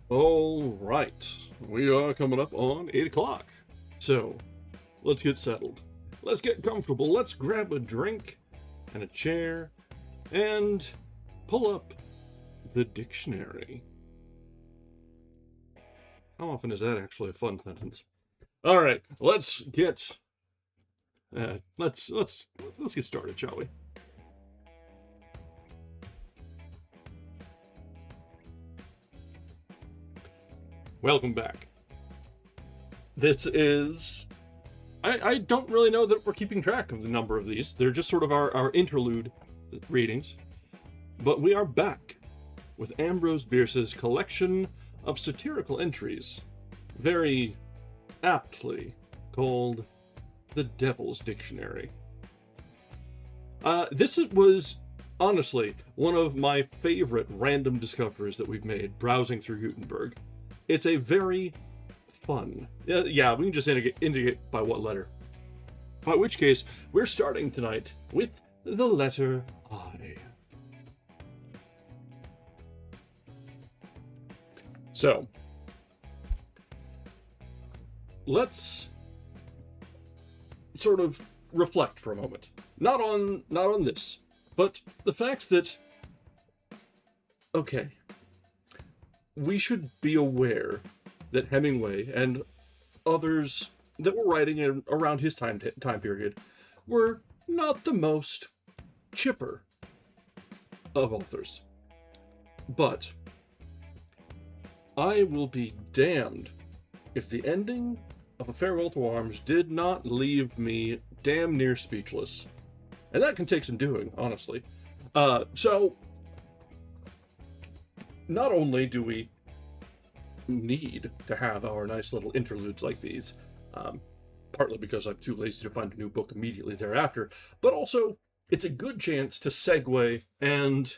All right, we are coming up on 8 o'clock. So, let's get settled. Let's get comfortable. Let's grab a drink and a chair and pull up the dictionary. How often is that actually a fun sentence? All right, let's get let's get started, shall we? Welcome back. This is... I don't really know that we're keeping track of the number of these. They're just sort of our interlude readings. But we are back with Ambrose Bierce's collection of satirical entries, very aptly called The Devil's Dictionary. This was, honestly, one of my favorite random discoveries that we've made browsing through Gutenberg. It's a very fun... Yeah, we can just indicate by what letter. By which case, we're starting tonight with the letter I. So, let's sort of reflect for a moment. Not on this, but the fact that, okay, we should be aware that Hemingway and others that were writing around his time period were not the most chipper of authors. But I will be damned if the ending of A Farewell to Arms did not leave me damn near speechless. And that can take some doing, honestly. So, not only do we need to have our nice little interludes like these, partly because I'm too lazy to find a new book immediately thereafter, but also it's a good chance to segue and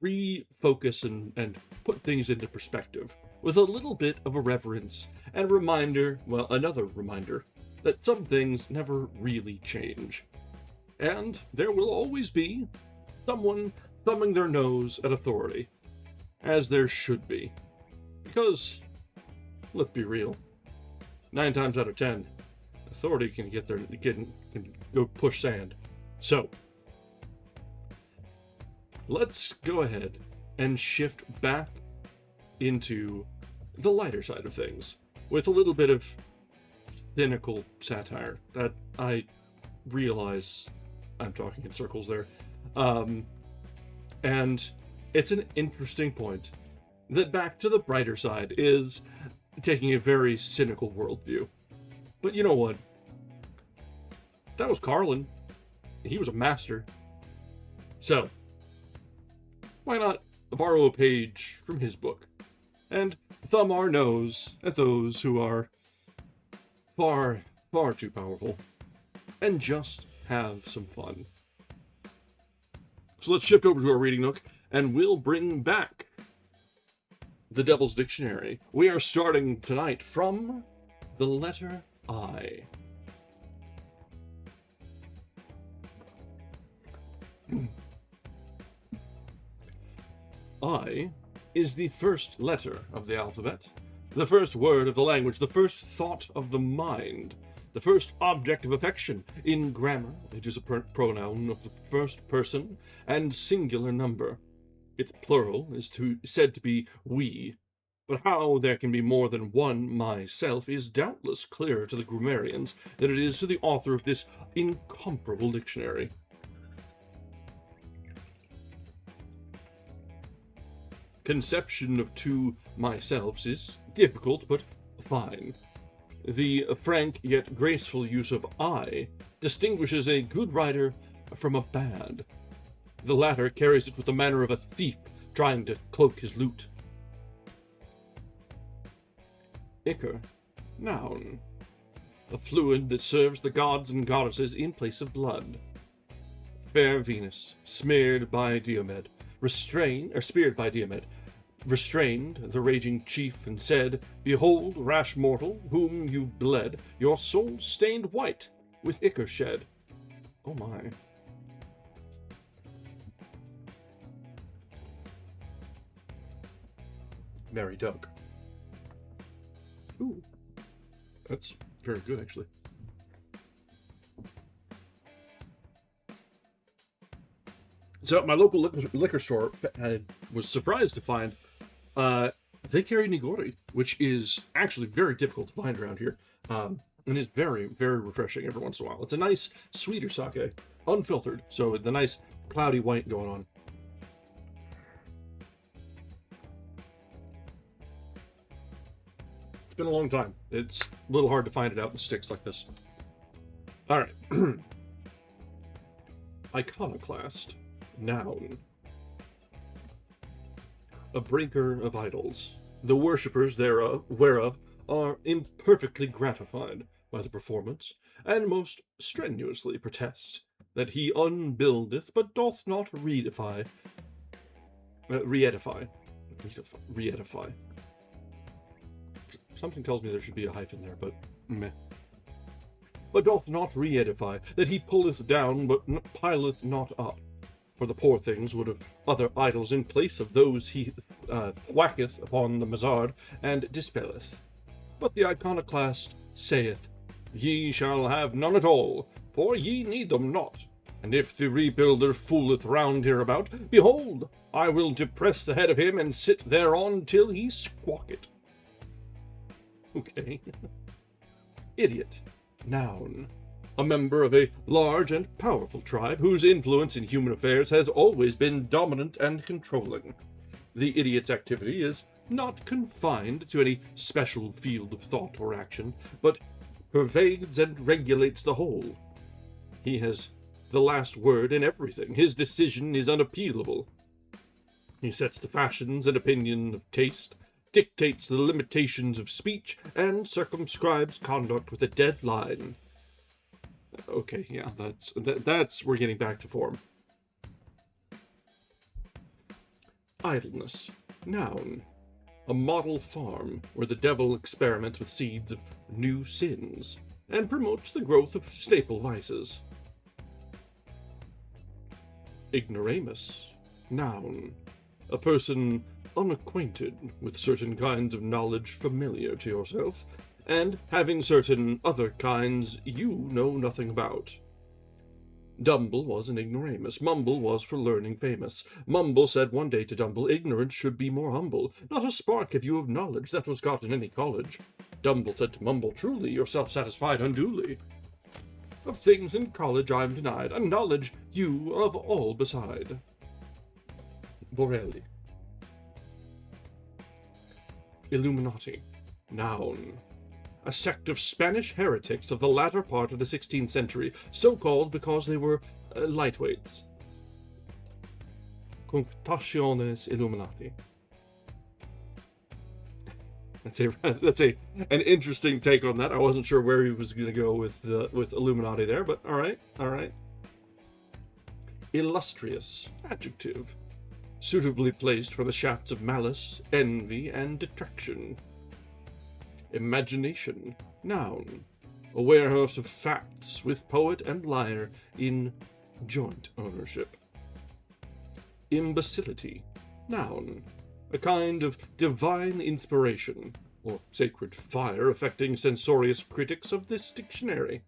refocus and put things into perspective with a little bit of a reverence and reminder, well, another reminder, that some things never really change. And there will always be someone thumbing their nose at authority, as there should be. Because, let's be real, 9 times out of 10, authority can can go push sand. So, let's go ahead and shift back into the lighter side of things, with a little bit of cynical satire that I realize I'm talking in circles there. And it's an interesting point that Back to the Brighter Side is taking a very cynical worldview. But you know what? That was Carlin. He was a master. So, why not borrow a page from his book and thumb our nose at those who are far, far too powerful and just have some fun. So let's shift over to our reading nook and we'll bring back The Devil's Dictionary. We are starting tonight from the letter I. I is the first letter of the alphabet, the first word of the language, the first thought of the mind, the first object of affection. In grammar, it is a pronoun of the first person and singular number. Its plural is said to be we, but how there can be more than one myself is doubtless clearer to the grammarians than it is to the author of this incomparable dictionary. Conception of two myselfs is difficult, but fine. The frank yet graceful use of I distinguishes a good writer from a bad. The latter carries it with the manner of a thief trying to cloak his loot. Ichor, noun. A fluid that serves the gods and goddesses in place of blood. Fair Venus, smeared by Diomed, speared by Diomed, restrained the raging chief and said, "Behold, rash mortal, whom you've bled, your soul stained white with ichor shed." Oh my. Mary Doak. Ooh, that's very good, actually. So at my local liquor store, I was surprised to find they carry Nigori, which is actually very difficult to find around here, and is very, very refreshing every once in a while. It's a nice, sweeter sake, unfiltered, so the nice cloudy white going on. It's been a long time. It's a little hard to find it out in sticks like this. All right. Iconoclast. Noun. A breaker of idols. The worshippers whereof are imperfectly gratified by the performance, and most strenuously protest that he unbuildeth, but doth not re-edify. Something tells me there should be a hyphen there, but meh. But doth not re-edify, that he pulleth down, but pileth not up. For the poor things would have other idols in place of those he whacketh upon the mazzard, and dispelleth. But the iconoclast saith, Ye shall have none at all, for ye need them not. And if the rebuilder fooleth round hereabout, behold, I will depress the head of him, and sit thereon till he squawk it. Okay. Idiot. Noun. A member of a large and powerful tribe whose influence in human affairs has always been dominant and controlling. The idiot's activity is not confined to any special field of thought or action, but pervades and regulates the whole. He has the last word in everything. His decision is unappealable. He sets the fashions and opinion of taste, dictates the limitations of speech, and circumscribes conduct with a dead line. Okay, yeah, that's we're getting back to form. Idleness. Noun. A model farm where the devil experiments with seeds of new sins and promotes the growth of staple vices. Ignoramus. Noun. A person unacquainted with certain kinds of knowledge familiar to yourself, and having certain other kinds you know nothing about. Dumble was an ignoramus. Mumble was for learning famous. Mumble said one day to Dumble, Ignorance should be more humble. Not a spark have you of knowledge that was got in any college. Dumble said to Mumble, Truly, you're self-satisfied unduly. Of things in college I'm denied, and knowledge you of all beside. Borelli. Illuminati. Noun. A sect of Spanish heretics of the latter part of the 16th century, so called because they were lightweights. Conctationes Illuminati. That's an interesting take on that. I wasn't sure where he was going to go with Illuminati there, but all right. Illustrious. Adjective. Suitably placed for the shafts of malice, envy, and detraction. Imagination. Noun. A warehouse of facts with poet and liar in joint ownership. Imbecility. Noun. A kind of divine inspiration, or sacred fire affecting censorious critics of this dictionary.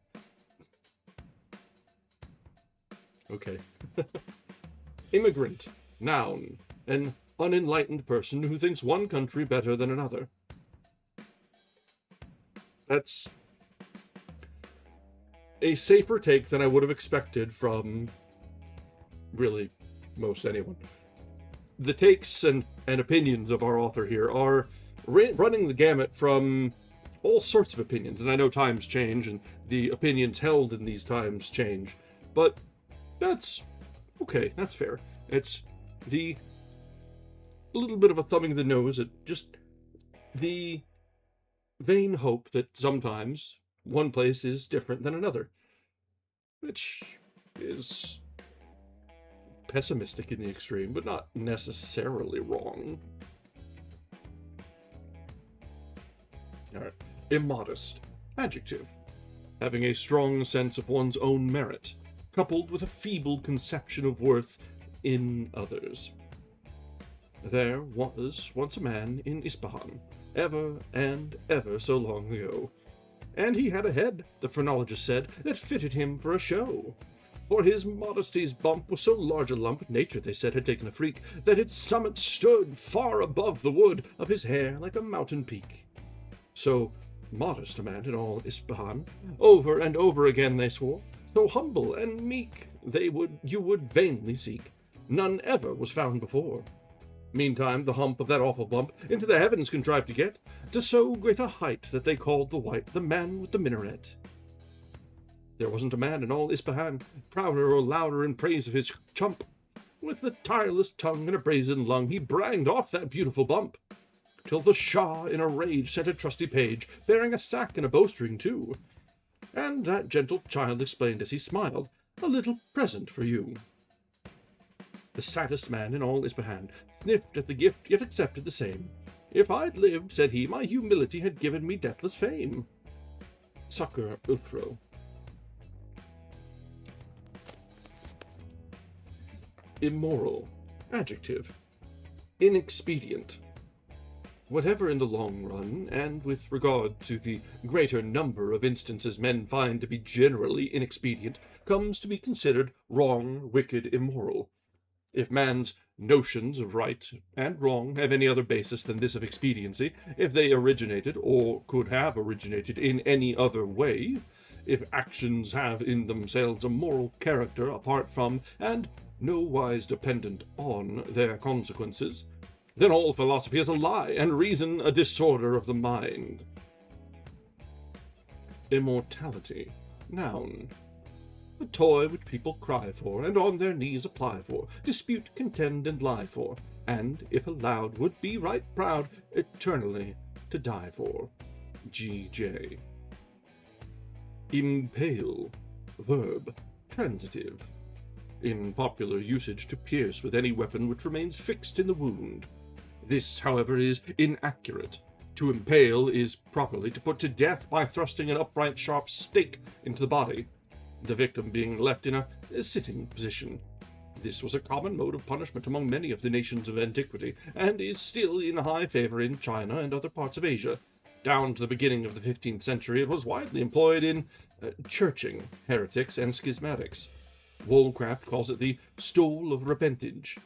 Okay. Immigrant. Noun. An unenlightened person who thinks one country better than another. That's a safer take than I would have expected from, really, most anyone. The takes and opinions of our author here are running the gamut from all sorts of opinions, and I know times change, and the opinions held in these times change, but that's okay, that's fair. It's the little bit of a thumbing the nose at just the vain hope that sometimes one place is different than another, which is pessimistic in the extreme, but not necessarily wrong. Alright. Immodest. Adjective. Having a strong sense of one's own merit, coupled with a feeble conception of worth in others. There was once a man in Ispahan, ever and ever so long ago, and he had a head, the phrenologist said, that fitted him for a show. For his modesty's bump was so large a lump, nature, they said, had taken a freak, that its summit stood far above the wood of his hair like a mountain peak. So modest a man in all Ispahan, over and over again they swore, so humble and meek you would vainly seek, none ever was found before. Meantime, the hump of that awful bump into the heavens contrived to get, to so great a height that they called the man with the minaret. There wasn't a man in all Ispahan prouder or louder in praise of his chump. With a tireless tongue and a brazen lung, he bragged off that beautiful bump, till the Shah in a rage sent a trusty page, bearing a sack and a bowstring too. And that gentle child explained as he smiled, a little present for you. The saddest man in all Ispahan sniffed at the gift, yet accepted the same. If I'd lived, said he, my humility had given me deathless fame. Succor Ulfro. Immoral. Adjective. Inexpedient. Whatever in the long run, and with regard to the greater number of instances men find to be generally inexpedient, comes to be considered wrong, wicked, immoral. If man's notions of right and wrong have any other basis than this of expediency, if they originated, or could have originated, in any other way, if actions have in themselves a moral character apart from, and no wise dependent on, their consequences, then all philosophy is a lie, and reason a disorder of the mind. Immortality. Noun. A toy which people cry for, and on their knees apply for, dispute, contend, and lie for, and, if allowed, would be right proud eternally to die for. G.J. Impale. Verb. Transitive. In popular usage, to pierce with any weapon which remains fixed in the wound. This, however, is inaccurate. To impale is properly to put to death by thrusting an upright sharp stake into the body, the victim being left in a sitting position. This was a common mode of punishment among many of the nations of antiquity, and is still in high favor in China and other parts of Asia. Down to the beginning of the 15th century, it was widely employed in churching heretics and schismatics. Woolcraft calls it the stole of repentage,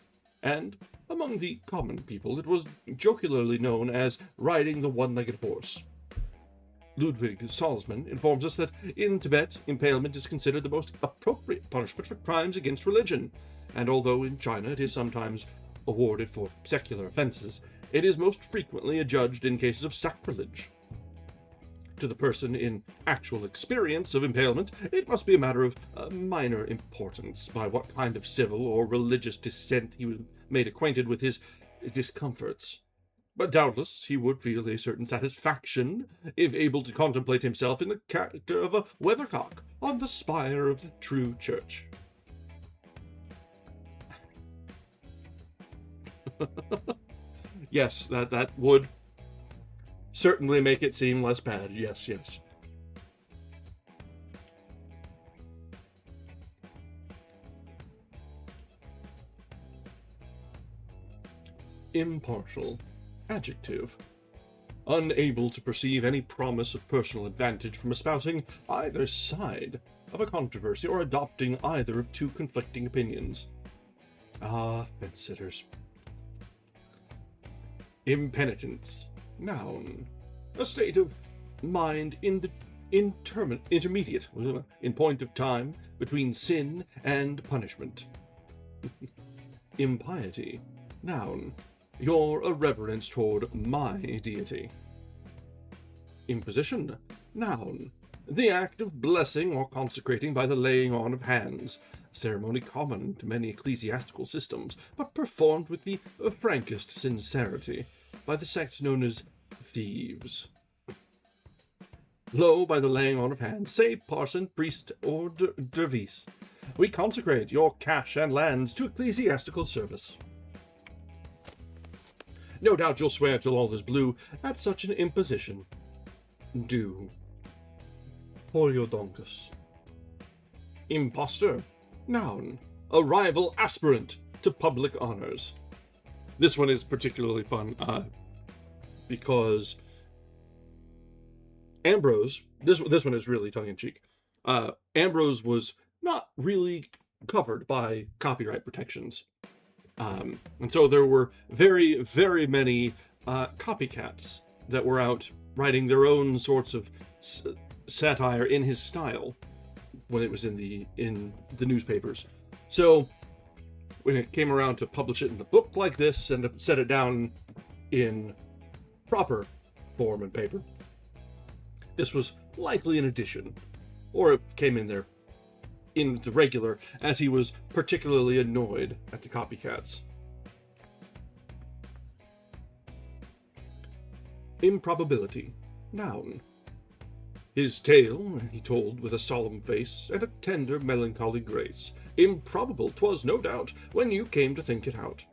and among the common people it was jocularly known as riding the one-legged horse. Ludwig Salzmann informs us that in Tibet, impalement is considered the most appropriate punishment for crimes against religion, and although in China it is sometimes awarded for secular offenses, it is most frequently adjudged in cases of sacrilege. To the person in actual experience of impalement, it must be a matter of minor importance by what kind of civil or religious dissent he was made acquainted with his discomforts. But doubtless he would feel a certain satisfaction if able to contemplate himself in the character of a weathercock on the spire of the true church. Yes, that would certainly make it seem less bad. Yes. Impartial. Adjective. Unable to perceive any promise of personal advantage from espousing either side of a controversy or adopting either of two conflicting opinions. Ah, fence-sitters. Impenitence. Noun. A state of mind intermediate in point of time between sin and punishment. Impiety. Noun. Your irreverence toward my deity. Imposition. Noun. The act of blessing or consecrating by the laying on of hands, a ceremony common to many ecclesiastical systems, but performed with the frankest sincerity by the sect known as thieves. Lo, by the laying on of hands, say parson, priest, or dervise, we consecrate your cash and lands to ecclesiastical service. No doubt you'll swear till all is blue at such an imposition. Do. Horiodoncus. Impostor. Noun. A rival aspirant to public honors. This one is particularly fun because Ambrose, this one is really tongue-in-cheek. Ambrose was not really covered by copyright protections. And so there were very, very many copycats that were out writing their own sorts of satire in his style when it was in the newspapers. So when it came around to publish it in the book like this and to set it down in proper form and paper, this was likely an addition, or it came in there in the regular, as he was particularly annoyed at the copycats. Improbability. Noun. His tale he told with a solemn face and a tender melancholy grace. Improbable 'twas, no doubt, when you came to think it out.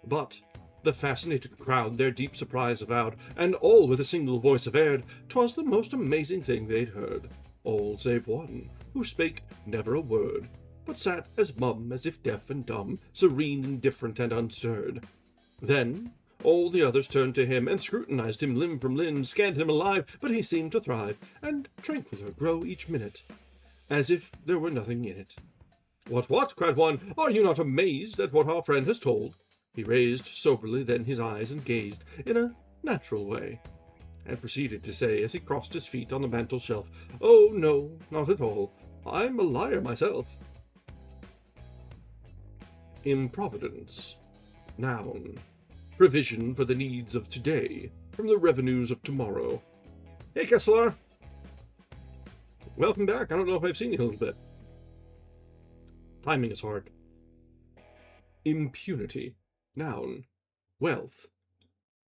But the fascinated crowd their deep surprise avowed, and all with a single voice averred 'twas the most amazing thing they'd heard. All save one, who spake never a word, but sat as mum as if deaf and dumb, serene, indifferent, and unstirred. Then all the others turned to him, and scrutinized him limb from limb, scanned him alive, but he seemed to thrive, and tranquiler grow each minute, as if there were nothing in it. What, cried one, are you not amazed at what our friend has told? He raised soberly then his eyes and gazed in a natural way, and proceeded to say, as he crossed his feet on the mantel shelf, oh, no, not at all. I'm a liar myself. Improvidence. Noun. Provision for the needs of today, from the revenues of tomorrow. Hey, Kessler! Welcome back. I don't know if I've seen you in a little bit. Timing is hard. Impunity. Noun. Wealth.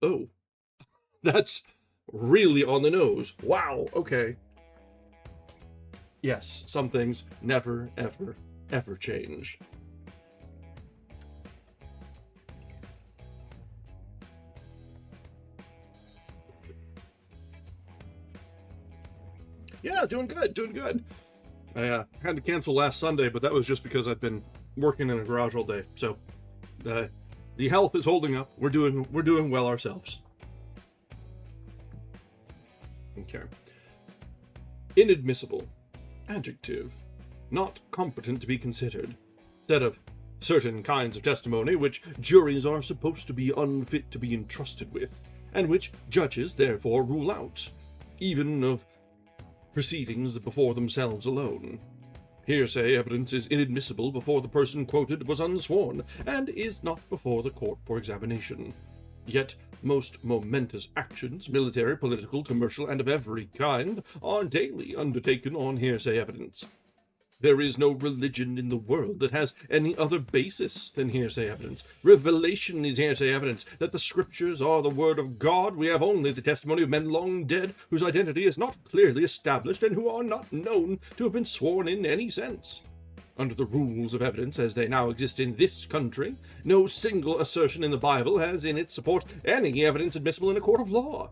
Oh. That's really on the nose. Wow, okay. Yes, some things never, ever, ever change. Yeah, doing good. I had to cancel last Sunday, but that was just because I've been working in a garage all day. So, the health is holding up. We're doing well ourselves. Okay. Inadmissible. Adjective. Not competent to be considered. Said of certain kinds of testimony which juries are supposed to be unfit to be entrusted with, and which judges therefore rule out, even of proceedings before themselves alone. Hearsay evidence is inadmissible before the person quoted was unsworn, and is not before the court for examination. Yet most momentous actions, military, political, commercial, and of every kind, are daily undertaken on hearsay evidence. There is no religion in the world that has any other basis than hearsay evidence. Revelation is hearsay evidence. That the scriptures are the word of God, we have only the testimony of men long dead, whose identity is not clearly established, and who are not known to have been sworn in any sense. Under the rules of evidence as they now exist in this country, no single assertion in the Bible has in its support any evidence admissible in a court of law.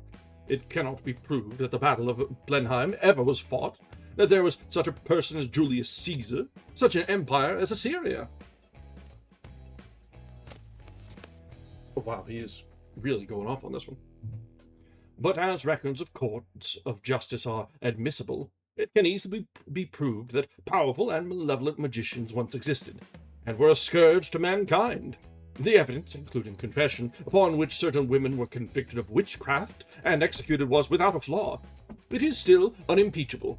It cannot be proved that the Battle of Blenheim ever was fought, that there was such a person as Julius Caesar, such an empire as Assyria. Oh, wow, he is really going off on this one. But as records of courts of justice are admissible, it can easily be proved that powerful and malevolent magicians once existed, and were a scourge to mankind. The evidence, including confession, upon which certain women were convicted of witchcraft and executed was without a flaw. It is still unimpeachable.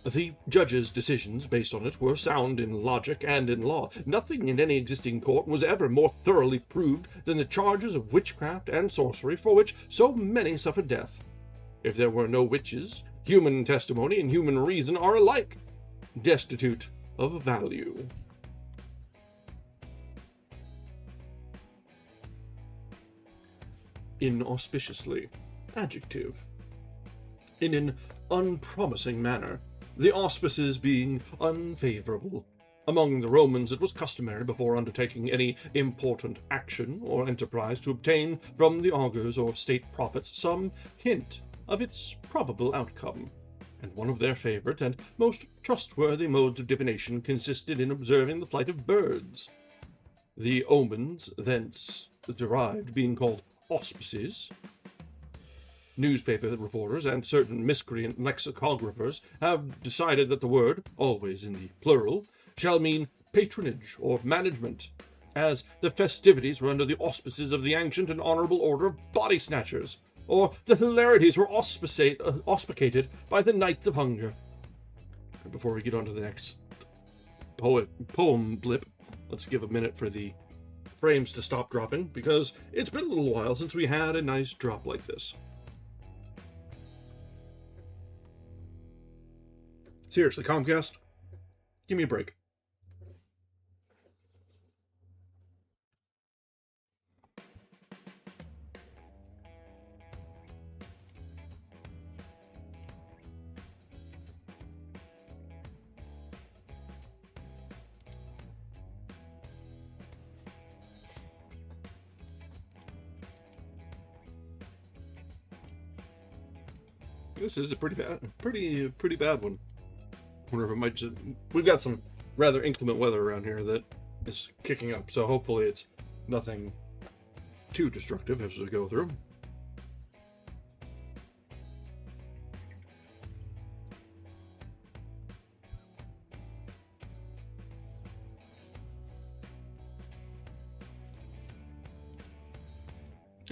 The judge's decisions based on it were sound in logic and in law. Nothing in any existing court was ever more thoroughly proved than the charges of witchcraft and sorcery for which so many suffered death. If there were no witches, human testimony and human reason are alike destitute of value. Inauspiciously. Adjective. In an unpromising manner, the auspices being unfavorable. Among the Romans it was customary before undertaking any important action or enterprise to obtain from the augurs or state prophets some hint of its probable outcome, and one of their favorite and most trustworthy modes of divination consisted in observing the flight of birds. the omens thence derived being called auspices. Newspaper reporters and certain miscreant lexicographers have decided that the word, always in the plural, shall mean patronage or management, as the festivities were under the auspices of the ancient and honorable order of body snatchers, or the hilarities were auspicated by the Knights of Hunger. And before we get on to the next poem blip, let's give a minute for the frames to stop dropping, because it's been a little while since we had a nice drop like this. Seriously, Comcast, give me a break. This is a pretty bad one. Wonder if it might just... We've got some rather inclement weather around here that is kicking up, so hopefully it's nothing too destructive as we go through.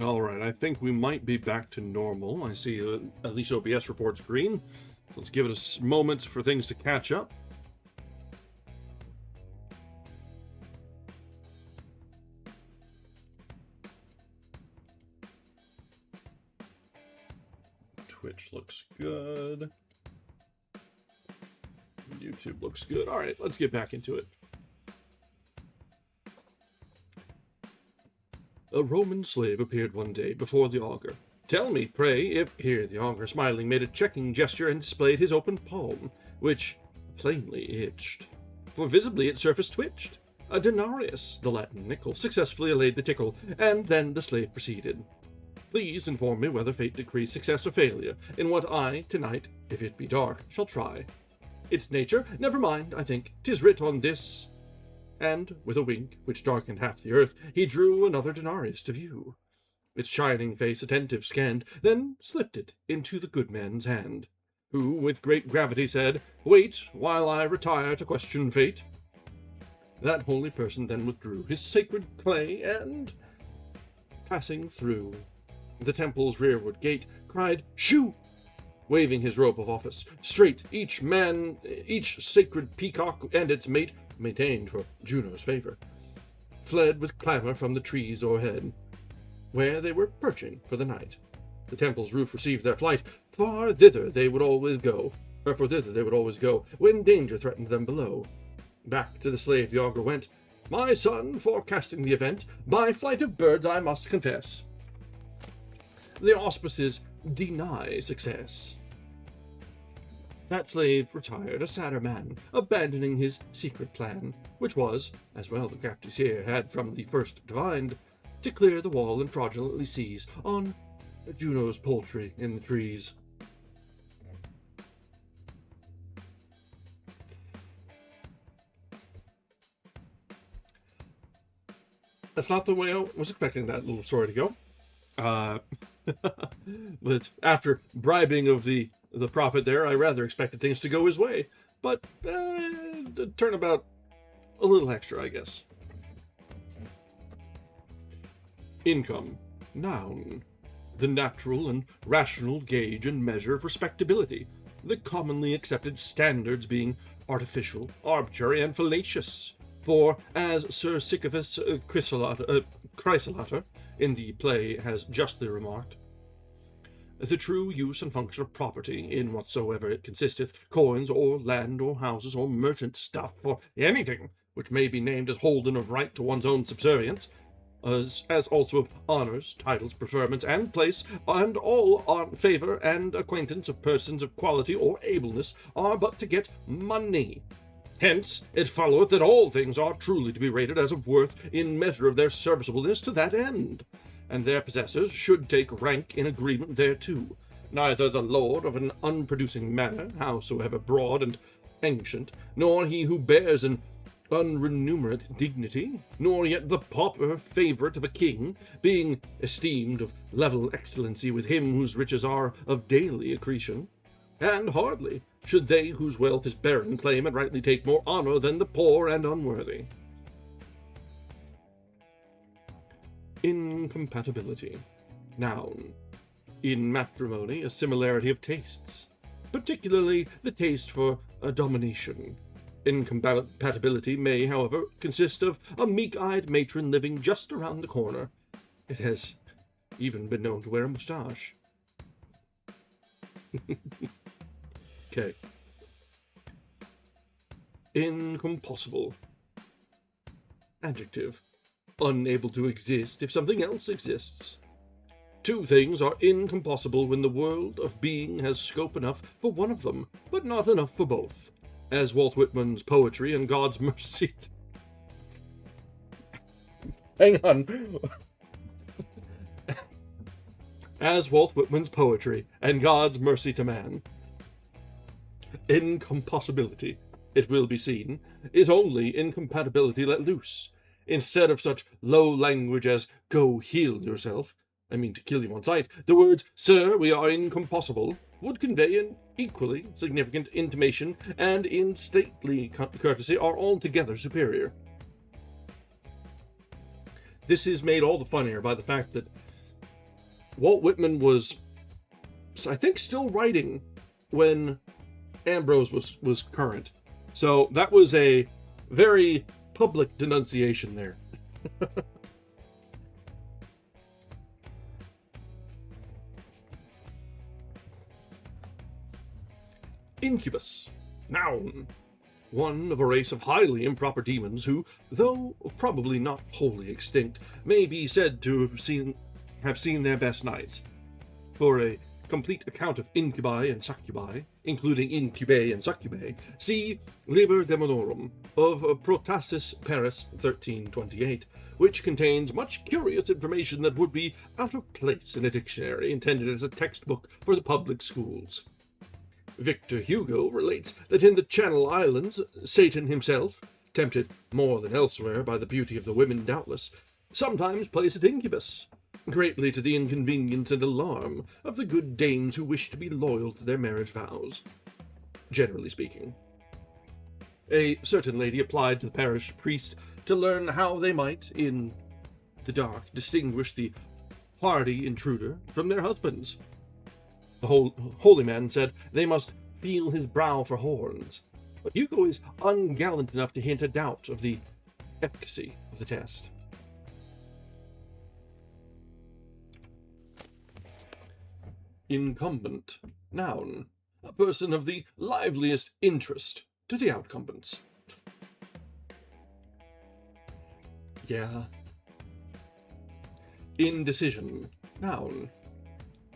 Alright, I think we might be back to normal. I see at least OBS reports green. Let's give it a moment for things to catch up. Twitch looks good. YouTube looks good. All right, let's get back into it. A Roman slave appeared one day before the augur. "Tell me, pray, if..." Here the augur, smiling, made a checking gesture and displayed his open palm, which plainly itched, for visibly its surface twitched. A denarius, the Latin nickel, successfully allayed the tickle, and then the slave proceeded. "Please inform me whether fate decrees success or failure in what I, tonight, if it be dark, shall try. Its nature, never mind, I think, 'tis writ on this..." And, with a wink which darkened half the earth, he drew another denarius to view. Its shining face attentive scanned, then slipped it into the good man's hand, who with great gravity said, "Wait, while I retire to question fate." That holy person then withdrew his sacred clay, and, passing through the temple's rearward gate, cried, "Shoo!" waving his robe of office. Straight each sacred peacock and its mate, maintained for Juno's favor, fled with clamor from the trees o'erhead, where they were perching for the night. The temple's roof received their flight, for thither they would always go, when danger threatened them below. Back to the slave the augur went. "My son, forecasting the event, by flight of birds I must confess, the auspices deny success." That slave retired, a sadder man, abandoning his secret plan, which was, as well the crafty seer had from the first divined, to clear the wall and fraudulently seize on Juno's poultry in the trees. That's not the way I was expecting that little story to go. But after bribing of the prophet there, I rather expected things to go his way. But the turnabout a little extra, I guess. Income. Noun. The natural and rational gauge and measure of respectability. The commonly accepted standards being artificial, arbitrary, and fallacious. For, as Sir Sisyphus Chrysolater in the play has justly remarked, the true use and function of property, in whatsoever it consisteth, coins, or land, or houses, or merchant stuff, or anything which may be named as holden of right to one's own subservience, as also of honours, titles, preferments, and place, and all on favour and acquaintance of persons of quality or ableness, are but to get money. Hence, it followeth that all things are truly to be rated as of worth in measure of their serviceableness to that end, and their possessors should take rank in agreement thereto. Neither the lord of an unproducing manor, howsoever broad and ancient, nor he who bears an unremunerate dignity, nor yet the pauper favourite of a king, being esteemed of level excellency with him whose riches are of daily accretion. And hardly should they whose wealth is barren claim and rightly take more honour than the poor and unworthy. Incompatibility. Noun. In matrimony, a similarity of tastes, particularly the taste for domination. Incompatibility may, however, consist of a meek-eyed matron living just around the corner. It has even been known to wear a moustache. Okay. Incompossible. Adjective. Unable to exist if something else exists. Two things are incompossible when the world of being has scope enough for one of them, but not enough for both. As Walt Whitman's poetry and God's mercy... Hang on. As Walt Whitman's poetry and God's mercy to man. Incompossibility, it will be seen, is only incompatibility let loose. Instead of such low language as, go heal yourself, I mean to kill you on sight, the words, sir, we are incompossible, would convey an equally significant intimation, and in stately courtesy are altogether superior. This is made all the funnier by the fact that Walt Whitman was, I think, still writing when Ambrose was current. So that was a very public denunciation there. Incubus. Noun. One of a race of highly improper demons who, though probably not wholly extinct, may be said to have seen their best nights. For a complete account of incubi and succubi, including incubae and succubae, see Liber Demonorum of Protasis Paris 1328, which contains much curious information that would be out of place in a dictionary intended as a textbook for the public schools. Victor Hugo relates that in the Channel Islands, Satan himself, tempted more than elsewhere by the beauty of the women doubtless, sometimes plays at incubus, greatly to the inconvenience and alarm of the good dames who wish to be loyal to their marriage vows. Generally speaking. A certain lady applied to the parish priest to learn how they might, in the dark, distinguish the hardy intruder from their husbands. The holy man said they must feel his brow for horns, but Hugo is ungallant enough to hint a doubt of the efficacy of the test. Incumbent. Noun. A person of the liveliest interest to the outcumbents. Yeah. Indecision. Noun.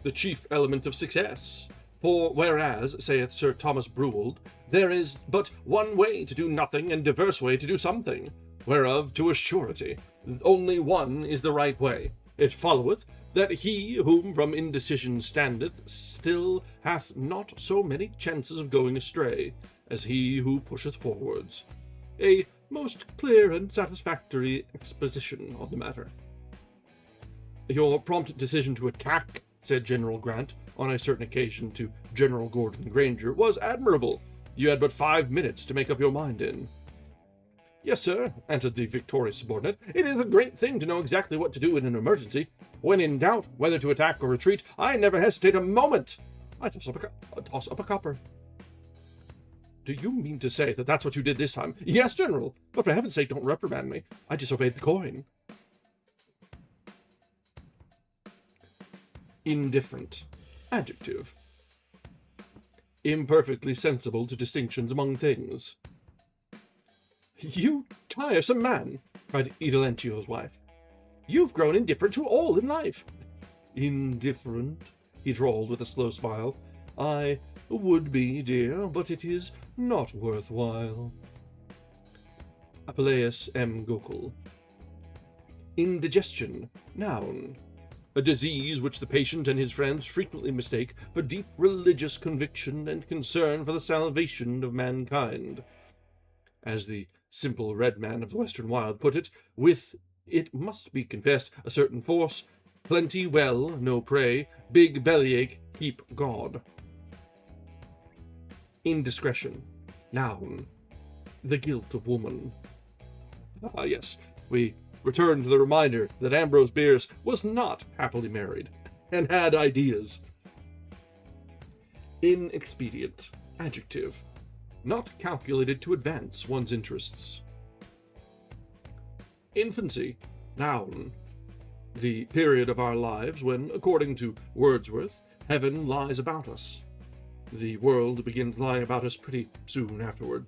The chief element of success. For whereas, saith Sir Thomas Brewald, there is but one way to do nothing and diverse way to do something, whereof to a surety only one is the right way. It followeth that he whom from indecision standeth still hath not so many chances of going astray as he who pusheth forwards. A most clear and satisfactory exposition on the matter. Your prompt decision to attack, said General Grant on a certain occasion to General Gordon Granger, was admirable. You had but 5 minutes to make up your mind in. Yes, sir, answered the victorious subordinate. It is a great thing to know exactly what to do in an emergency. When in doubt whether to attack or retreat, I never hesitate a moment. I toss up a copper. Do you mean to say that that's what you did this time? Yes, General, but for heaven's sake don't reprimand me. I disobeyed the coin. Indifferent. Adjective. Imperfectly sensible to distinctions among things. You tiresome man, cried Idolentio's wife. You've grown indifferent to all in life. Indifferent, he drawled with a slow smile. I would be, dear, but it is not worthwhile. Apuleius M. Gokul. Indigestion. Noun. A disease which the patient and his friends frequently mistake for deep religious conviction and concern for the salvation of mankind. As the simple red man of the western wild put it, with, it must be confessed, a certain force. Plenty well, no prey, big bellyache, keep God. Indiscretion. Noun. The guilt of woman. Ah, yes, we return to the reminder that Ambrose Bierce was not happily married, and had ideas. Inexpedient. Adjective. Not calculated to advance one's interests. Infancy. Noun. The period of our lives when, according to Wordsworth, heaven lies about us. The world begins lying about us pretty soon afterward.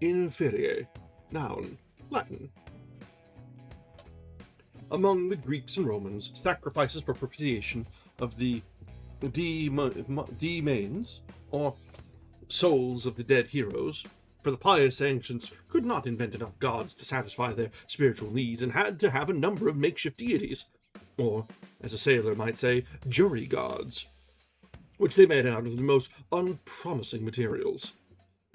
Inferie. Noun. Latin. Among the Greeks and Romans, sacrifices for propitiation of the demons, or souls of the dead heroes, for the pious ancients could not invent enough gods to satisfy their spiritual needs and had to have a number of makeshift deities, or, as a sailor might say, jury gods, which they made out of the most unpromising materials.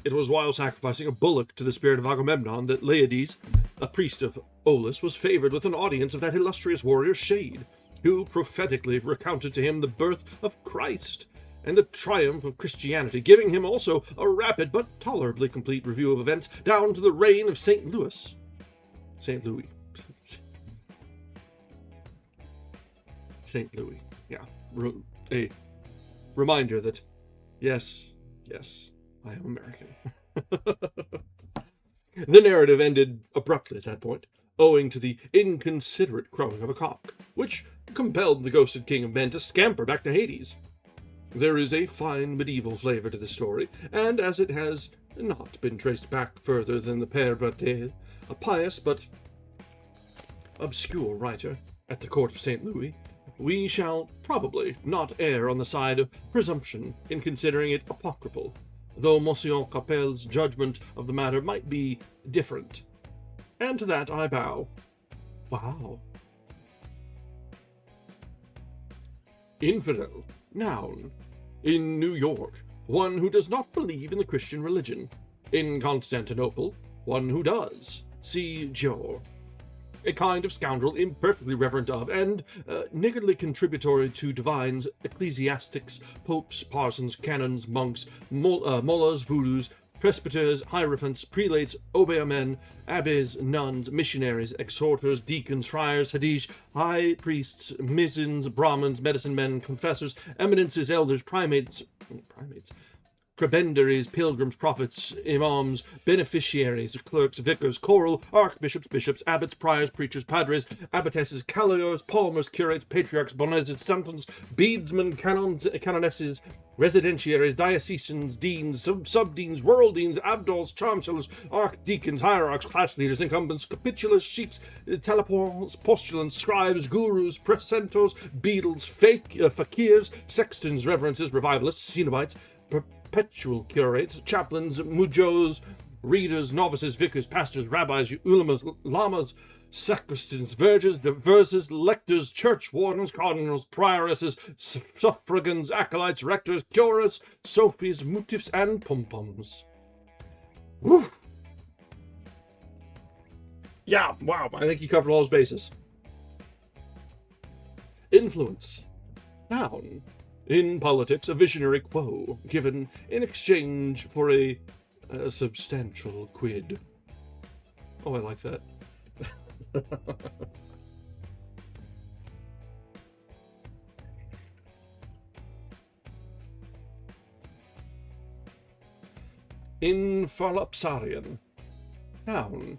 It was while sacrificing a bullock to the spirit of Agamemnon that Leiades, a priest of Olus, was favored with an audience of that illustrious warrior's shade, who prophetically recounted to him the birth of Christ and the triumph of Christianity, giving him also a rapid but tolerably complete review of events down to the reign of St. Louis. St. Louis. St. Louis, yeah. A reminder that, yes, I am American. The narrative ended abruptly at that point, owing to the inconsiderate crowing of a cock, which compelled the ghosted king of men to scamper back to Hades. There is a fine medieval flavor to this story, and as it has not been traced back further than the Père Berthet, a pious but obscure writer at the court of St. Louis, we shall probably not err on the side of presumption in considering it apocryphal, though Monsieur Capel's judgment of the matter might be different. And to that I bow. Wow. Infidel. Noun. In New York, one who does not believe in the Christian religion. In Constantinople, one who does. See Joe. A kind of scoundrel imperfectly reverent of, and niggardly contributory to divines, ecclesiastics, popes, parsons, canons, monks, mullahs, voodoos, presbyters, hierophants, prelates, obeah-men, abbes, nuns, missionaries, exhorters, deacons, friars, hadish, high priests, mizens, brahmins, medicine men, confessors, eminences, elders, primates, prebendaries, pilgrims, prophets, imams, beneficiaries, clerks, vicars, choral, archbishops, bishops, abbots, priors, preachers, padres, abbotesses, caliors, palmers, curates, patriarchs, bonnes, stantons, beadsmen, canons, canonesses, residentiaries, diocesanes, deans, subdeans, worlddeans, abdols, charmsellers, archdeacons, hierarchs, class leaders, incumbents, capitulars, sheiks, telepons, postulants, scribes, gurus, precentors, beadles, fakirs, sextons, reverences, revivalists, cenobites, perpetual curates, chaplains, mujos, readers, novices, vicars, pastors, rabbis, ulamas, lamas, sacristans, vergers, diverses, lectors, church wardens, cardinals, prioresses, suffragans, acolytes, rectors, curats, sophies, mutifs, and pom-poms. Woo! Yeah, wow, I think he covered all his bases. Influence. Noun. In politics, a visionary quo, given in exchange for a substantial quid. Oh, I like that. Infralapsarian. Noun.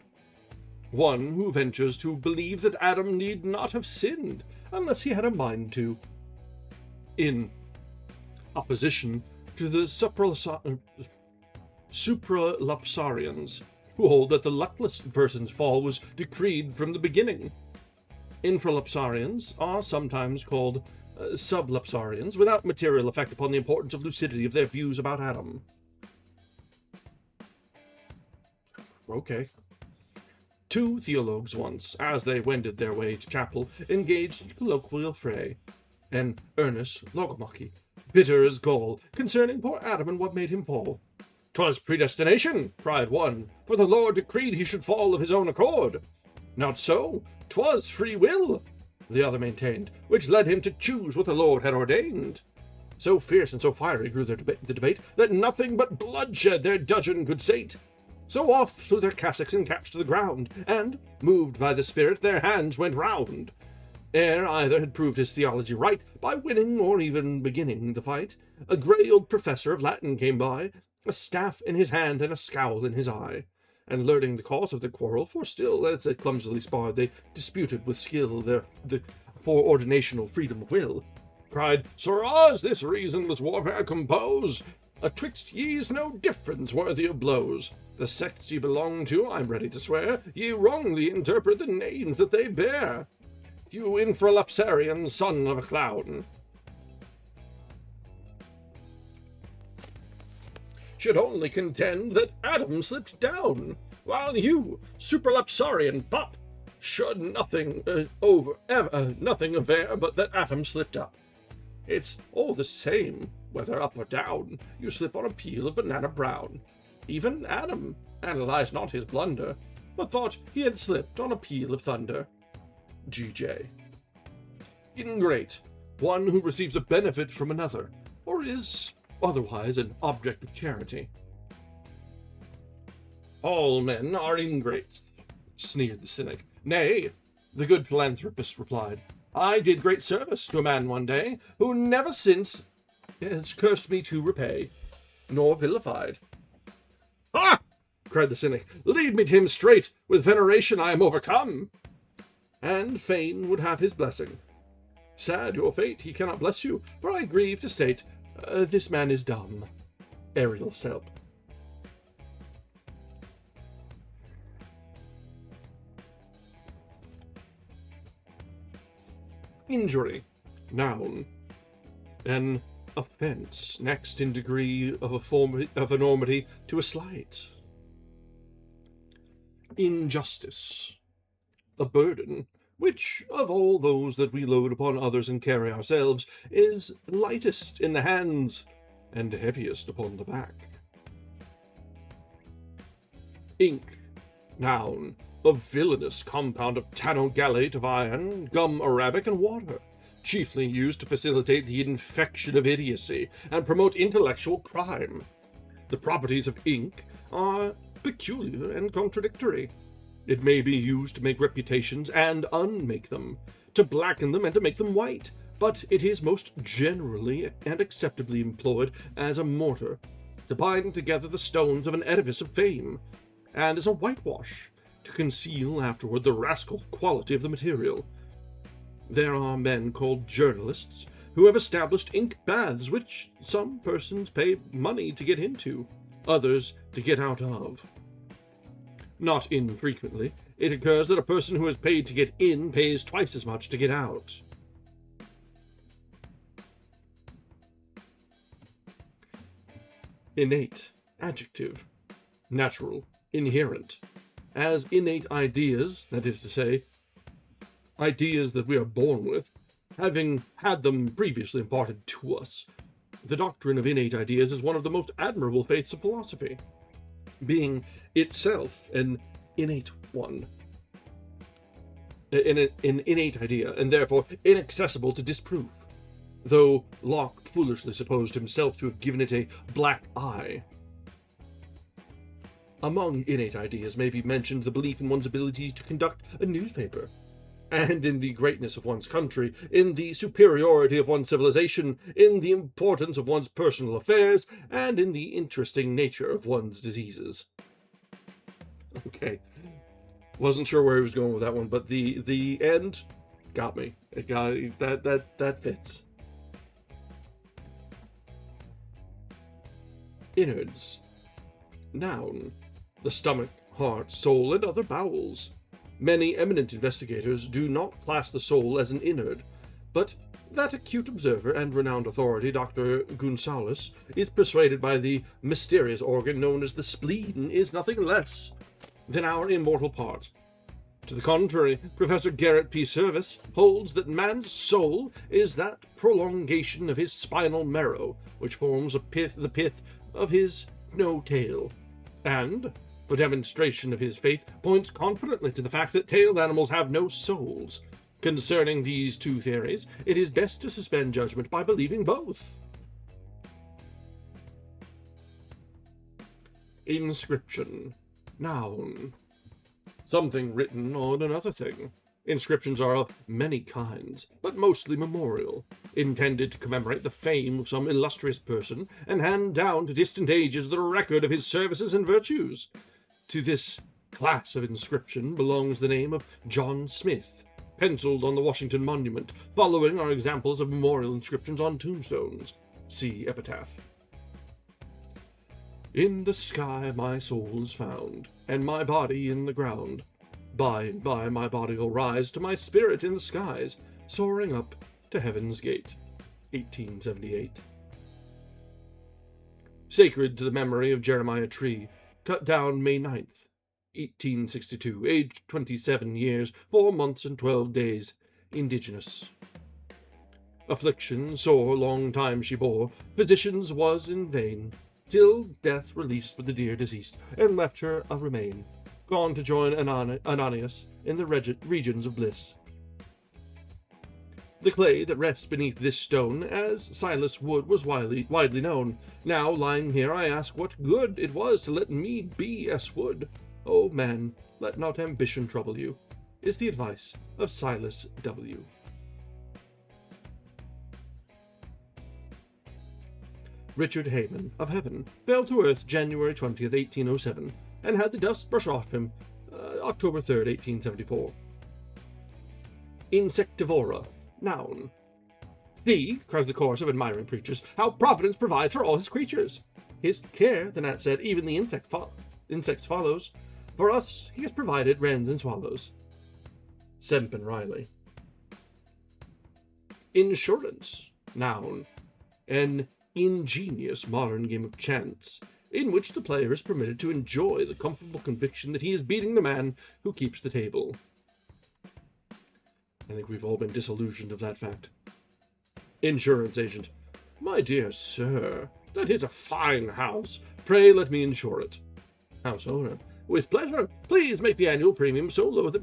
One who ventures to believe that Adam need not have sinned unless he had a mind to. In opposition to the supralapsarians, who hold that the luckless person's fall was decreed from the beginning. Infralapsarians are sometimes called sublapsarians, without material effect upon the importance of lucidity of their views about Adam. Okay. Two theologues once, as they wended their way to chapel, engaged in colloquial fray. an earnest logomachy, bitter as gall, concerning poor Adam and what made him fall. "'Twas predestination," cried one, "for the Lord decreed he should fall of his own accord." "Not so, 'twas free will," the other maintained, "which led him to choose what the Lord had ordained." So fierce and so fiery grew the debate, that nothing but bloodshed their dudgeon could sate. So off flew their cassocks and caps to the ground, and, moved by the spirit, their hands went round. Ere either had proved his theology right, by winning or even beginning the fight, a grey old professor of Latin came by, a staff in his hand and a scowl in his eye. And learning the cause of their quarrel, for still, as they clumsily sparred, they disputed with skill the foreordinational freedom of will, cried, "Sirrahs, this reasonless warfare compose. Atwixt ye's no difference worthy of blows. The sects ye belong to, I'm ready to swear, ye wrongly interpret the names that they bear. You infralapsarian son of a clown should only contend that Adam slipped down, while you, supralapsarian pup, should nothing aver but that Adam slipped up. It's all the same, whether up or down, you slip on a peel of banana brown. Even Adam analyzed not his blunder, but thought he had slipped on a peal of thunder. G.J. Ingrate, one who receives a benefit from another, or is otherwise an object of charity. All men are ingrates, sneered the cynic. Nay, the good philanthropist replied, I did great service to a man one day, who never since has cursed me to repay, nor vilified. Ha! Cried the cynic, lead me to him straight, with veneration I am overcome. And fain would have his blessing. Sad your fate, he cannot bless you, for I grieve to state, this man is dumb. Ariel Selp. Injury. Noun. An offence, next in degree of enormity to a slight. Injustice. A burden, which, of all those that we load upon others and carry ourselves, is lightest in the hands and heaviest upon the back. Ink. Noun. A villainous compound of tannogallate of iron, gum arabic, and water, chiefly used to facilitate the infection of idiocy and promote intellectual crime. The properties of ink are peculiar and contradictory. It may be used to make reputations and unmake them, to blacken them and to make them white, but it is most generally and acceptably employed as a mortar, to bind together the stones of an edifice of fame, and as a whitewash, to conceal afterward the rascal quality of the material. There are men called journalists who have established ink baths which some persons pay money to get into, others to get out of. Not infrequently, it occurs that a person who is paid to get in pays twice as much to get out. Innate. Adjective. Natural. Inherent. As innate ideas, that is to say, ideas that we are born with, having had them previously imparted to us. The doctrine of innate ideas is one of the most admirable faiths of philosophy, being itself an innate one, an innate idea, and therefore inaccessible to disproof, though Locke foolishly supposed himself to have given it a black eye. Among innate ideas may be mentioned the belief in one's ability to conduct a newspaper, and in the greatness of one's country, in the superiority of one's civilization, in the importance of one's personal affairs, and in the interesting nature of one's diseases. Okay. Wasn't sure where he was going with that one, but the end got me. It got that fits. Innards. Noun. The stomach, heart, soul, and other bowels. Many eminent investigators do not class the soul as an innard, but that acute observer and renowned authority, Dr. Gunsaulus, is persuaded by the mysterious organ known as the spleen is nothing less than our immortal part. To the contrary, Professor Garrett P. Service holds that man's soul is that prolongation of his spinal marrow, which forms the pith of his no-tail, and, for demonstration of his faith, points confidently to the fact that tailed animals have no souls. Concerning these two theories, it is best to suspend judgment by believing both. Inscription. Noun. Something written on another thing. Inscriptions are of many kinds, but mostly memorial, intended to commemorate the fame of some illustrious person and hand down to distant ages the record of his services and virtues. To this class of inscription belongs the name of John Smith, penciled on the Washington Monument. Following are examples of memorial inscriptions on tombstones. See epitaph. In the sky my soul is found, and my body in the ground. By and by my body will rise to my spirit in the skies, soaring up to heaven's gate. 1878. Sacred to the memory of Jeremiah Tree, cut down May 9th, 1862, aged 27 years, 4 months and 12 days, indigenous. Affliction sore long time she bore, physicians was in vain, till death released with the dear deceased, and left her a remain, gone to join Ananias in the regions of bliss. The clay that rests beneath this stone, as Silas Wood, was widely known. Now, lying here, I ask what good it was to let me be S. Wood. O man, let not ambition trouble you, is the advice of Silas W. Richard Hayman, of Heaven, fell to earth January 20th, 1807, and had the dust brushed off him October 3rd, 1874. Insectivora. Noun. See, cries the chorus of admiring preachers, how Providence provides for all his creatures. His care, the gnat said, even the insects follows. For us he has provided wrens and swallows. Sempen Riley. Insurance. Noun. An ingenious modern game of chance, in which the player is permitted to enjoy the comfortable conviction that he is beating the man who keeps the table. I think we've all been disillusioned of that fact. Insurance agent. My dear sir, that is a fine house. Pray let me insure it. House owner. With pleasure. Please make the annual premium so low that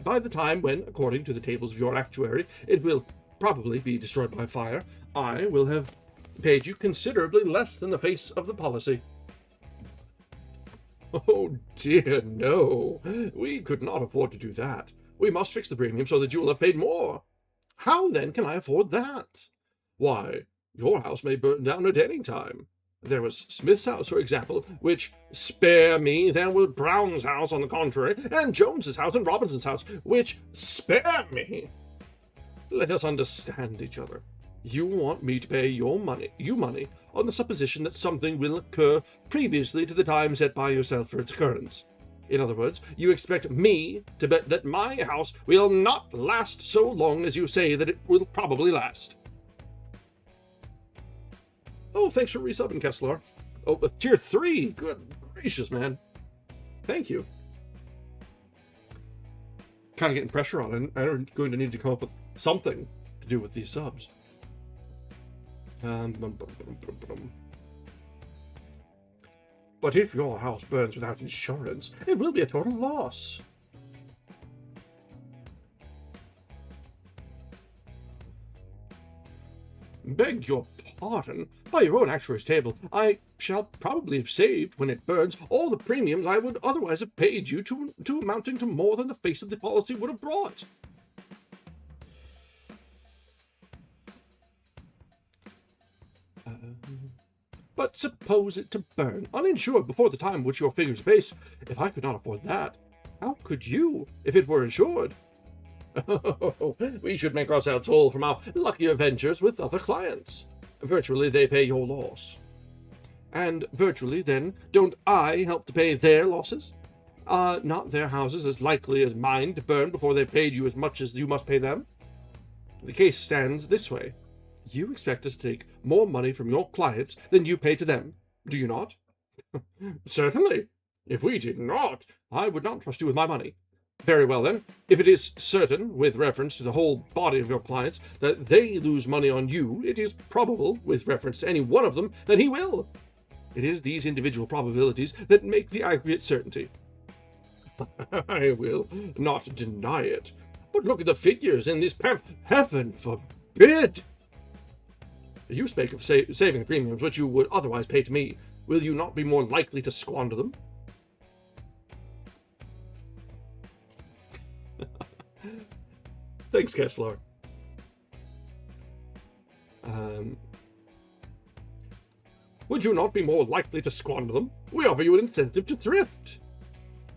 by the time when, according to the tables of your actuary, it will probably be destroyed by fire, I will have paid you considerably less than the face of the policy. Oh dear, no. We could not afford to do that. We must fix the premium so that you will have paid more. How, then, can I afford that? Why, your house may burn down at any time. There was Smith's house, for example, which, spare me, there was Brown's house, on the contrary, and Jones's house and Robinson's house, which, spare me. Let us understand each other. You want me to pay you money, on the supposition that something will occur previously to the time set by yourself for its occurrence. In other words, you expect me to bet that my house will not last so long as you say that it will probably last. Oh, thanks for resubbing, Kessler. Oh, with tier 3. Good gracious, man. Thank you. Kind of getting pressure on it. I'm going to need to come up with something to do with these subs. But if your house burns without insurance, it will be a total loss. Beg your pardon. By your own actuary's table, I shall probably have saved, when it burns, all the premiums I would otherwise have paid you to amounting to more than the face of the policy would have brought. But suppose it to burn, uninsured, before the time which your figures base. If I could not afford that, how could you, if it were insured? Oh, we should make ourselves whole from our luckier ventures with other clients. Virtually, they pay your loss. And virtually, then, don't I help to pay their losses? Are not their houses as likely as mine to burn before they've paid you as much as you must pay them? The case stands this way. You expect us to take more money from your clients than you pay to them, do you not? Certainly. If we did not, I would not trust you with my money. Very well, then. If it is certain, with reference to the whole body of your clients, that they lose money on you, it is probable, with reference to any one of them, that he will. It is these individual probabilities that make the aggregate certainty. I will not deny it. But look at the figures in this Heaven forbid! You spake of saving premiums which you would otherwise pay to me. Will you not be more likely to squander them? Thanks, Kessler. Would you not be more likely to squander them? We offer you an incentive to thrift.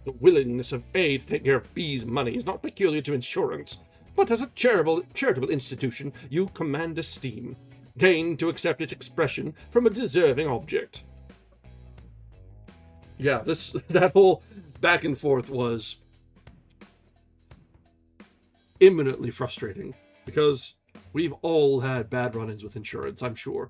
The willingness of A to take care of B's money is not peculiar to insurance, but as a charitable institution you command esteem. Deign to accept its expression from a deserving object. Yeah, that whole back and forth was imminently frustrating, because we've all had bad run-ins with insurance, I'm sure.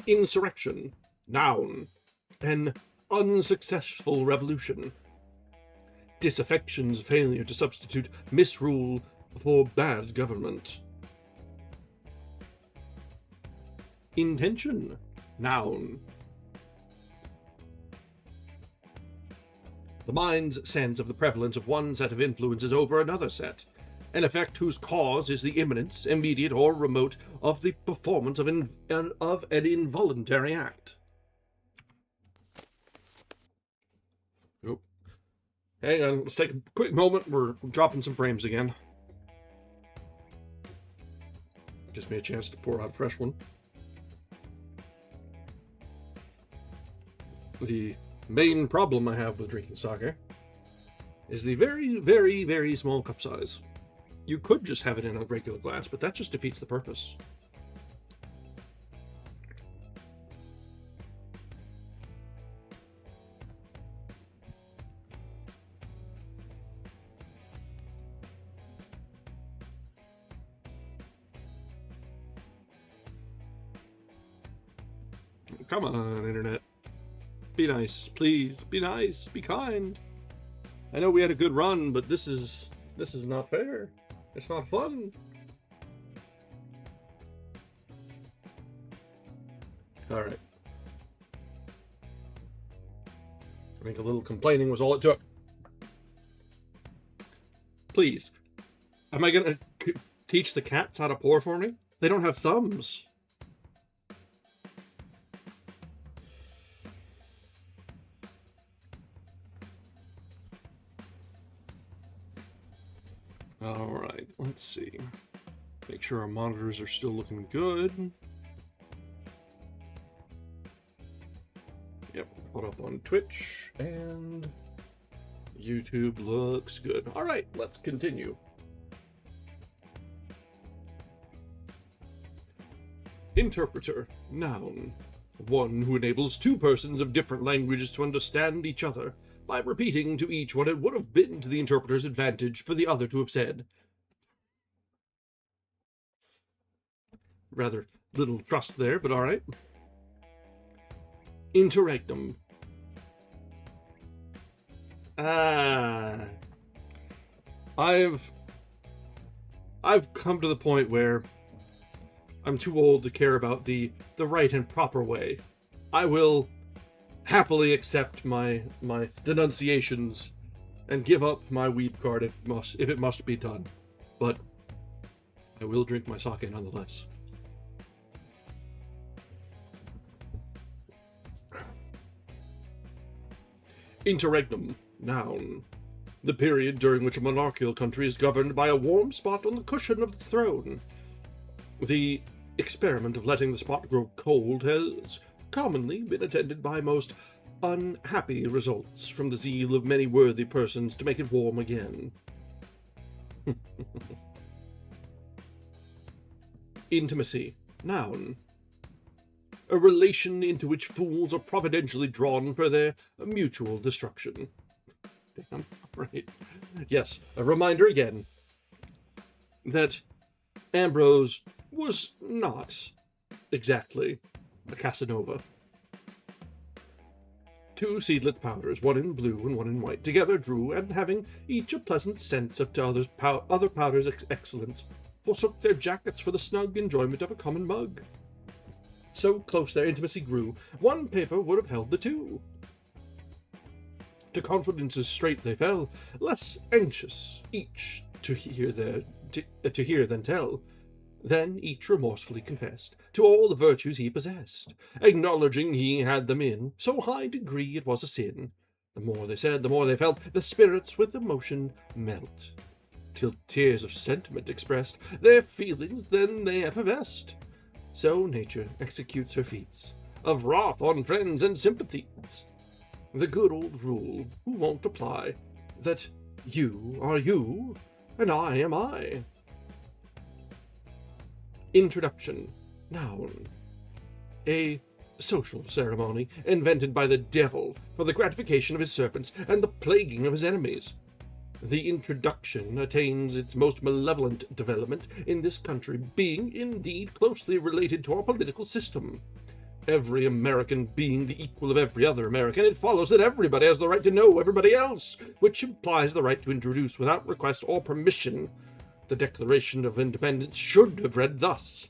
Insurrection. Noun. An unsuccessful revolution. Disaffection's failure to substitute misrule for bad government. Intention. Noun. The mind's sense of the prevalence of one set of influences over another set, an effect whose cause is the imminence, immediate or remote, of the performance of an involuntary act. Oh. Hang on, let's take a quick moment. We're dropping some frames again. Gives me a chance to pour out a fresh one. The main problem I have with drinking sake is the very, very, very small cup size. You could just have it in a regular glass, but that just defeats the purpose. Come on, Internet. Be nice, please. Be nice. Be kind. I know we had a good run, but this is not fair. It's not fun. All right. I think a little complaining was all it took. Please. Am I gonna teach the cats how to pour for me? They don't have thumbs. Alright, let's see. Make sure our monitors are still looking good. Yep, put up on Twitch, and YouTube looks good. Alright, let's continue. Interpreter, noun. One who enables two persons of different languages to understand each other, by repeating to each what it would have been to the interpreter's advantage for the other to have said. Rather little trust there, but alright. Interregnum. I've come to the point where I'm too old to care about the right and proper way. I will happily accept my denunciations and give up my weeb card if it must be done. But I will drink my sake nonetheless. Interregnum, noun. The period during which a monarchical country is governed by a warm spot on the cushion of the throne. The experiment of letting the spot grow cold has commonly been attended by most unhappy results from the zeal of many worthy persons to make it warm again. Intimacy, noun. A relation into which fools are providentially drawn for their mutual destruction. Damn, right. Yes, a reminder again that Ambrose was not exactly a Casanova. 2 seedless powders, one in blue and one in white, together drew, and having each a pleasant sense of other powders' excellence, forsook their jackets for the snug enjoyment of a common mug. So close their intimacy grew, one paper would have held the 2. To confidences straight they fell, less anxious each to hear than tell. Then each remorsefully confessed to all the virtues he possessed, acknowledging he had them in so high degree it was a sin. The more they said, the more they felt, the spirits with emotion melt, till tears of sentiment expressed their feelings then they effervesced. So nature executes her feats of wrath on friends and sympathies. The good old rule who won't apply, that you are you, and I am I. Introduction. Noun. A social ceremony invented by the devil for the gratification of his servants and the plaguing of his enemies. The introduction attains its most malevolent development in this country, being indeed closely related to our political system. Every American being the equal of every other American, it follows that everybody has the right to know everybody else, which implies the right to introduce without request or permission. The Declaration of Independence should have read thus: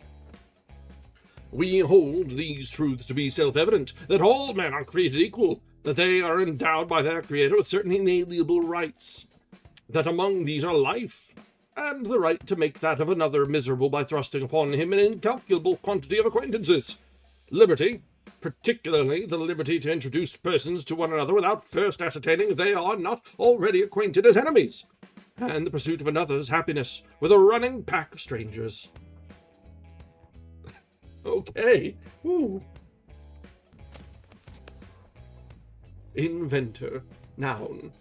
We hold these truths to be self-evident, that all men are created equal, that they are endowed by their Creator with certain inalienable rights, that among these are life, and the right to make that of another miserable by thrusting upon him an incalculable quantity of acquaintances. Liberty, particularly the liberty to introduce persons to one another without first ascertaining if they are not already acquainted as enemies, and the pursuit of another's happiness with a running pack of strangers. Okay. Ooh. Inventor. Noun.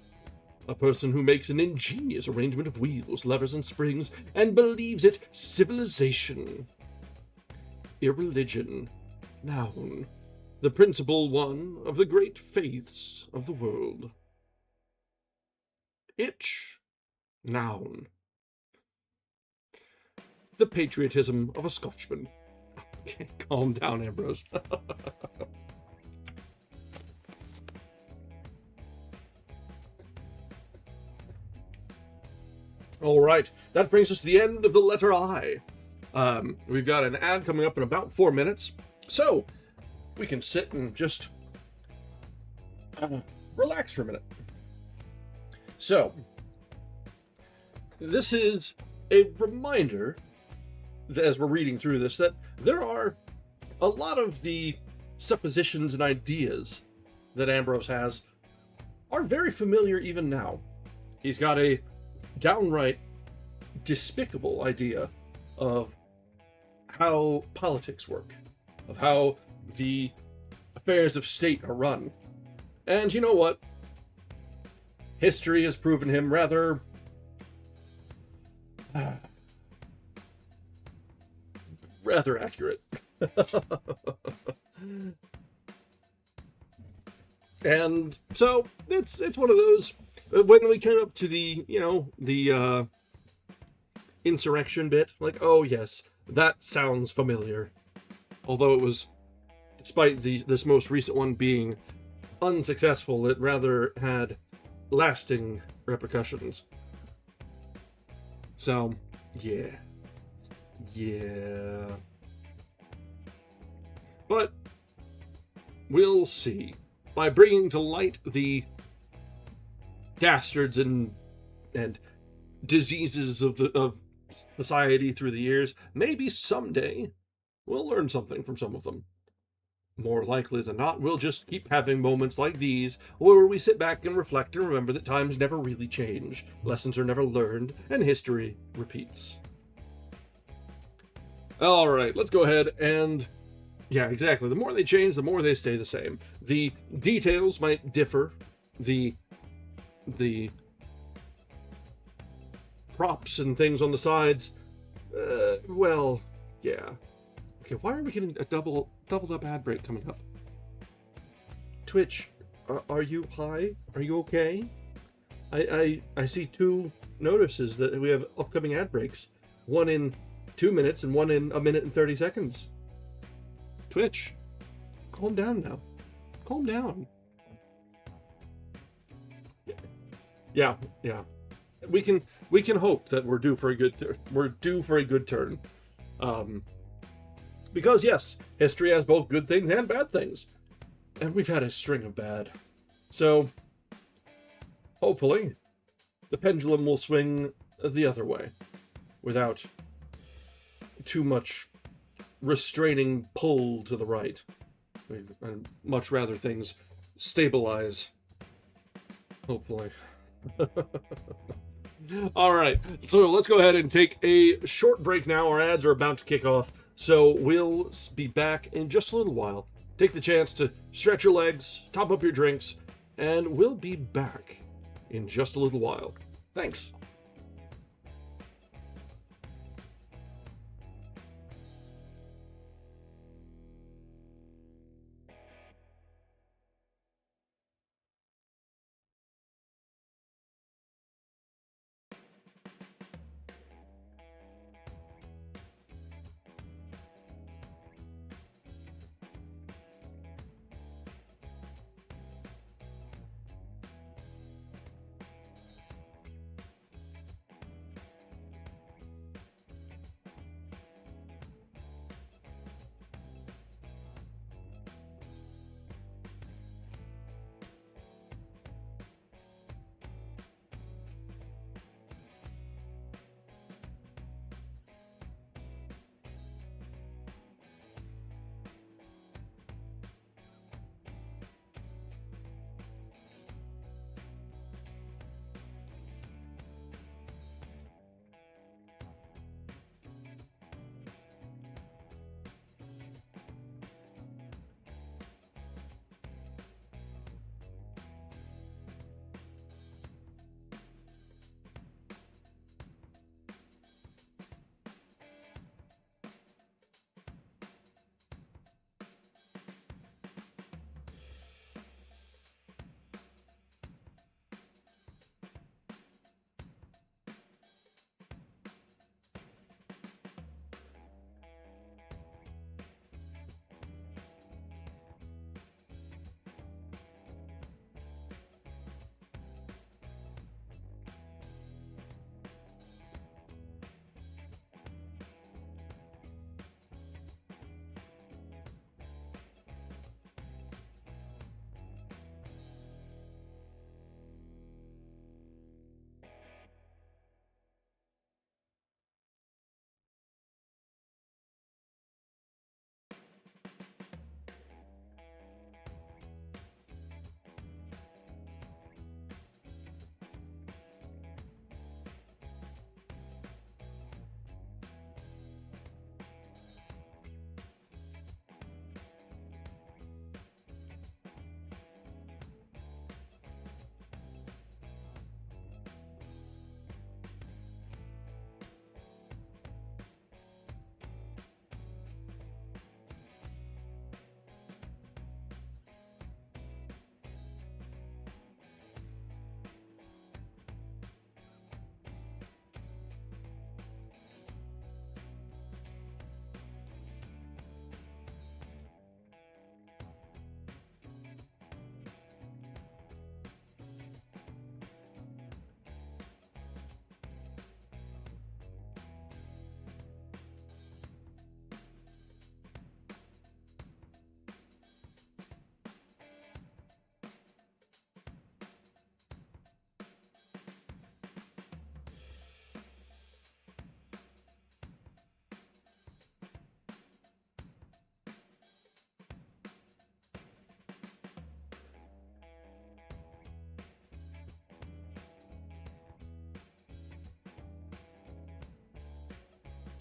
A person who makes an ingenious arrangement of wheels, levers, and springs, and believes it civilization. Irreligion. Noun. The principal one of the great faiths of the world. Itch. Noun. The patriotism of a Scotchman. Okay, calm down, Ambrose. All right, that brings us to the end of the letter I. We've got an ad coming up in about 4 minutes, so we can sit and just relax for a minute. So, this is a reminder, as we're reading through this, that there are a lot of the suppositions and ideas that Ambrose has are very familiar even now. He's got a downright despicable idea of how politics work, of how the affairs of state are run. And you know what? History has proven him rather accurate. And so it's one of those, when we come up to the insurrection bit, like, oh yes, that sounds familiar. Although it was, despite this most recent one being unsuccessful, it rather had lasting repercussions. So, yeah. But we'll see. By bringing to light the dastards and diseases of society through the years, maybe someday we'll learn something from some of them. More likely than not, we'll just keep having moments like these where we sit back and reflect and remember that times never really change, lessons are never learned, and history repeats. All right, let's go ahead and... yeah, exactly. The more they change, the more they stay the same. The details might differ. The props and things on the sides, well, yeah. Okay, why are we getting a doubled up ad break coming up? Twitch, are you high? Are you okay? I see 2 notices that we have upcoming ad breaks. One in 2 minutes and one in 1 minute and 30 seconds. Twitch, calm down now. Calm down. Yeah, yeah. We can hope that we're due for a good turn. Um, because yes, history has both good things and bad things, and we've had a string of bad. So hopefully, the pendulum will swing the other way, without too much restraining pull to the right. I'd much rather things stabilize. Hopefully. All right, so let's go ahead and take a short break now. Our ads are about to kick off, so we'll be back in just a little while. Take the chance to stretch your legs, top up your drinks, and we'll be back in just a little while. Thanks.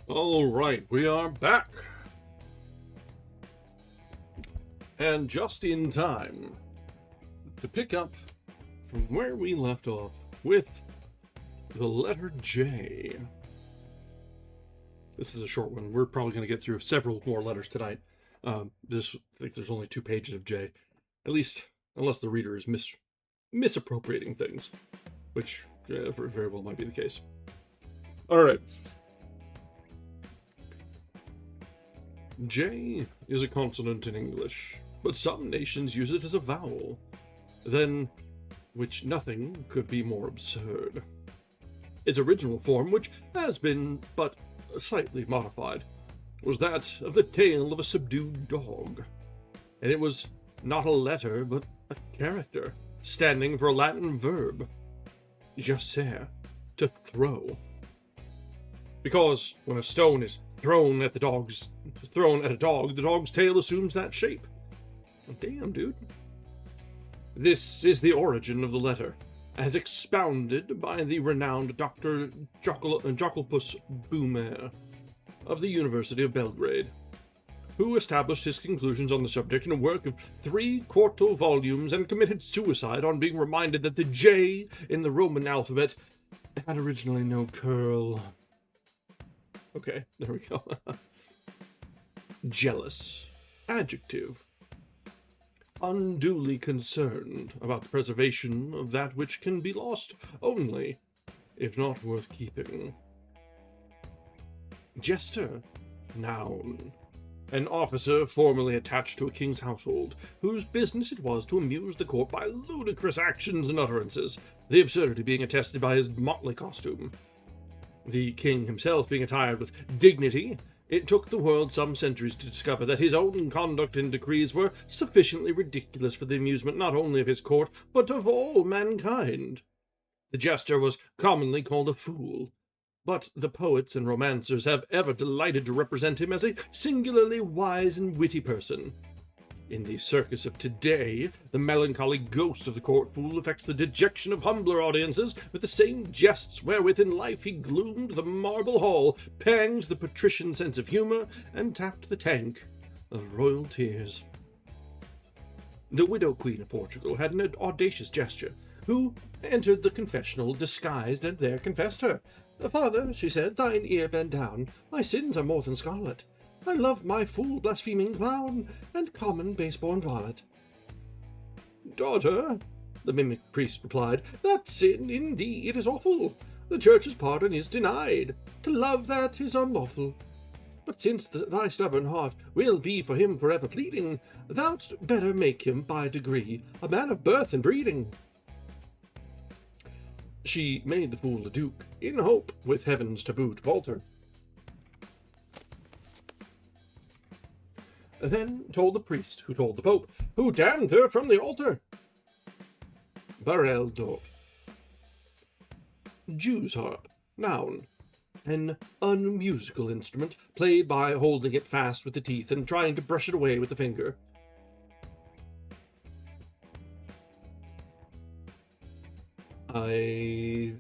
All right, we are back. And just in time to pick up from where we left off with the letter J. This is a short one. We're probably going to get through several more letters tonight. I think there's only 2 pages of J. At least, unless the reader is misappropriating things, which very well might be the case. All right. J is a consonant in English, but some nations use it as a vowel. Then, which nothing could be more absurd. Its original form, which has been but slightly modified, was that of the tale of a subdued dog, and it was not a letter but a character, standing for a Latin verb, jacere, to throw. Because when a stone is thrown at a dog, the dog's tail assumes that shape. Damn, dude. This is the origin of the letter, as expounded by the renowned Dr. Jacopus Boomer of the University of Belgrade, who established his conclusions on the subject in a work of 3 quarto volumes and committed suicide on being reminded that the J in the Roman alphabet had originally no curl. Okay, there we go. Jealous. Adjective. Unduly concerned about the preservation of that which can be lost only, if not worth keeping. Jester. Noun. An officer formerly attached to a king's household, whose business it was to amuse the court by ludicrous actions and utterances, the absurdity being attested by his motley costume. The king himself being attired with dignity, it took the world some centuries to discover that his own conduct and decrees were sufficiently ridiculous for the amusement not only of his court, but of all mankind. The jester was commonly called a fool, but the poets and romancers have ever delighted to represent him as a singularly wise and witty person. In the circus of today, the melancholy ghost of the court fool affects the dejection of humbler audiences with the same jests wherewith in life he gloomed the marble hall, panged the patrician sense of humour, and tapped the tank of royal tears. The widow queen of Portugal had an audacious gesture, who entered the confessional disguised and there confessed her. "Father," she said, "thine ear bend down. My sins are more than scarlet. I love my fool blaspheming clown, and common base-born varlet." "Daughter," the mimic priest replied, "that sin indeed is awful. The church's pardon is denied. To love that is unlawful. But since thy stubborn heart will be for him forever pleading, thou'dst better make him by degree a man of birth and breeding." She made the fool a duke, in hope, with heaven's taboo to alter. Then told the priest, who told the pope, who damned her from the altar. Barrel d'Or. Jew's harp. Noun. An unmusical instrument, played by holding it fast with the teeth and trying to brush it away with the finger. I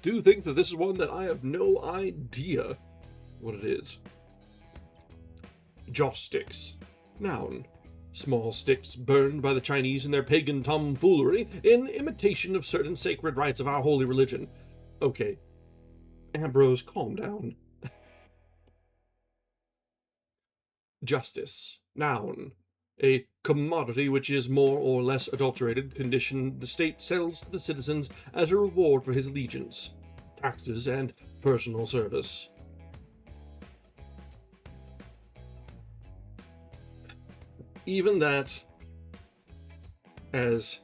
do think that this is one that I have no idea what it is. Joss sticks. Noun. Small sticks burned by the Chinese in their pagan tomfoolery in imitation of certain sacred rites of our holy religion. Okay. Ambrose, calm down. Justice. Noun. A commodity which is more or less adulterated condition the state sells to the citizens as a reward for his allegiance, taxes, and personal service. Even that, as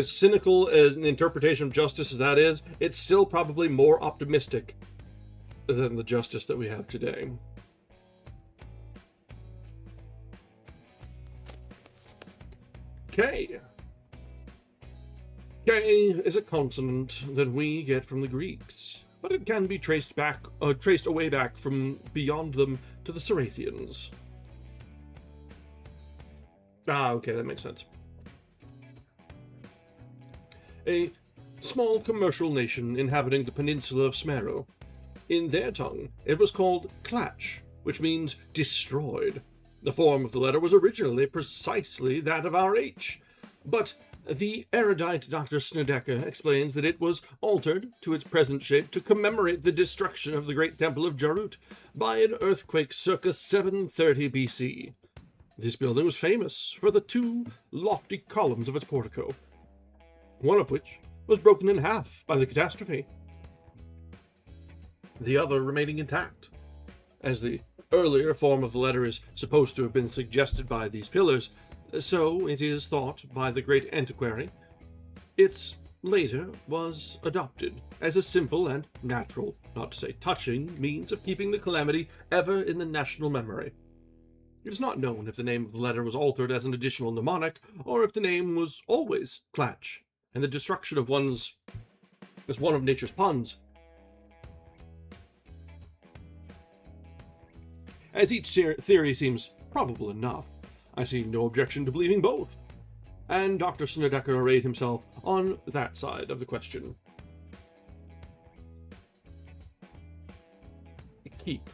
cynical an interpretation of justice as that is, it's still probably more optimistic than the justice that we have today. K. K is a consonant that we get from the Greeks, but it can be traced away back from beyond them to the Sarathians. Ah, okay, that makes sense. A small commercial nation inhabiting the peninsula of Smero. In their tongue, it was called Klatch, which means destroyed. The form of the letter was originally precisely that of our H, but the erudite Dr. Snedeker explains that it was altered to its present shape to commemorate the destruction of the great temple of Jarut by an earthquake circa 730 BC. This building was famous for the 2 lofty columns of its portico, one of which was broken in half by the catastrophe, the other remaining intact. As the earlier form of the letter is supposed to have been suggested by these pillars, So it is thought by the great antiquary. It later was adopted as a simple and natural, not to say touching, means of keeping the calamity ever in the national memory. It is not known if the name of the letter was altered as an additional mnemonic, or if the name was always Clatch, and the destruction of one's is one of nature's puns. As each theory seems probable enough, I see no objection to believing both, and Dr. Snedeker arrayed himself on that side of the question. Keep.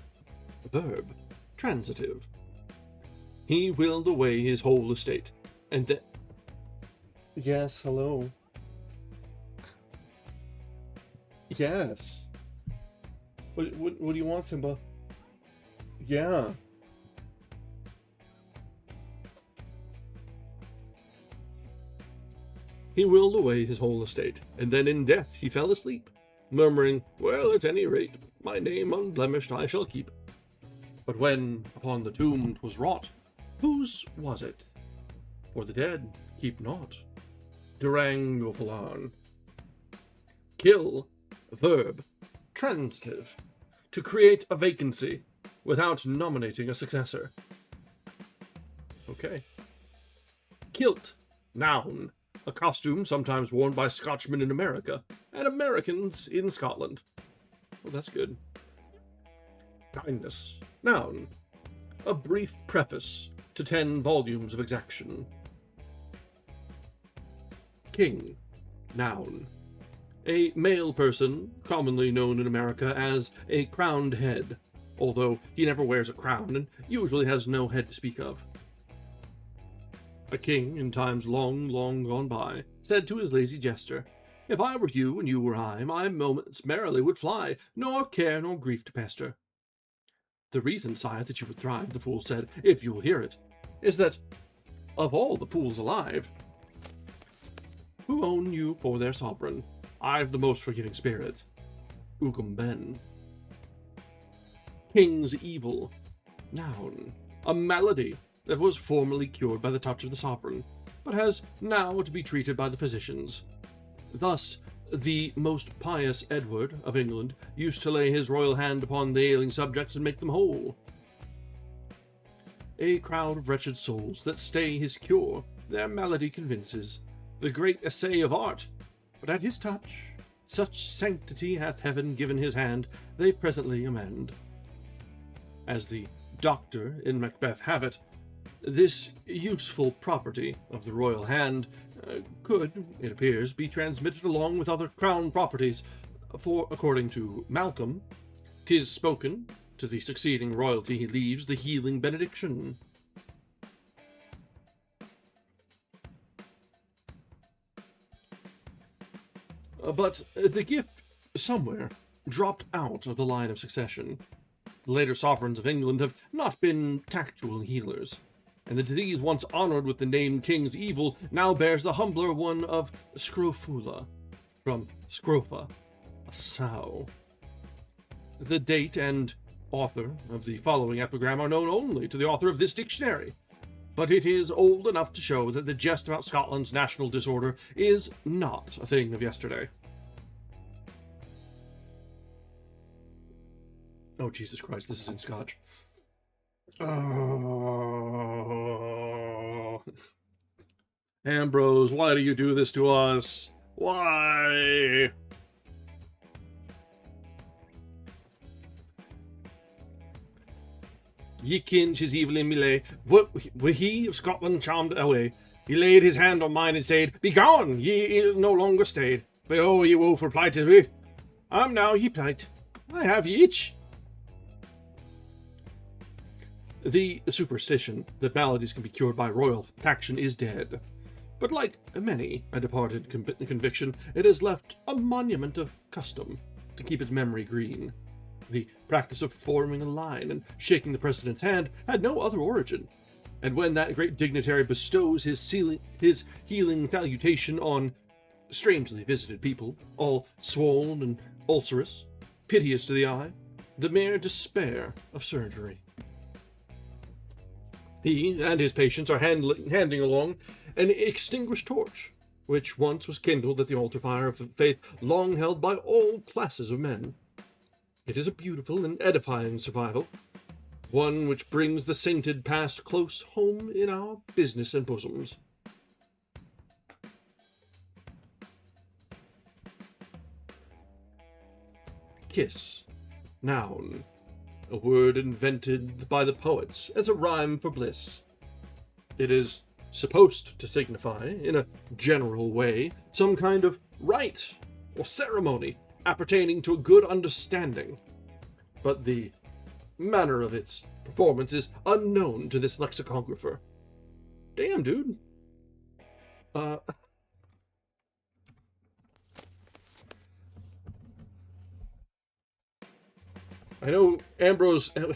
Verb. Transitive. He willed away his whole estate, and Yes, hello. Yes. What do you want, Simba? Yeah. He willed away his whole estate, and then in death he fell asleep, murmuring, "Well, at any rate, my name unblemished I shall keep." But when upon the tomb 'twas wrought, whose was it? For the dead keep not. Durang Gopalan. Kill. Verb. Transitive. To create a vacancy without nominating a successor. Okay. Kilt. Noun. A costume sometimes worn by Scotchmen in America and Americans in Scotland. Well, that's good. Kindness. Noun. A brief preface to 10 volumes of exaction. King. Noun. A male person, commonly known in America as a crowned head, although he never wears a crown and usually has no head to speak of. A king, in times long, long gone by, said to his lazy jester, "If I were you and you were I, my moments merrily would fly, nor care nor grief to pester." "The reason, sire, that you would thrive," the fool said, "if you will hear it, is that, of all the fools alive, who own you for their sovereign, I've the most forgiving spirit. Ugum Ben. King's evil. Noun. A malady that was formerly cured by the touch of the sovereign, but has now to be treated by the physicians. Thus, the most pious Edward of England used to lay his royal hand upon the ailing subjects and make them whole. A crowd of wretched souls that stay his cure, their malady convinces. The great essay of art, but at his touch, such sanctity hath heaven given his hand, they presently amend. As the doctor in Macbeth have it, this useful property of the royal hand could, it appears, be transmitted along with other crown properties, for, according to Malcolm, 'tis spoken, to the succeeding royalty he leaves the healing benediction. But the gift somewhere dropped out of the line of succession. The later sovereigns of England have not been tactual healers, and the disease once honored with the name King's Evil now bears the humbler one of scrofula, from scrofa, a sow. The date and author of the following epigram are known only to the author of this dictionary, but it is old enough to show that the jest about Scotland's national disorder is not a thing of yesterday. Oh, Jesus Christ, this is in Scotch. Oh. Ambrose, why do you do this to us? Why? Ye kin his evil in me lay, were he of Scotland charmed away. He laid his hand on mine and said, "Begone, ye ill no longer stayed. But oh, ye woeful plight is we. I'm now ye plight. I have ye each." The superstition that maladies can be cured by royal faction is dead. But like many a departed conviction, it has left a monument of custom to keep its memory green. The practice of forming a line and shaking the president's hand had no other origin, and when that great dignitary bestows his healing salutation on strangely visited people, all swollen and ulcerous, piteous to the eye, the mere despair of surgery. He and his patients are handing along an extinguished torch, which once was kindled at the altar fire of the faith long held by all classes of men. It is a beautiful and edifying survival, one which brings the sainted past close home in our business and bosoms. Kiss, noun, a word invented by the poets as a rhyme for bliss. It is supposed to signify, in a general way, some kind of rite or ceremony appertaining to a good understanding, but the manner of its performance is unknown to this lexicographer. Damn, dude. I know Ambrose had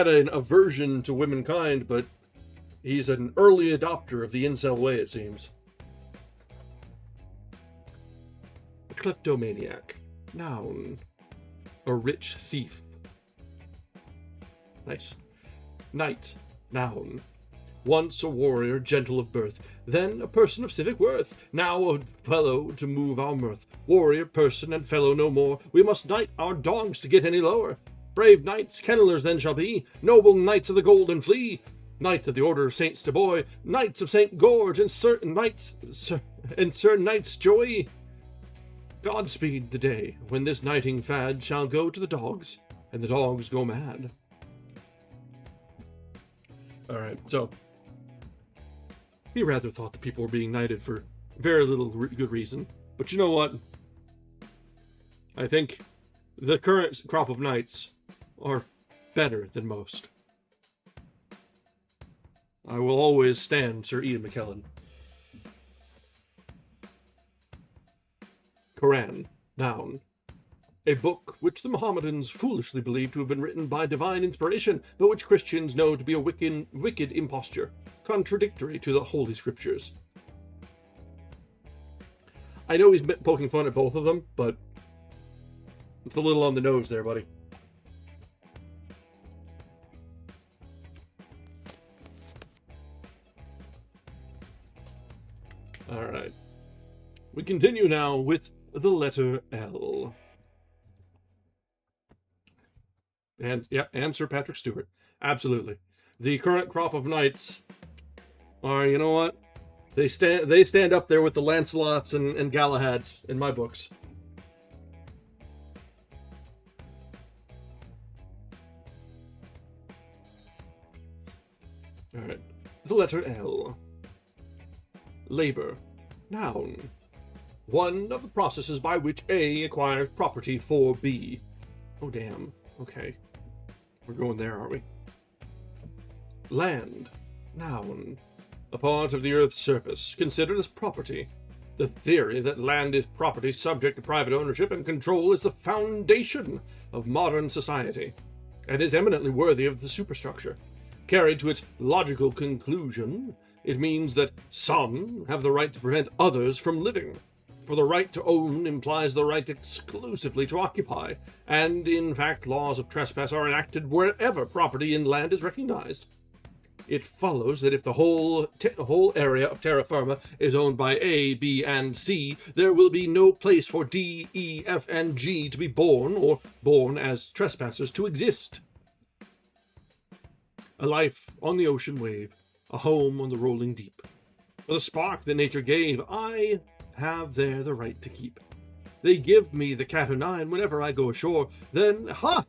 an aversion to womankind, but he's an early adopter of the incel way, it seems. A kleptomaniac, noun, a rich thief. Nice. Knight, noun. Once a warrior, gentle of birth, then a person of civic worth, now a fellow to move our mirth. Warrior, person, and fellow no more, we must knight our dogs to get any lower. Brave knights, kennellers then shall be, noble knights of the Golden Flea, knight of the Order of Saint Steboy, knights of St. George, and Sir Knights Joy. Godspeed the day when this knighting fad shall go to the dogs, and the dogs go mad. Alright, so he rather thought the people were being knighted for very little good reason. But you know what? I think the current crop of knights are better than most. I will always stand Sir Ian McKellen. Quran, noun. A book which the Mohammedans foolishly believe to have been written by divine inspiration, but which Christians know to be a wicked imposture, contradictory to the Holy Scriptures. I know he's poking fun at both of them, but it's a little on the nose there, buddy. Alright. We continue now with the letter L. And, yeah, and Sir Patrick Stewart. Absolutely. The current crop of knights are, you know what? They stand up there with the Lancelots and Galahads in my books. Alright. The letter L. Labor. Noun. One of the processes by which A acquires property for B. Oh, damn. Okay. We're going there, aren't we? Land. Noun. A part of the Earth's surface, considered as property. The theory that land is property subject to private ownership and control is the foundation of modern society, and is eminently worthy of the superstructure. Carried to its logical conclusion, it means that some have the right to prevent others from living. For the right to own implies the right exclusively to occupy, and in fact laws of trespass are enacted wherever property in land is recognized. It follows that if the whole area of terra firma is owned by A, B, and C, there will be no place for D, E, F, and G to be born, or born as trespassers to exist. A life on the ocean wave, a home on the rolling deep. For the spark that nature gave, I have there the right to keep. They give me the cat o' nine whenever I go ashore, then, ha!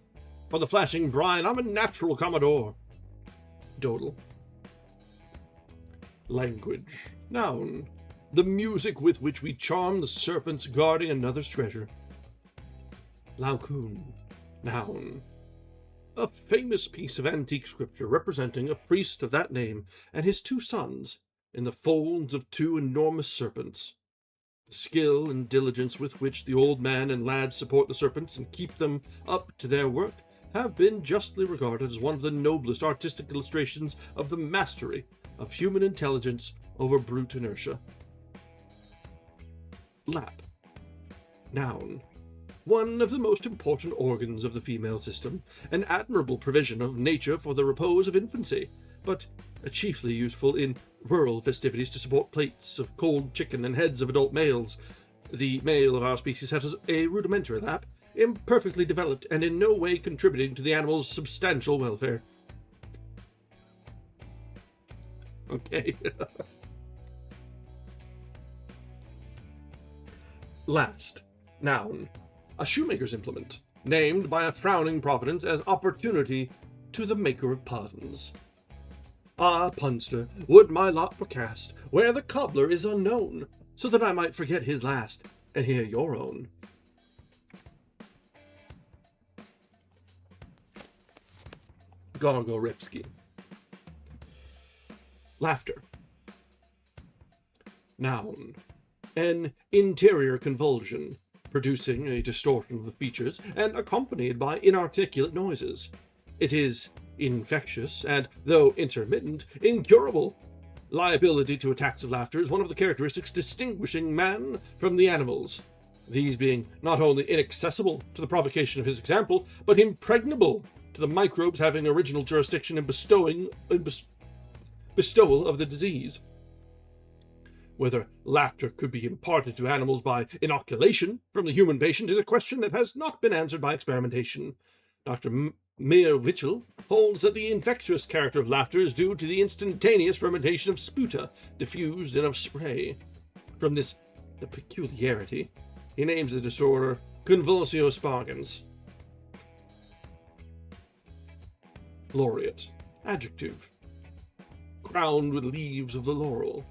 For the flashing brine, I'm a natural commodore. Dodal. Language. Noun. The music with which we charm the serpents guarding another's treasure. Laocoon. Noun. A famous piece of antique scripture representing a priest of that name and his two sons in the folds of two enormous serpents. The skill and diligence with which the old man and lad support the serpents and keep them up to their work have been justly regarded as one of the noblest artistic illustrations of the mastery of human intelligence over brute inertia. Lap. Noun. one of the most important organs of the female system, an admirable provision of nature for the repose of infancy, but chiefly useful in rural festivities to support plates of cold chicken and heads of adult males. The male of our species has a rudimentary lap, imperfectly developed and in no way contributing to the animal's substantial welfare. Okay. Last, noun. A shoemaker's implement, named by a frowning providence as opportunity to the maker of puns. Ah, punster, would my lot were cast where the cobbler is unknown, so that I might forget his last and hear your own. Gorgoripsky. Laughter. Noun. An interior convulsion, producing a distortion of the features and accompanied by inarticulate noises. It is infectious and, though intermittent, incurable. Liability to attacks of laughter is one of the characteristics distinguishing man from the animals, these being not only inaccessible to the provocation of his example, but impregnable to the microbes having original jurisdiction in bestowal of the disease. Whether laughter could be imparted to animals by inoculation from the human patient is a question that has not been answered by experimentation. Dr. Meyer-Witchell holds that the infectious character of laughter is due to the instantaneous fermentation of sputa, diffused and of spray. From this peculiarity, he names the disorder convulsio spargens. Laureate. Adjective. Crowned with leaves of the laurel.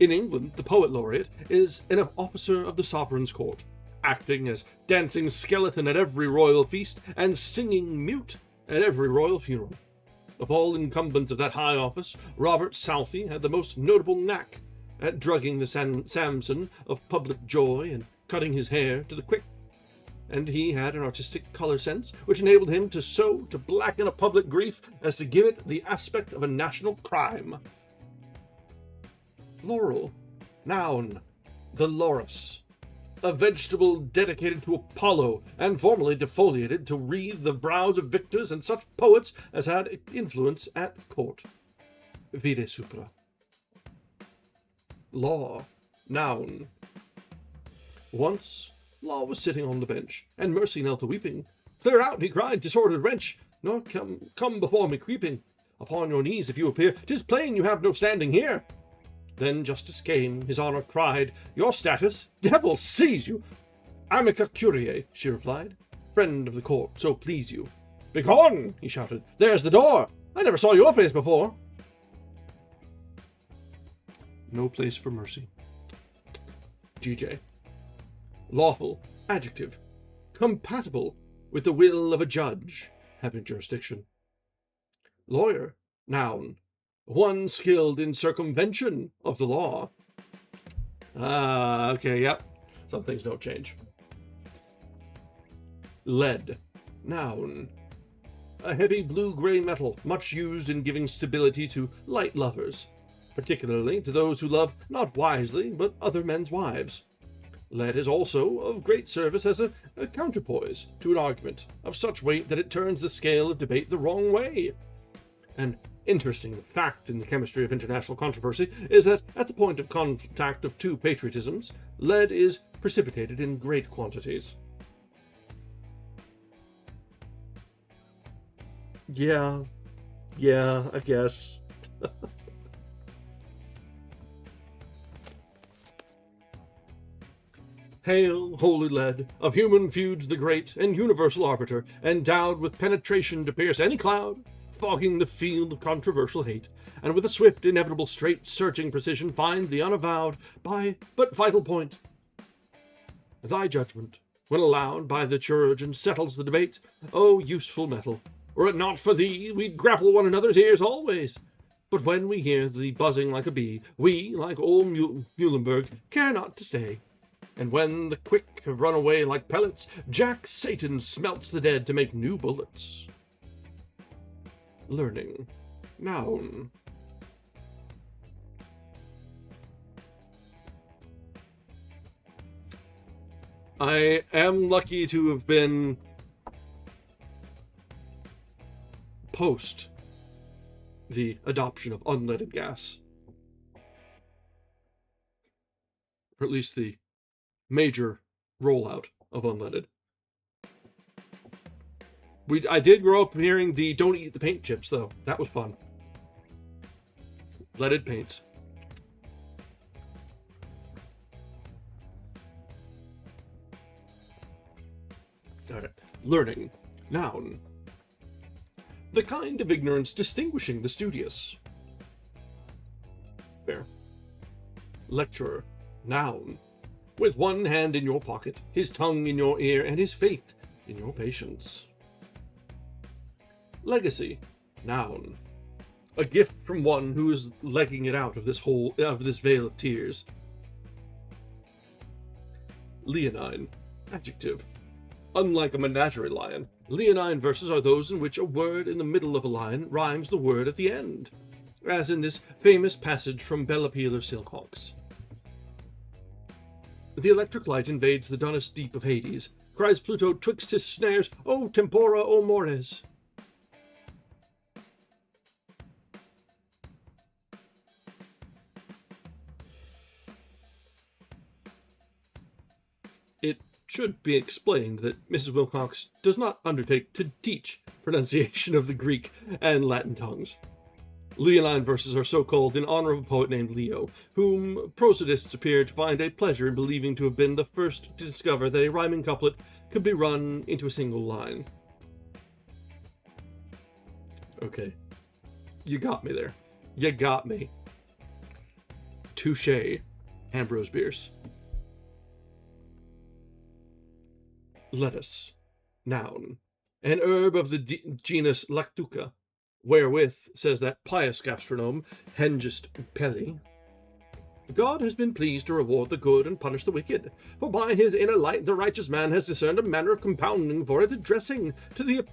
In England, the poet laureate is an officer of the sovereign's court, acting as dancing skeleton at every royal feast and singing mute at every royal funeral. Of all incumbents of that high office, Robert Southey had the most notable knack at drugging the Samson of public joy and cutting his hair to the quick. And he had an artistic color sense which enabled him to blacken a public grief as to give it the aspect of a national crime. Laurel. Noun. The laurus. A vegetable dedicated to Apollo and formerly defoliated to wreathe the brows of victors and such poets as had influence at court. Vide supra. Law. Noun. Once Law was sitting on the bench, and Mercy knelt a-weeping. "Clear out," he cried, "disordered wench, nor come before me creeping. Upon your knees, if you appear, 'tis plain you have no standing here." Then Justice came, his honor cried, "Your status, devil seize you!" "Amica curiae," she replied, "friend of the court, so please you." "Begone!" he shouted, "there's the door! I never saw your face before." No place for mercy. GJ. Lawful. Adjective. Compatible with the will of a judge having jurisdiction. Lawyer. Noun. One skilled in circumvention of the law. Okay, yep. Some things don't change. Lead. Noun. A heavy blue-gray metal, much used in giving stability to light lovers, particularly to those who love not wisely, but other men's wives. Lead is also of great service as a counterpoise to an argument of such weight that it turns the scale of debate the wrong way. An interesting fact in the chemistry of international controversy is that at the point of contact of two patriotisms, lead is precipitated in great quantities. Yeah, I guess. Hail, holy lead, of human feuds the great and universal arbiter, endowed with penetration to pierce any cloud, fogging the field of controversial hate, and with a swift, inevitable, straight, searching precision find the unavowed but vital point. Thy judgment, when allowed by the chirurgeon, settles the debate. O useful metal, were it not for thee, we'd grapple one another's ears always. But when we hear thee buzzing like a bee, we, like old Muhlenberg, care not to stay. And when the quick have run away like pellets, Jack Satan smelts the dead to make new bullets. Learning. Noun. I am lucky to have been post the adoption of unleaded gas. Or at least the major rollout of unleaded. I did grow up hearing the don't eat the paint chips, though. That was fun. Leaded paints. Alright. Learning. Noun. The kind of ignorance distinguishing the studious. Fair. Lecturer. Noun. With one hand in your pocket, his tongue in your ear, and his faith in your patience. Legacy. Noun. A gift from one who is legging it out of this vale of tears. Leonine. Adjective. Unlike a menagerie lion, leonine verses are those in which a word in the middle of a line rhymes the word at the end, as in this famous passage from Bella Peeler's Silkhawks. The electric light invades the dunnest deep of Hades, cries Pluto twixt his snares, O tempora, O mores! It should be explained that Mrs. Wilcox does not undertake to teach pronunciation of the Greek and Latin tongues. Leonine verses are so called in honor of a poet named Leo, whom prosodists appear to find a pleasure in believing to have been the first to discover that a rhyming couplet could be run into a single line. Okay. You got me there. You got me. Touché, Ambrose Bierce. Lettuce. Noun. An herb of the genus Lactuca, wherewith, says that pious gastronome, Hengist Pelli, God has been pleased to reward the good and punish the wicked, for by his inner light the righteous man has discerned a manner of compounding for it, addressing to the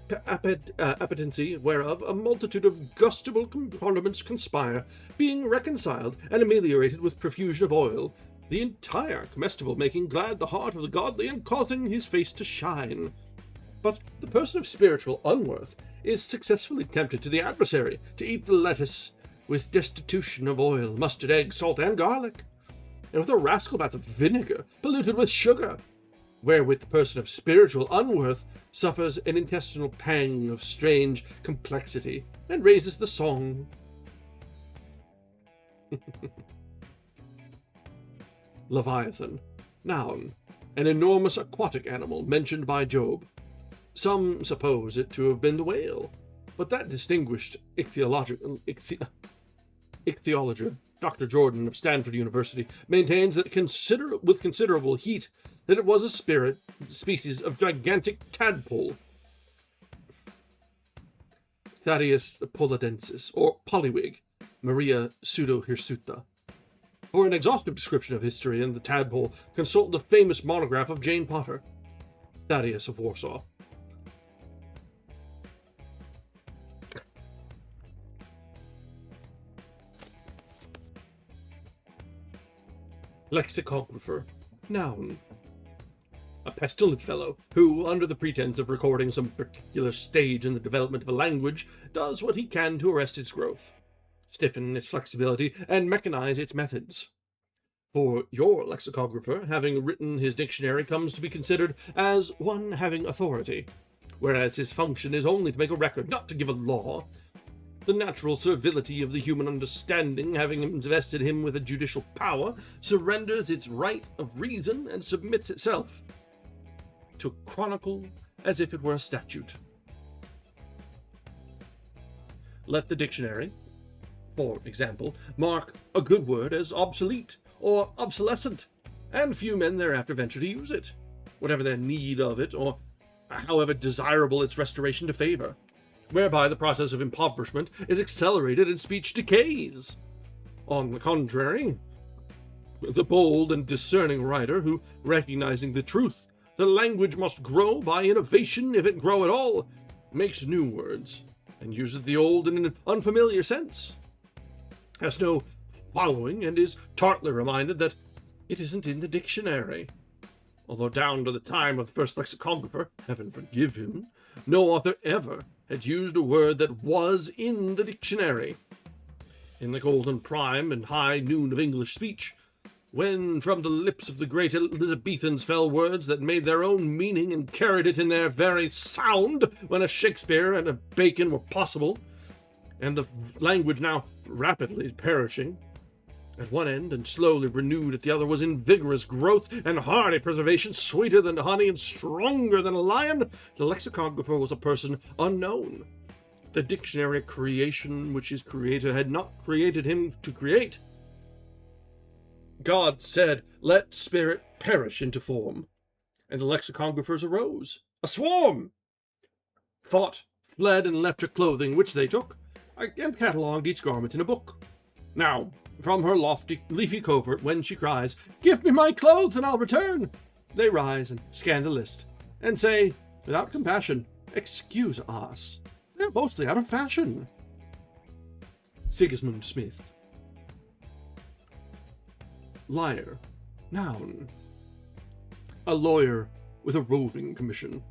appetency whereof a multitude of gustable condiments conspire, being reconciled and ameliorated with profusion of oil, the entire comestible making glad the heart of the godly and causing his face to shine. But the person of spiritual unworth is successfully tempted to the adversary to eat the lettuce with destitution of oil, mustard, egg, salt, and garlic, and with a rascal bath of vinegar polluted with sugar, wherewith the person of spiritual unworth suffers an intestinal pang of strange complexity, and raises the song. Leviathan. Noun. An enormous aquatic animal mentioned by Job. Some suppose it to have been the whale, but that distinguished ichthyologist, Dr. Jordan of Stanford University, maintains that with considerable heat that it was a species of gigantic tadpole, Thaddeus polidensis, or polywig, Maria pseudohirsuta. For an exhaustive description of history and the tadpole, consult the famous monograph of Jane Potter, Thaddeus of Warsaw. Lexicographer. Noun. A pestilent fellow who, under the pretense of recording some particular stage in the development of a language, does what he can to arrest its growth, stiffen its flexibility, and mechanize its methods. For your lexicographer, having written his dictionary, comes to be considered as one having authority, whereas his function is only to make a record, not to give a law. The natural servility of the human understanding, having invested him with a judicial power, surrenders its right of reason and submits itself to chronicle as if it were a statute. Let the dictionary, for example, mark a good word as obsolete or obsolescent, and few men thereafter venture to use it, whatever their need of it, or however desirable its restoration to favor, whereby the process of impoverishment is accelerated and speech decays. On the contrary, the bold and discerning writer who, recognizing the truth that language must grow by innovation if it grow at all, makes new words, and uses the old in an unfamiliar sense, has no following, and is tartly reminded that it isn't in the dictionary. although down to the time of the first lexicographer, heaven forgive him, no author ever had used a word that was in the dictionary. In the golden prime and high noon of English speech, when from the lips of the great Elizabethans fell words that made their own meaning and carried it in their very sound, when a Shakespeare and a Bacon were possible, and the language now rapidly perishing at one end and slowly renewed at the other was in vigorous growth and hardy preservation, sweeter than honey and stronger than a lion, the lexicographer was a person unknown. The dictionary creation which his creator had not created him to create. God said, "Let spirit perish into form," and the lexicographers arose, a swarm. Thought fled and left her clothing, which they took, and catalogued each garment in a book. Now, from her lofty, leafy covert, when she cries, "Give me my clothes and I'll return," they rise and scan the list, and say, without compassion, "Excuse us, they're mostly out of fashion." Sigismund Smith. Liar. Noun. A lawyer with a roving commission.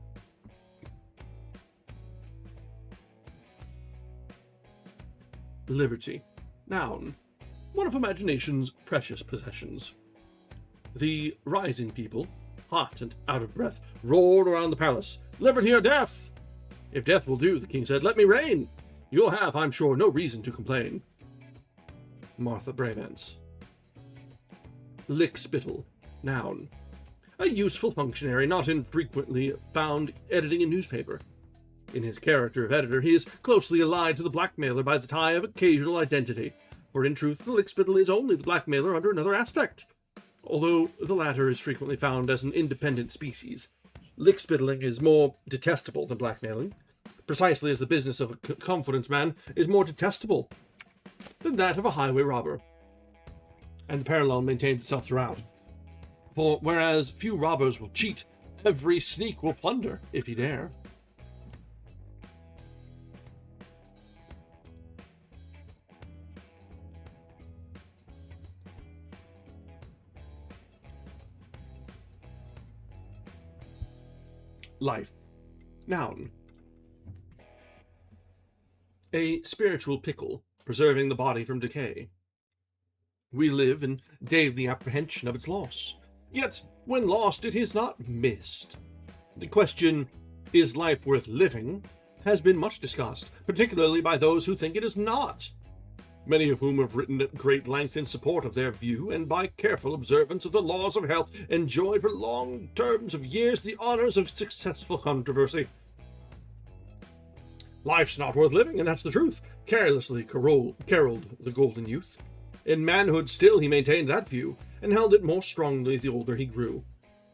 Liberty. Noun. One of imagination's precious possessions. The rising people, hot and out of breath, roared around the palace. "Liberty or death!" "If death will do," the king said, "let me reign. You'll have, I'm sure, no reason to complain." Martha Brabants. Lickspittle. Noun. A useful functionary not infrequently found editing a newspaper. In his character of editor, he is closely allied to the blackmailer by the tie of occasional identity, for in truth the lickspittle is only the blackmailer under another aspect, although the latter is frequently found as an independent species. Lickspittling is more detestable than blackmailing, precisely as the business of a confidence man is more detestable than that of a highway robber. And the parallel maintains itself throughout. For whereas few robbers will cheat, every sneak will plunder, if he dare. Life. Noun. A spiritual pickle, preserving the body from decay. We live in daily apprehension of its loss. Yet, when lost, it is not missed. The question, is life worth living, has been much discussed, particularly by those who think it is not, many of whom have written at great length in support of their view, and by careful observance of the laws of health enjoyed for long terms of years the honors of successful controversy. Life's not worth living, and that's the truth, carelessly caroled the golden youth. In manhood still he maintained that view, and held it more strongly the older he grew.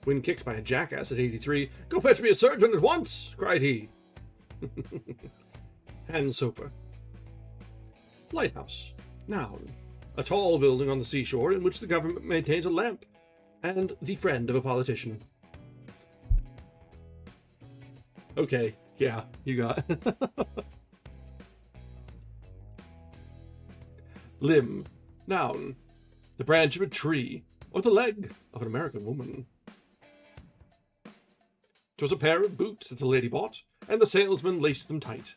When kicked by a jackass at 83, "Go fetch me a surgeon at once!" cried he. Hand Soper. Lighthouse. Noun. A tall building on the seashore in which the government maintains a lamp, and the friend of a politician. Okay, yeah, you got it. Limb. Noun. The branch of a tree, or the leg of an American woman. 'Twas a pair of boots that the lady bought, and the salesman laced them tight.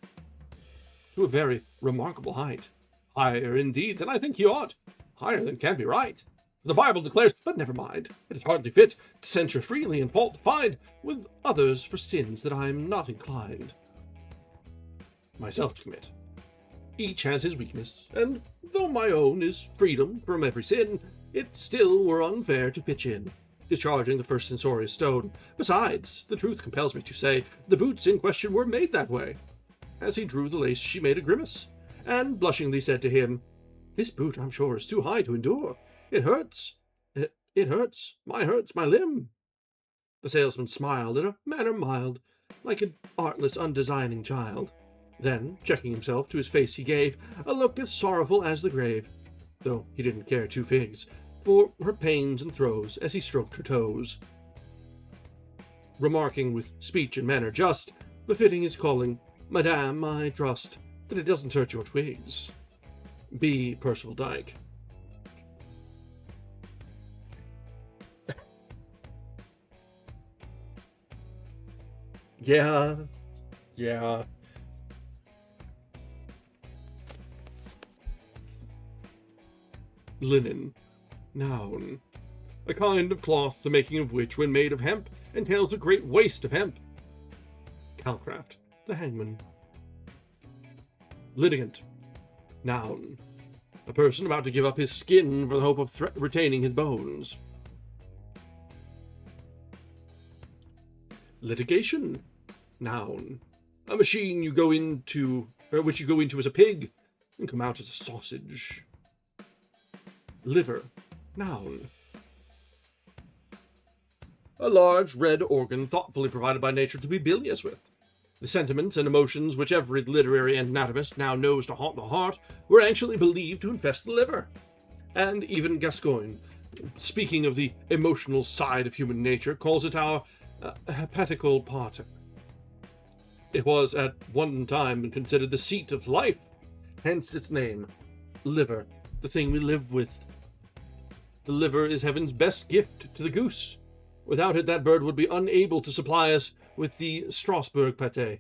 To a very remarkable height. Higher, indeed, than I think he ought. Higher than can be right. The Bible declares, but never mind. It is hardly fit to censure freely and fault to find, with others for sins that I am not inclined myself to commit. Each has his weakness, and though my own is freedom from every sin, it still were unfair to pitch in, discharging the first censorious stone. Besides, the truth compels me to say, the boots in question were made that way. As he drew the lace, she made a grimace, and blushingly said to him, "This boot, I'm sure, is too high to endure. It hurts. It hurts my limb." The salesman smiled in a manner mild, like an artless, undesigning child. Then, checking himself, to his face he gave a look as sorrowful as the grave, though he didn't care two figs, for her pains and throes as he stroked her toes, remarking with speech and manner just, befitting his calling, "Madame, I trust that it doesn't hurt your twigs." B. Percival Dyke. Yeah. Yeah. Linen. Noun. A kind of cloth, the making of which, when made of hemp, entails a great waste of hemp. Calcraft. The hangman. Litigant. Noun. A person about to give up his skin for the hope of retaining his bones. Litigation. Noun. A machine you go into, which you go into as a pig and come out as a sausage. Liver. Noun. A large red organ thoughtfully provided by nature to be bilious with. The sentiments and emotions which every literary anatomist now knows to haunt the heart were anciently believed to infest the liver. And even Gascoigne, speaking of the emotional side of human nature, calls it our hepatical part. It was at one time considered the seat of life, hence its name, liver, the thing we live with. The liver is heaven's best gift to the goose. Without it, that bird would be unable to supply us with the Strasbourg pâté.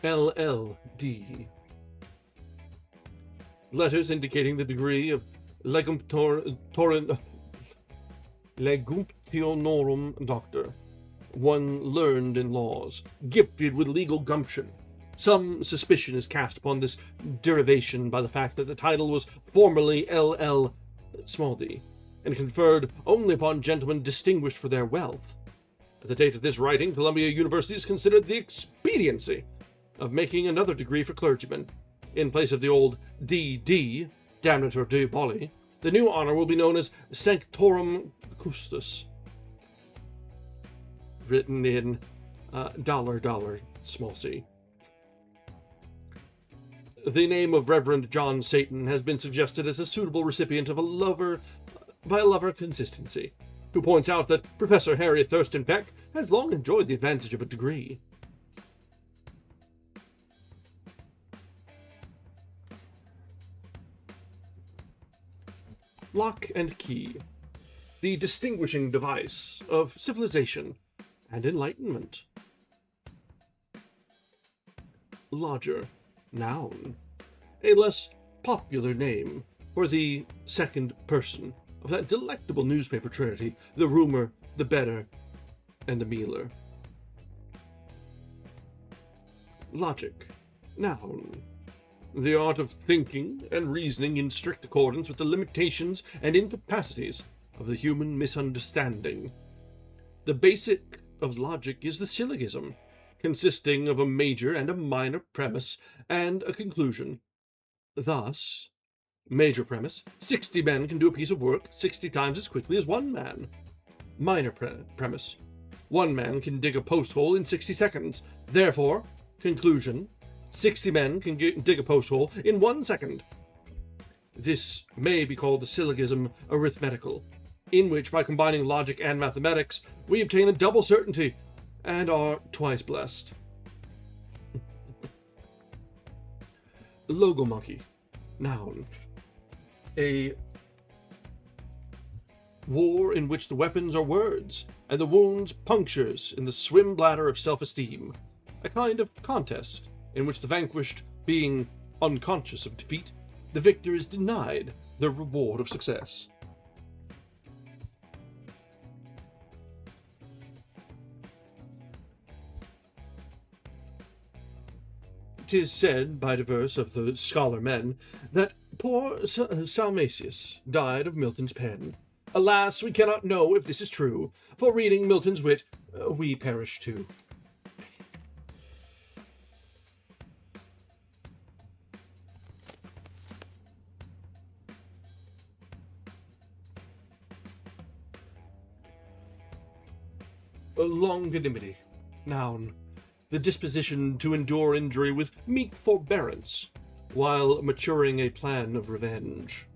LLD. Letters indicating the degree of legumptionorum doctor, one learned in laws, gifted with legal gumption. Some suspicion is cast upon this derivation by the fact that the title was formerly LL small d, and conferred only upon gentlemen distinguished for their wealth. At the date of this writing, Columbia University has considered the expediency of making another degree for clergymen. In place of the old D.D., damn or de bolly, the new honor will be known as Sanctorum Custos, written in small c. The name of Reverend John Satan has been suggested as a suitable recipient of a lover consistency, who points out that Professor Harry Thurston Peck has long enjoyed the advantage of a degree. Lock and key. The distinguishing device of civilization and enlightenment. Lodger. Noun. A less popular name for the second person of that delectable newspaper trinity, the roomer, the bedder, and the mealer. Logic. Noun. The art of thinking and reasoning in strict accordance with the limitations and incapacities of the human misunderstanding. The basic of logic is the syllogism, consisting of a major and a minor premise and a conclusion. Thus, major premise, 60 men can do a piece of work 60 times as quickly as one man. Minor premise, one man can dig a post hole in 60 seconds. Therefore, conclusion, 60 men can dig a post hole in 1 second. This may be called the syllogism arithmetical, in which, by combining logic and mathematics, we obtain a double certainty and are twice blessed. Logo monkey. Noun. A war in which the weapons are words, and the wounds punctures in the swim bladder of self-esteem. A kind of contest in which the vanquished, being unconscious of defeat, the victor is denied the reward of success. "'Tis said by divers of the scholar men that poor Salmasius died of Milton's pen. Alas, we cannot know if this is true, for reading Milton's wit, we perish too." Longanimity. Noun. The disposition to endure injury with meek forbearance, while maturing a plan of revenge.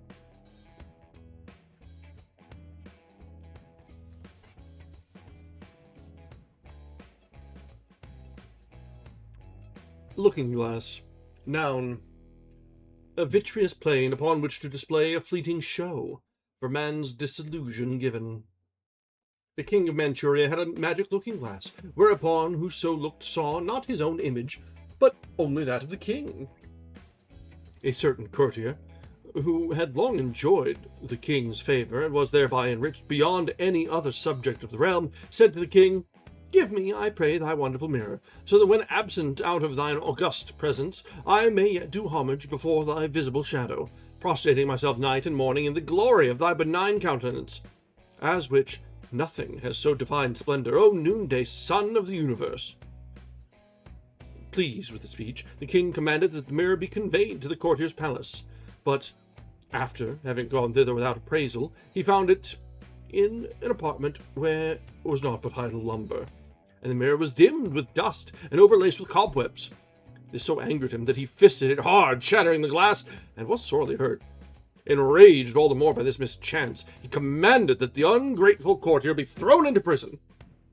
Looking glass. Noun. A vitreous plane upon which to display a fleeting show, for man's disillusion given. The king of Manchuria had a magic-looking glass, whereupon whoso looked saw not his own image, but only that of the king. A certain courtier, who had long enjoyed the king's favour, and was thereby enriched beyond any other subject of the realm, said to the king, "Give me, I pray, thy wonderful mirror, so that when absent out of thine august presence, I may yet do homage before thy visible shadow, prostrating myself night and morning in the glory of thy benign countenance, as which nothing has so divine splendour, O noonday sun of the universe." Pleased with the speech, the king commanded that the mirror be conveyed to the courtier's palace, but after having gone thither without appraisal, he found it in an apartment where was naught but idle lumber, and the mirror was dimmed with dust and overlaced with cobwebs. This so angered him that he fisted it hard, shattering the glass, and was sorely hurt. Enraged all the more by this mischance, he commanded that the ungrateful courtier be thrown into prison,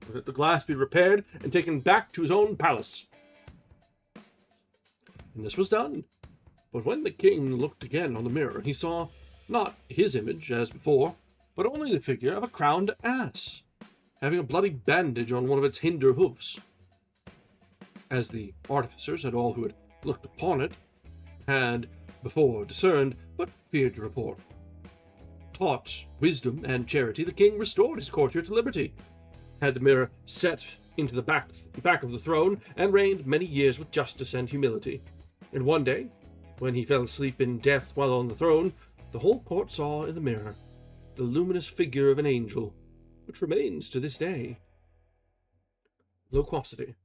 but that the glass be repaired and taken back to his own palace. And this was done. But when the king looked again on the mirror, he saw not his image as before, but only the figure of a crowned ass, having a bloody bandage on one of its hinder hoofs. As the artificers and all who had looked upon it had before discerned, but feared to report. Taught wisdom and charity, the king restored his courtier to liberty, had the mirror set into the back of the throne, and reigned many years with justice and humility. And one day, when he fell asleep in death while on the throne, the whole court saw in the mirror the luminous figure of an angel, which remains to this day. Loquacity.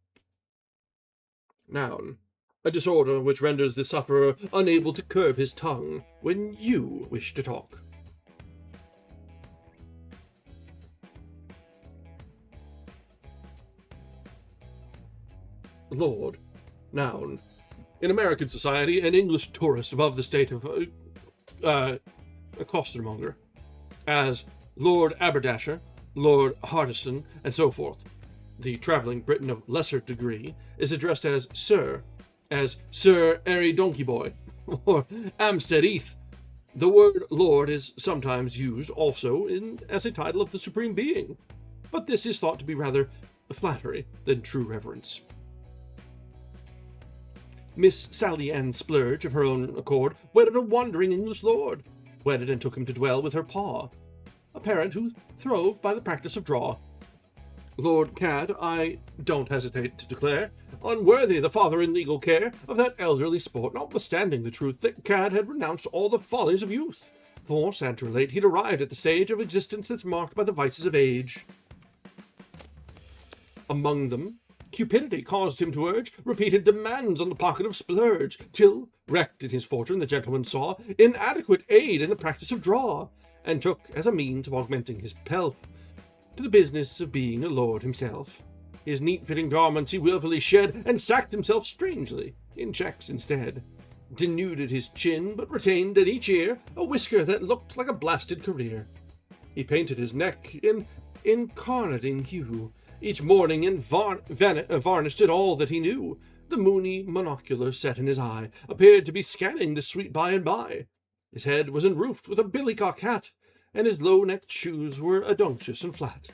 Noun. A disorder which renders the sufferer unable to curb his tongue when you wish to talk. Lord. Noun. In American society, an English tourist above the state of a costermonger, as Lord Aberdasher, Lord Hardison, and so forth. The travelling Briton of lesser degree is addressed as Sir Airy Donkey Boy, or Amstead Heath. The word Lord is sometimes used also as a title of the Supreme Being, but this is thought to be rather flattery than true reverence. Miss Sally Ann Splurge, of her own accord, wedded a wandering English lord, wedded and took him to dwell with her pa, a parent who throve by the practice of draw. Lord Cad, I don't hesitate to declare, unworthy the father in legal care of that elderly sport, notwithstanding the truth that Cad had renounced all the follies of youth, for, sad to relate, he'd arrived at the stage of existence that's marked by the vices of age. Among them, cupidity caused him to urge repeated demands on the pocket of Splurge, till, wrecked in his fortune, the gentleman saw inadequate aid in the practice of draw, and took, as a means of augmenting his pelf, to the business of being a lord himself. His neat-fitting garments he wilfully shed, and sacked himself strangely, in checks instead. Denuded his chin, but retained at each ear a whisker that looked like a blasted career. He painted his neck in incarnadine hue, each morning, and varnished it all that he knew. The moony monocular set in his eye appeared to be scanning the sweet by and by. His head was enroofed with a billycock hat, and his low-necked shoes were adunctious and flat.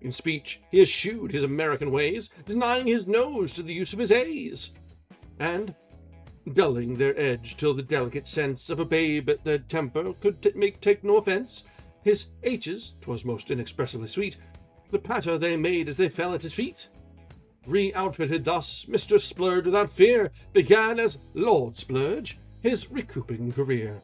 In speech he eschewed his American ways, denying his nose to the use of his A's, and dulling their edge till the delicate sense of a babe at their temper could take no offence. His H's, 'twas most inexpressibly sweet, the patter they made as they fell at his feet. Re-outfitted thus, Mr. Splurge without fear began as Lord Splurge his recouping career.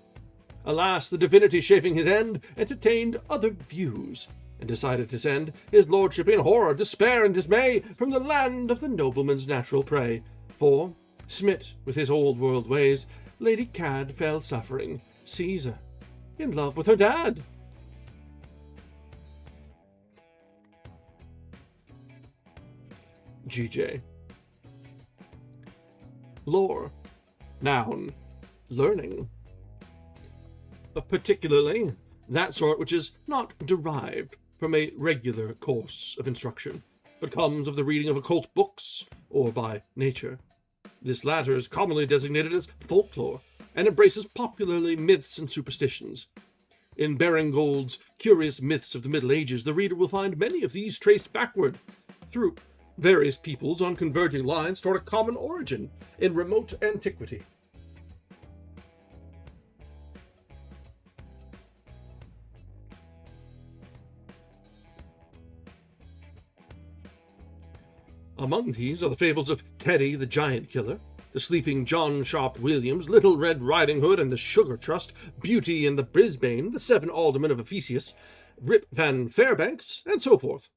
Alas, the divinity shaping his end entertained other views, and decided to send his lordship in horror, despair, and dismay from the land of the nobleman's natural prey. For, smit with his old world ways, Lady Cad fell suffering, Caesar, in love with her dad. GJ. Lore. Noun. Learning. Particularly that sort which is not derived from a regular course of instruction, but comes of the reading of occult books, or by nature. This latter is commonly designated as folklore, and embraces popularly myths and superstitions. In Baring-Gould's Curious Myths of the Middle Ages, the reader will find many of these traced backward through various peoples on converging lines toward a common origin in remote antiquity. Among these are the fables of Teddy the Giant Killer, the sleeping John Sharp Williams, Little Red Riding Hood and the Sugar Trust, Beauty and the Brisbane, the Seven Aldermen of Ephesus, Rip Van Fairbanks, and so forth.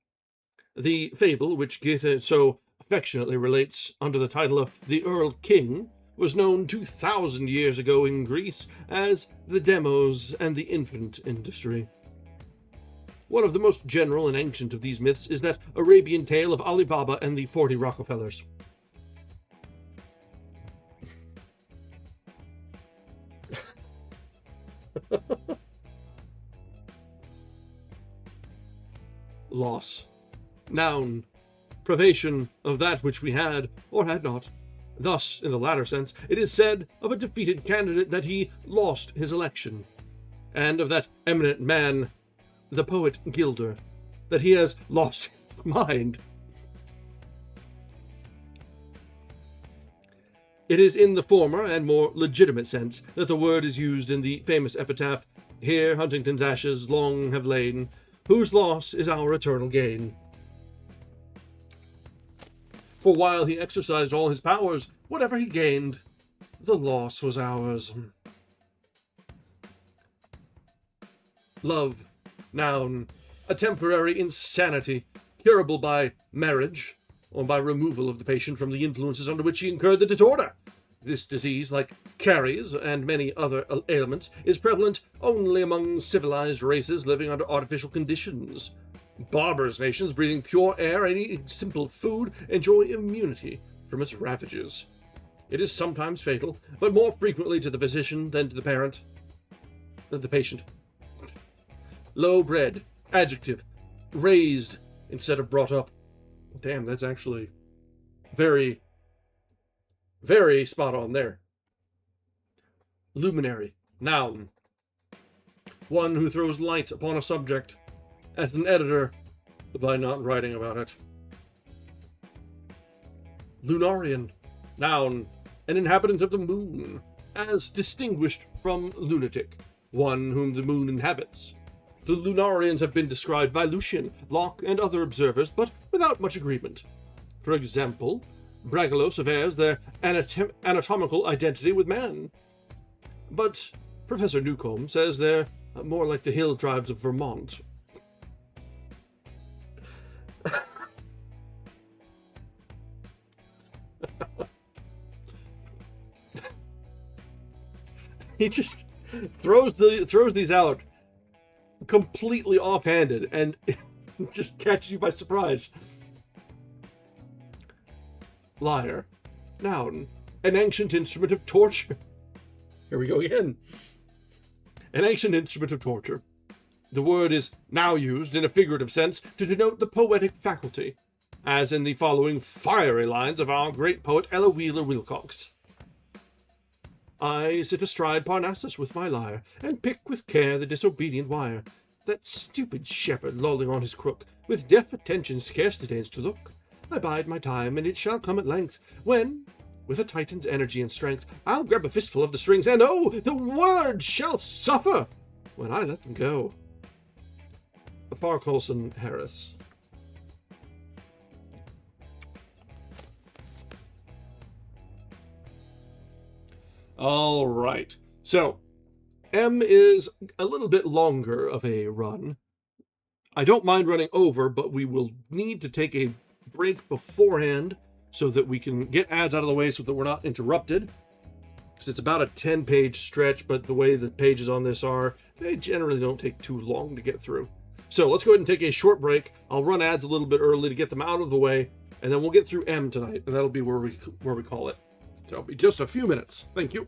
The fable, which Goethe so affectionately relates under the title of The Earl King, was known 2,000 years ago in Greece as the Demos and the Infant Industry. One of the most general and ancient of these myths is that Arabian tale of Ali Baba and the 40 Rockefellers. Loss. Noun. Privation of that which we had or had not. Thus, in the latter sense, it is said of a defeated candidate that he lost his election, and of that eminent man, the poet Gilder, that he has lost his mind. It is in the former and more legitimate sense that the word is used in the famous epitaph, "Here Huntington's ashes long have lain, whose loss is our eternal gain." For while he exercised all his powers, whatever he gained, the loss was ours. Love. Noun. A temporary insanity, curable by marriage, or by removal of the patient from the influences under which he incurred the disorder. This disease, like caries and many other ailments, is prevalent only among civilized races living under artificial conditions. Barbarous nations breathing pure air and eating simple food enjoy immunity from its ravages. It is sometimes fatal, but more frequently to the physician than to the patient. Low-bred, adjective, raised instead of brought up. Damn, that's actually very, very spot on there. Luminary. Noun. One who throws light upon a subject, as an editor, by not writing about it. Lunarian. Noun. An inhabitant of the moon, as distinguished from lunatic, one whom the moon inhabits. The Lunarians have been described by Lucian, Locke, and other observers, but without much agreement. For example, Bragalos avers their anatomical identity with man. But Professor Newcomb says they're more like the hill tribes of Vermont. He just throws these out completely offhanded and just catches you by surprise. Lyre. Noun. An ancient instrument of torture. Here we go again. An ancient instrument of torture. The word is now used in a figurative sense to denote the poetic faculty, as in the following fiery lines of our great poet Ella Wheeler Wilcox. I sit astride Parnassus with my lyre, and pick with care the disobedient wire. That stupid shepherd lolling on his crook, with deaf attention scarce deigns to look. I bide my time, and it shall come at length, when, with a Titan's energy and strength, I'll grab a fistful of the strings, and oh, the word shall suffer when I let them go. Farquharson Harris. All right. So, M is a little bit longer of a run. I don't mind running over, but we will need to take a break beforehand so that we can get ads out of the way so that we're not interrupted. Because it's about a 10-page stretch, but the way the pages on this are, they generally don't take too long to get through. So let's go ahead and take a short break. I'll run ads a little bit early to get them out of the way, and then we'll get through M tonight, and that'll be where we call it. So it'll be just a few minutes. Thank you.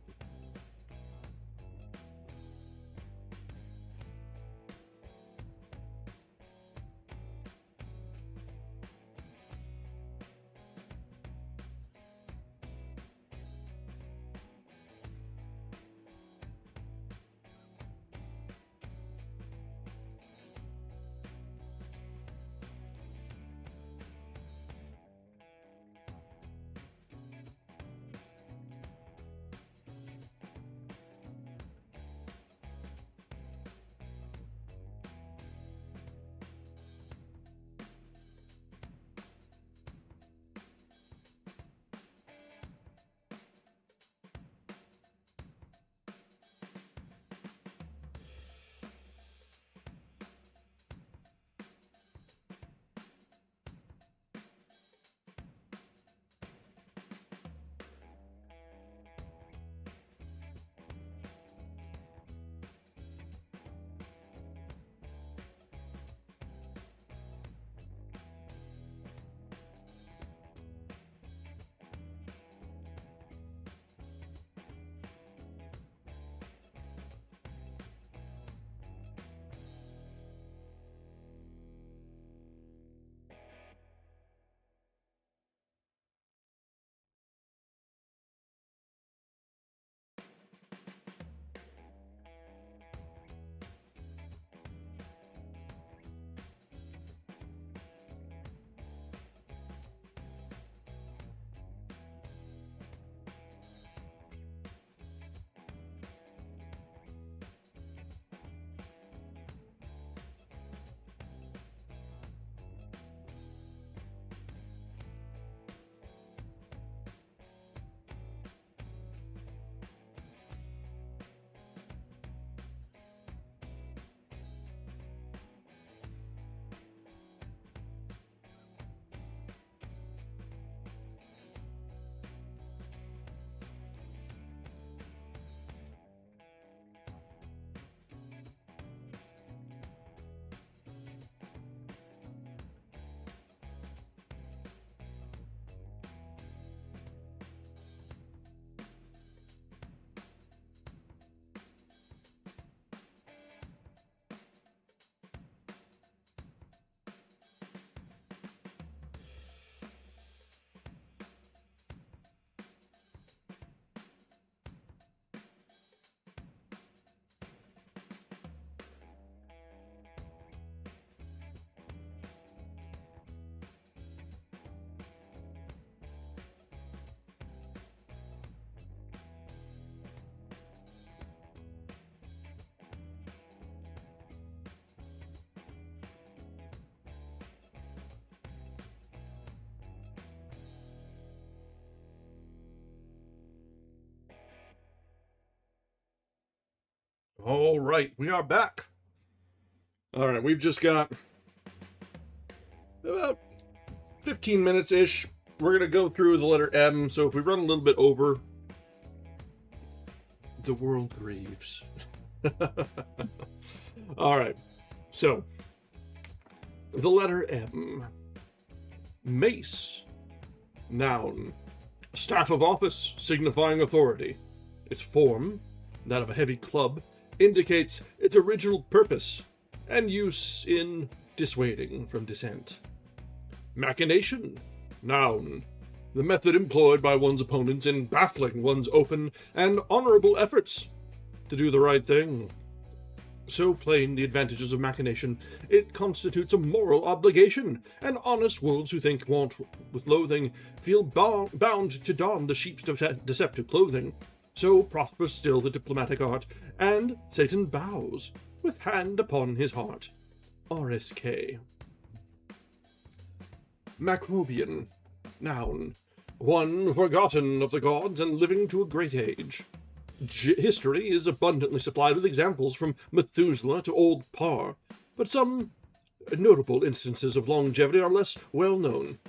All right, we are back. All right, we've just got about 15 minutes-ish. We're going to go through the letter M, so if we run a little bit over, the world grieves. All right, so the letter M. Mace. Noun. Staff of office, signifying authority. Its form, that of a heavy club, indicates its original purpose and use in dissuading from dissent. Machination. Noun. The method employed by one's opponents in baffling one's open and honorable efforts to do the right thing. So plain the advantages of machination, it constitutes a moral obligation, and honest wolves who think want with loathing feel bound to don the sheep's deceptive clothing. So prospers still the diplomatic art, and Satan bows, with hand upon his heart. RSK. Macrobian. Noun. One forgotten of the gods and living to a great age. History is abundantly supplied with examples from Methuselah to Old Parr, but some notable instances of longevity are less well known.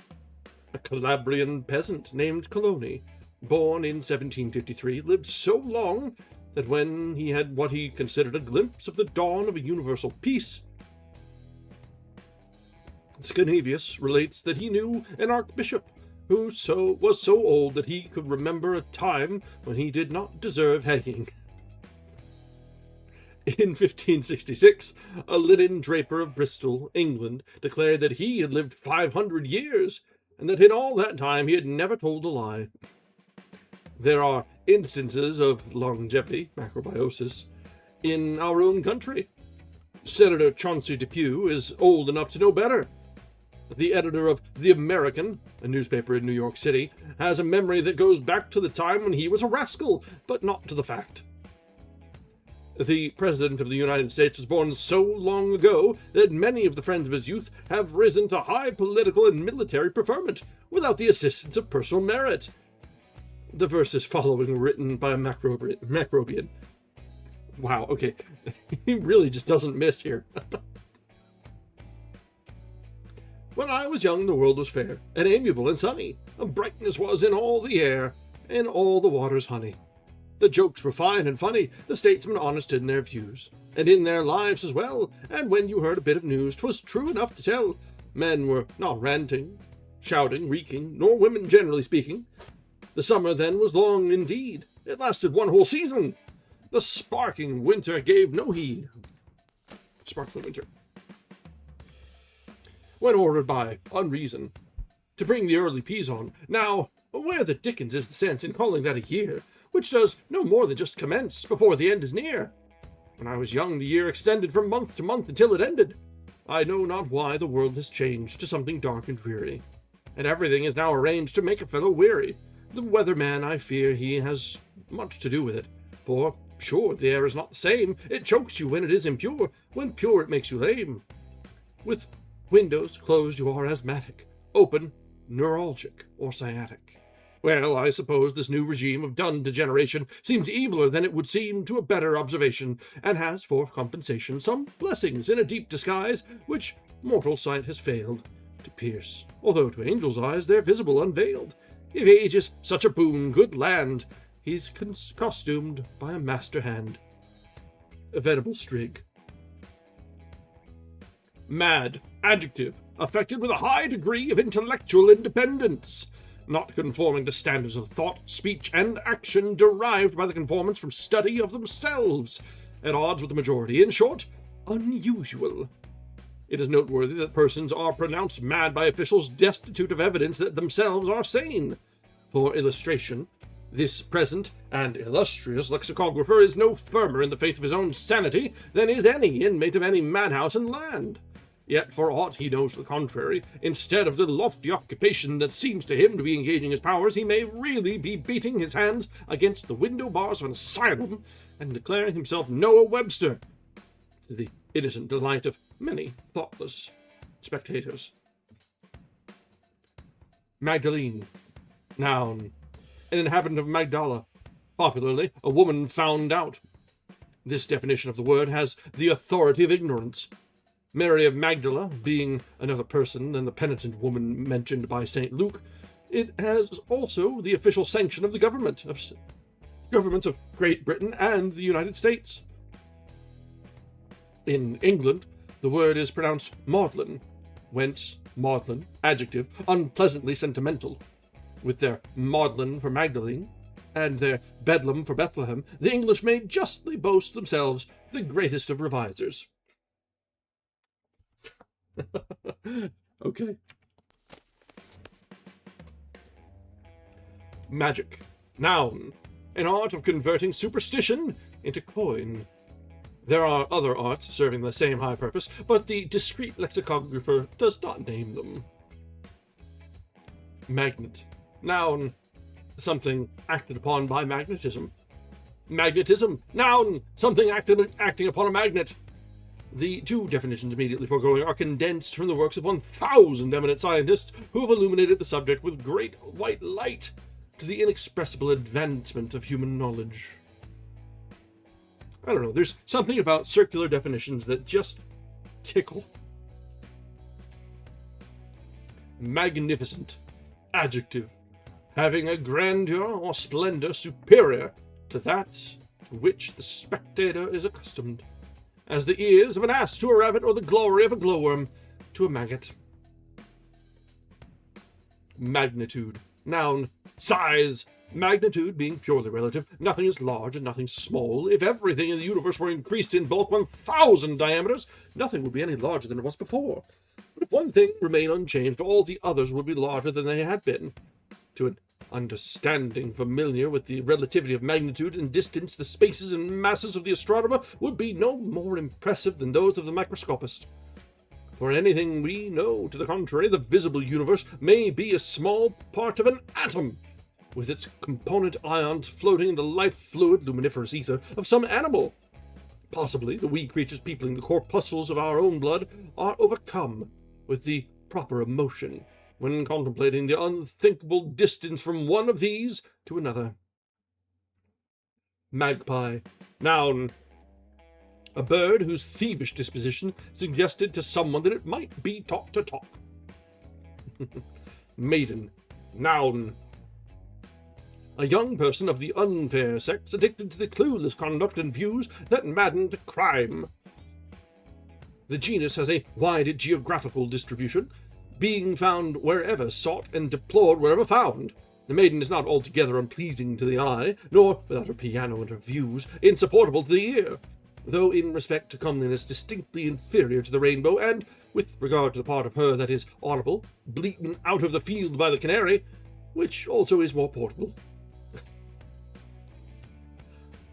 A Calabrian peasant named Coloni, born in 1753, lived so long that when he had what he considered a glimpse of the dawn of a universal peace, Scanavius relates that he knew an archbishop who was so old that he could remember a time when he did not deserve hanging. In 1566, a linen draper of Bristol, England, declared that he had lived 500 years, and that in all that time he had never told a lie. There are instances of longevity, macrobiosis, in our own country. Senator Chauncey Depew is old enough to know better. The editor of The American, a newspaper in New York City, has a memory that goes back to the time when he was a rascal, but not to the fact. The President of the United States was born so long ago that many of the friends of his youth have risen to high political and military preferment without the assistance of personal merit. The verses following were written by a Macrobian. Wow, okay. He really just doesn't miss here. When I was young, the world was fair, and amiable and sunny. A brightness was in all the air, and all the waters honey. The jokes were fine and funny, the statesmen honest in their views, and in their lives as well, and when you heard a bit of news, 'twas true enough to tell. Men were not ranting, shouting, reeking, nor women generally speaking. The summer then was long indeed, it lasted one whole season. The sparkling winter gave no heed. Sparkling winter. When ordered by unreason to bring the early peas on. Now, where the dickens is the sense in calling that a year, which does no more than just commence before the end is near? When I was young, the year extended from month to month until it ended. I know not why the world has changed to something dark and dreary, and everything is now arranged to make a fellow weary. The weatherman, I fear he has much to do with it, for sure the air is not the same. It chokes you when it is impure, when pure it makes you lame. With windows closed you are asthmatic, open, neuralgic, or sciatic. Well, I suppose this new regime of dun degeneration seems eviler than it would seem to a better observation, and has, for compensation, some blessings in a deep disguise, which mortal sight has failed to pierce, although to angels' eyes they're visible unveiled. If age is such a boon, good land, he's costumed by a master hand. A venerable Strig. Mad. Adjective. Affected with a high degree of intellectual independence, not conforming to standards of thought, speech, and action derived by the conformance from study of themselves, at odds with the majority. In short, unusual. It is noteworthy that persons are pronounced mad by officials destitute of evidence that themselves are sane. For illustration, this present and illustrious lexicographer is no firmer in the faith of his own sanity than is any inmate of any madhouse in land. Yet, for aught he knows the contrary, instead of the lofty occupation that seems to him to be engaging his powers, he may really be beating his hands against the window bars of an asylum and declaring himself Noah Webster, to the innocent delight of many thoughtless spectators. Magdalene. Noun. An inhabitant of Magdala, popularly a woman found out. This definition of the word has the authority of ignorance. Mary of Magdala being another person than the penitent woman mentioned by St. Luke, it has also the official sanction of the governments of Great Britain and the United States. In England, the word is pronounced maudlin, whence maudlin, adjective, unpleasantly sentimental. With their maudlin for Magdalene, and their bedlam for Bethlehem, the English may justly boast themselves the greatest of revisers. Okay. Magic. Noun. An art of converting superstition into coin. There are other arts serving the same high purpose, but the discreet lexicographer does not name them. Magnet. Noun. Something acted upon by magnetism. Magnetism. Noun. Something acting upon a magnet. The two definitions immediately foregoing are condensed from the works of 1,000 eminent scientists who have illuminated the subject with great white light to the inexpressible advancement of human knowledge. I don't know, there's something about circular definitions that just tickle. Magnificent. Adjective. Having a grandeur or splendor superior to that to which the spectator is accustomed, as the ears of an ass to a rabbit, or the glory of a glowworm to a maggot. Magnitude. Noun. Size. Magnitude being purely relative. Nothing is large and nothing small. If everything in the universe were increased in bulk 1,000 diameters, nothing would be any larger than it was before. But if one thing remained unchanged, all the others would be larger than they had been. To an understanding familiar with the relativity of magnitude and distance, the spaces and masses of the astronomer would be no more impressive than those of the microscopist. For anything we know to the contrary, the visible universe may be a small part of an atom, with its component ions floating in the life-fluid luminiferous ether of some animal. Possibly the wee creatures peopling the corpuscles of our own blood are overcome with the proper emotion when contemplating the unthinkable distance from one of these to another. Magpie. Noun. A bird whose thievish disposition suggested to someone that it might be taught to talk. Maiden. Noun. A young person of the unfair sex addicted to the clueless conduct and views that madden to crime. The genus has a wide geographical distribution, being found wherever sought and deplored wherever found. The maiden is not altogether unpleasing to the eye, nor, without her piano and her views, insupportable to the ear, though in respect to comeliness distinctly inferior to the rainbow, and, with regard to the part of her that is audible, bleaten out of the field by the canary, which also is more portable.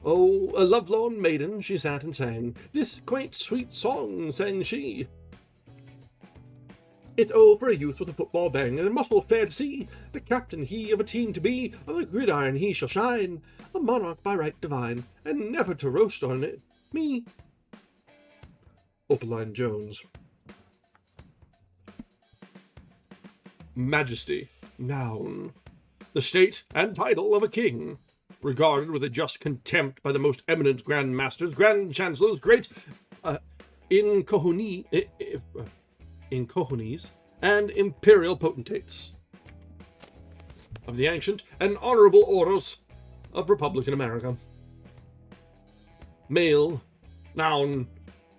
Oh, a lovelorn maiden, she sat and sang, this quaint sweet song sang she. It oh for a youth with a football bang, and a muscle fair to see, the captain he of a team to be, on the gridiron he shall shine, a monarch by right divine, and never to roast on it me. Opaline Jones. Majesty. Noun. The state and title of a king, regarded with a just contempt by the most eminent grand masters, grand chancellors, great incohonies, and imperial potentates of the ancient and honorable orders of Republican America. Male. Noun.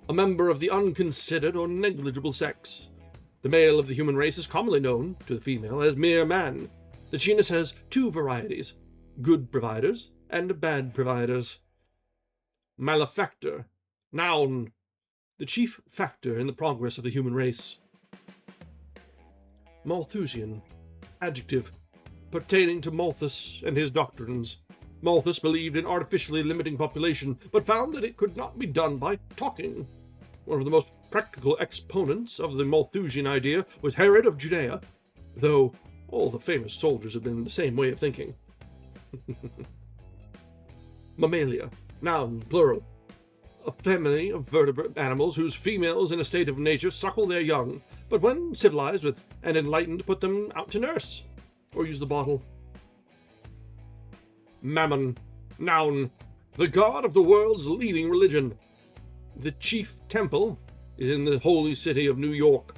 A member of the unconsidered or negligible sex. The male of the human race is commonly known to the female as mere man. The genus has two varieties, good providers and bad providers. Malefactor. Noun. The chief factor in the progress of the human race. Malthusian. Adjective. Pertaining to Malthus and his doctrines. Malthus believed in artificially limiting population, but found that it could not be done by talking. One of the most practical exponents of the Malthusian idea was Herod of Judea, though all the famous soldiers have been the same way of thinking. Mammalia. Noun. Plural. A family of vertebrate animals whose females in a state of nature suckle their young, but when civilized with and enlightened put them out to nurse, or use the bottle. Mammon. Noun. the god of the world's leading religion. The chief temple is in the holy city of New York.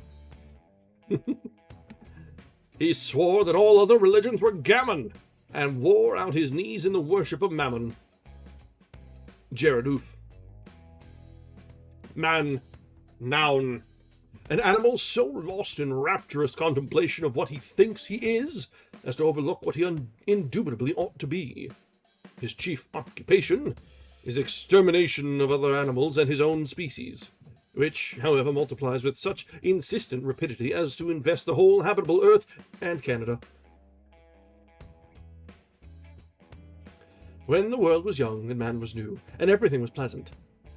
He swore that all other religions were gammon, and wore out his knees in the worship of Mammon. Geradoof. Man, noun. An animal so lost in rapturous contemplation of what he thinks he is, as to overlook what he indubitably ought to be. His chief occupation is extermination of other animals and his own species, which, however, multiplies with such insistent rapidity as to invest the whole habitable earth and Canada. When the world was young and man was new, and everything was pleasant,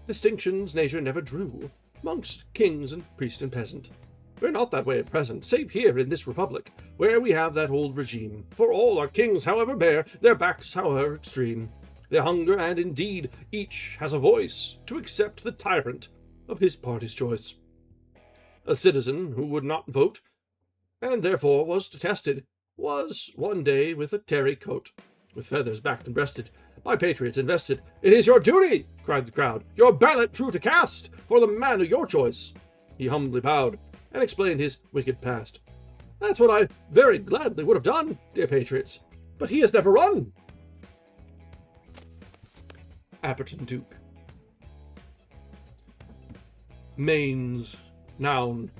distinctions nature never drew, 'mongst kings and priest and peasant. We're not that way at present, save here in this republic, where we have that old regime. For all our kings, however bare, their backs however extreme, their hunger, and indeed each has a voice to accept the tyrant of his party's choice. A citizen who would not vote, and therefore was detested, was one day with a tarry coat, with feathers backed and breasted, by patriots invested. "It is your duty," cried the crowd, "your ballot true to cast, for the man of your choice." He humbly bowed, and explained his wicked past. "That's what I very gladly would have done, dear patriots, but he has never run." Apperton Duke. Manes, noun.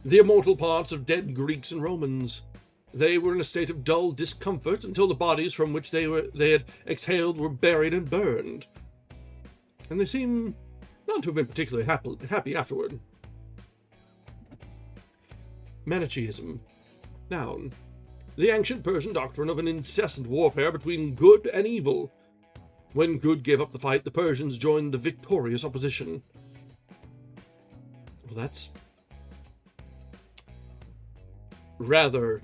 The immortal parts of dead Greeks and Romans. They were in a state of dull discomfort until the bodies from which they had exhaled were buried and burned. And they seem not to have been particularly happy afterward. Manichaeism, noun. The ancient Persian doctrine of an incessant warfare between good and evil. When good gave up the fight, the Persians joined the victorious opposition. Well, that's rather...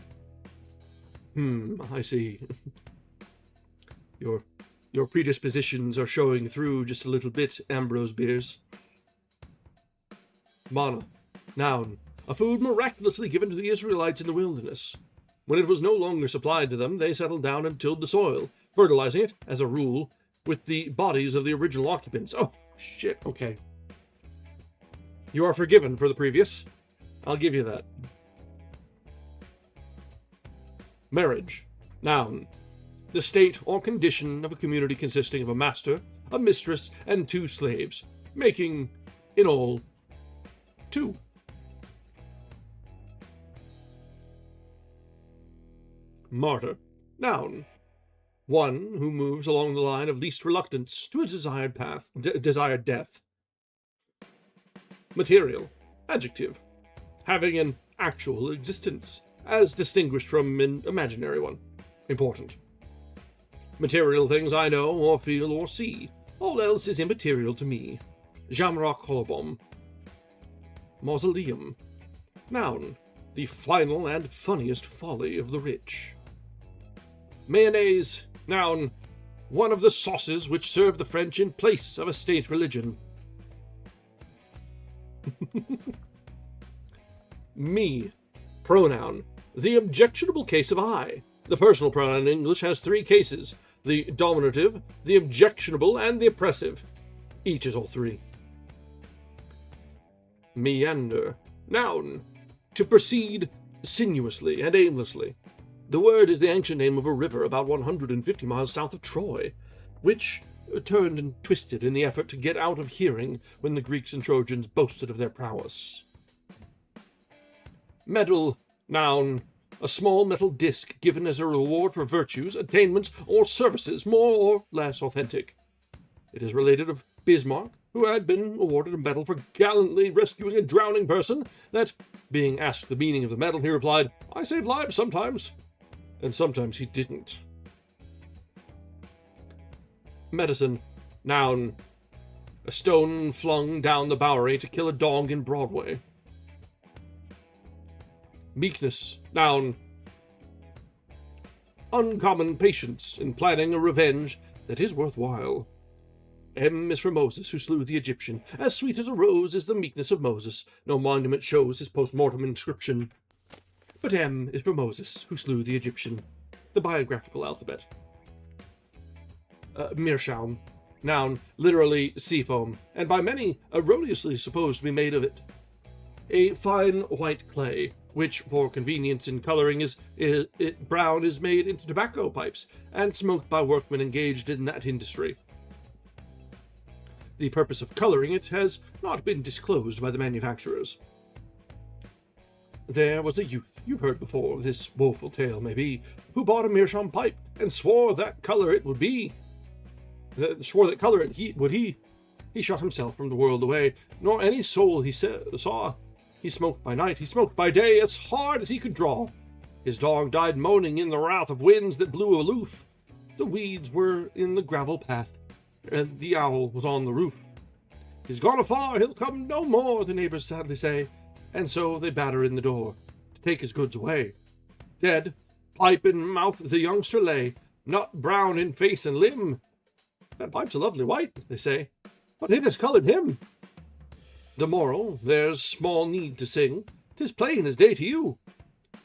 I see. Your predispositions are showing through just a little bit, Ambrose Bierce. Mana, noun. A food miraculously given to the Israelites in the wilderness. When it was no longer supplied to them, they settled down and tilled the soil, fertilizing it, as a rule, with the bodies of the original occupants. Oh, shit, okay. You are forgiven for the previous. I'll give you that. Marriage, noun. The state or condition of a community consisting of a master, a mistress, and 2 slaves, making, in all, 2. Martyr, noun. One who moves along the line of least reluctance to a desired death. Material, adjective. Having an actual existence, as distinguished from an imaginary one. Important. Material things I know, or feel, or see. All else is immaterial to me. Jamrock Holobom. Mausoleum. Noun. The final and funniest folly of the rich. Mayonnaise. Noun. One of the sauces which serve the French in place of a state religion. Me. Pronoun. The objectionable case of I. The personal pronoun in English has 3 cases. The dominative, the objectionable, and the oppressive. Each is all 3. Meander. Noun. To proceed sinuously and aimlessly. The word is the ancient name of a river about 150 miles south of Troy, which turned and twisted in the effort to get out of hearing when the Greeks and Trojans boasted of their prowess. Medal, noun. A small metal disc given as a reward for virtues, attainments, or services more or less authentic. It is related of Bismarck, who had been awarded a medal for gallantly rescuing a drowning person, that, being asked the meaning of the medal, he replied, "I save lives sometimes," and sometimes he didn't. Medicine, noun. A stone flung down the Bowery to kill a dog in Broadway. Meekness, noun. Uncommon patience in planning a revenge that is worthwhile. M is for Moses, who slew the Egyptian. As sweet as a rose is the meekness of Moses. No monument shows his post-mortem inscription. But M is for Moses, who slew the Egyptian. The biographical alphabet. Meerschaum, noun, literally sea foam, and by many erroneously supposed to be made of it. A fine white clay, which for convenience in coloring brown, is made into tobacco pipes and smoked by workmen engaged in that industry. The purpose of coloring it has not been disclosed by the manufacturers. There was a youth, you've heard before this woeful tale maybe, who bought a meerschaum pipe and swore that color it would be. Swore that color it would he. He shut himself from the world away, nor any soul he saw. He smoked by night, he smoked by day, as hard as he could draw. His dog died moaning in the wrath of winds that blew aloof. The weeds were in the gravel path, and the owl was on the roof. He's gone afar, he'll come no more, the neighbors sadly say, and so they batter in the door to take his goods away. Dead, pipe in mouth the youngster lay, not brown in face and limb. That pipe's a lovely white, they say, but it has coloured him. The moral, there's small need to sing, 'tis plain as day to you.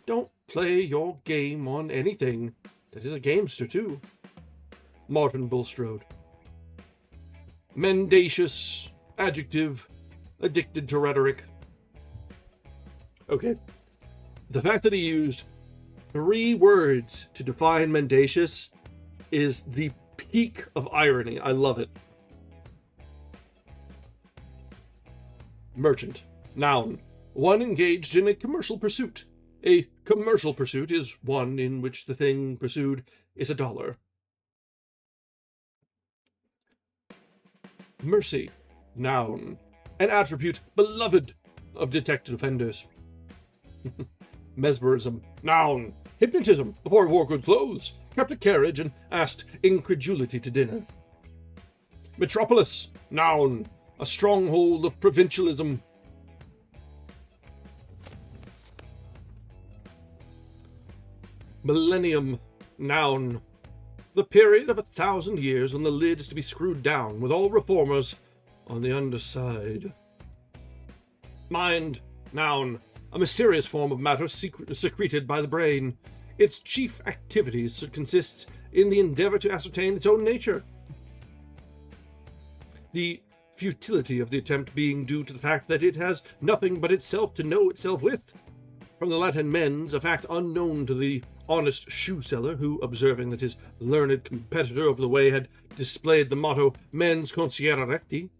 Don't play your game on anything that is a gamester too. Martin Bulstrode. Mendacious, adjective, addicted to rhetoric. Okay, the fact that he used 3 words to define mendacious is the peak of irony. I love it. Merchant. Noun. One engaged in a commercial pursuit. A commercial pursuit is one in which the thing pursued is a dollar. Mercy. Noun. An attribute beloved of detected offenders. Mesmerism. Noun. Hypnotism before he wore good clothes, kept a carriage, and asked incredulity to dinner. Metropolis. Noun. A stronghold of provincialism. Millennium. Noun. The period of 1,000 years when the lid is to be screwed down, with all reformers on the underside. Mind. Noun. A mysterious form of matter secreted by the brain. Its chief activities consist in the endeavor to ascertain its own nature. The futility of the attempt being due to the fact that it has nothing but itself to know itself with. From the Latin mens, a fact unknown to the honest shoe seller, who, observing that his learned competitor over the way had displayed the motto mens consciere recti,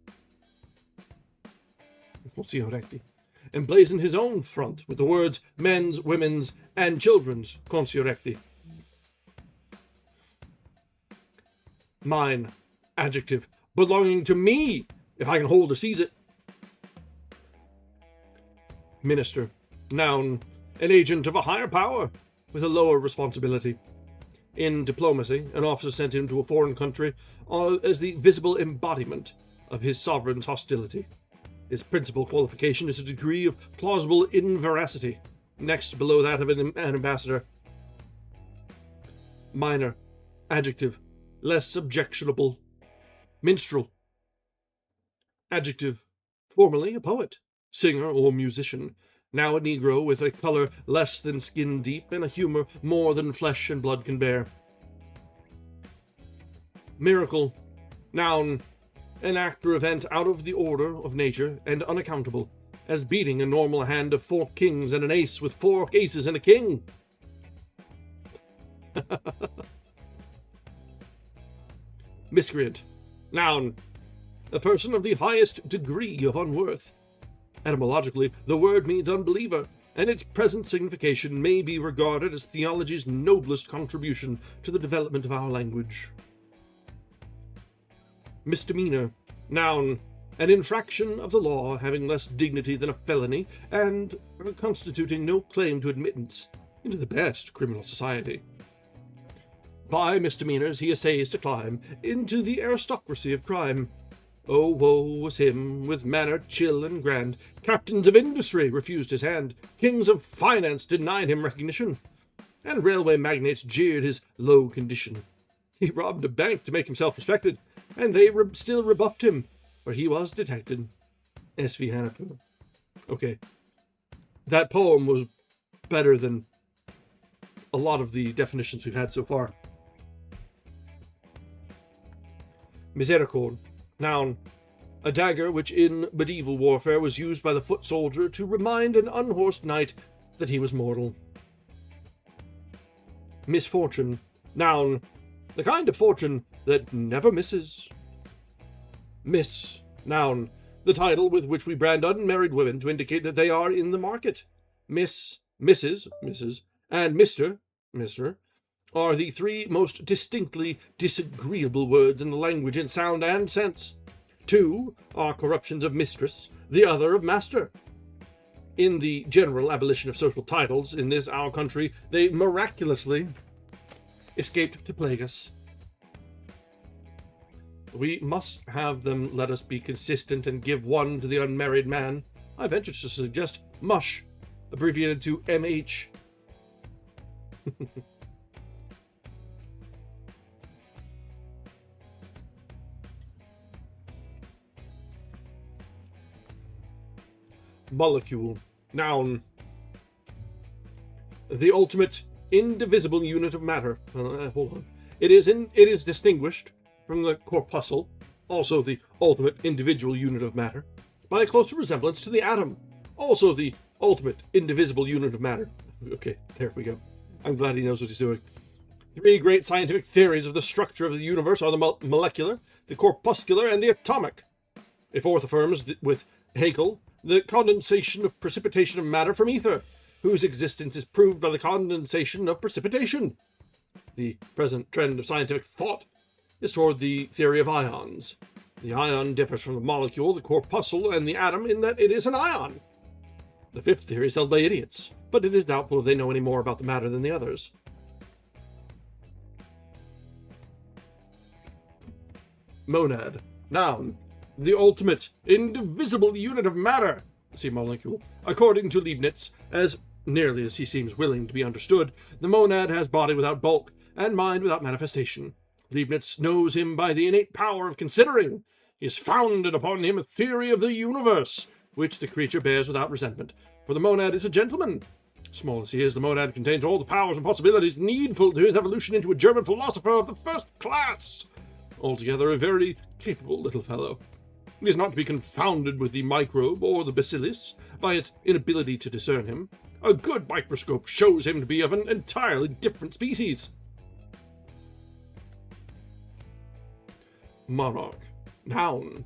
emblazoned his own front with the words men's, women's, and children's consciere recti. Mine. Adjective. Belonging to me, if I can hold or seize it. Minister. Noun. An agent of a higher power with a lower responsibility. In diplomacy, an officer sent into a foreign country as the visible embodiment of his sovereign's hostility. His principal qualification is a degree of plausible inveracity, next below that of an ambassador. Minor. Adjective. Less objectionable. Minstrel. Adjective. Formerly a poet, singer, or musician, now a Negro with a color less than skin deep and a humor more than flesh and blood can bear. Miracle. Noun. An act or event out of the order of nature and unaccountable, as beating a normal hand of 4 kings and an ace with 4 aces and a king. Miscreant. Noun. A person of the highest degree of unworth. Etymologically, the word means unbeliever, and its present signification may be regarded as theology's noblest contribution to the development of our language. Misdemeanor. Noun. An infraction of the law having less dignity than a felony, and constituting no claim to admittance into the best criminal society. By misdemeanors he essays to climb into the aristocracy of crime. Oh, woe was him, with manner chill and grand. Captains of industry refused his hand. Kings of finance denied him recognition. And railway magnates jeered his low condition. He robbed a bank to make himself respected, and they still rebuffed him, for he was detected. S.V. Hannaford. Okay. That poem was better than a lot of the definitions we've had so far. Misericord. Noun. A dagger which in medieval warfare was used by the foot soldier to remind an unhorsed knight that he was mortal. Misfortune. Noun. The kind of fortune that never misses. Miss. Noun. The title with which we brand unmarried women to indicate that they are in the market. Miss, Mrs., and Mr., are the three most distinctly disagreeable words in the language in sound and sense. Two are corruptions of mistress, the other of master. In the general abolition of social titles in this our country, they miraculously escaped to plague us. We must have them let us be consistent and give one to the unmarried man. I venture to suggest mush, abbreviated to MH. Molecule. Noun. The ultimate indivisible unit of matter. Hold on. It is distinguished from the corpuscle, also the ultimate individual unit of matter, by a closer resemblance to the atom, also the ultimate indivisible unit of matter. Okay, there we go. I'm glad he knows what he's doing. Three great scientific theories of the structure of the universe are the molecular, the corpuscular, and the atomic. A fourth affirms, with Haeckel, the condensation of precipitation of matter from ether, whose existence is proved by the condensation of precipitation. The present trend of scientific thought is toward the theory of ions. The ion differs from the molecule, the corpuscle, and the atom in that it is an ion. The fifth theory is held by idiots, but it is doubtful if they know any more about the matter than the others. Monad. Noun. The ultimate, indivisible unit of matter. See molecule. According to Leibniz, as nearly as he seems willing to be understood, the monad has body without bulk, and mind without manifestation. Leibniz knows him by the innate power of considering. He has founded upon him a theory of the universe, which the creature bears without resentment, for the monad is a gentleman. Small as he is, the monad contains all the powers and possibilities needful to his evolution into a German philosopher of the first class. Altogether a very capable little fellow. He is not to be confounded with the microbe or the bacillus by its inability to discern him. A good microscope shows him to be of an entirely different species. Monarch. Noun.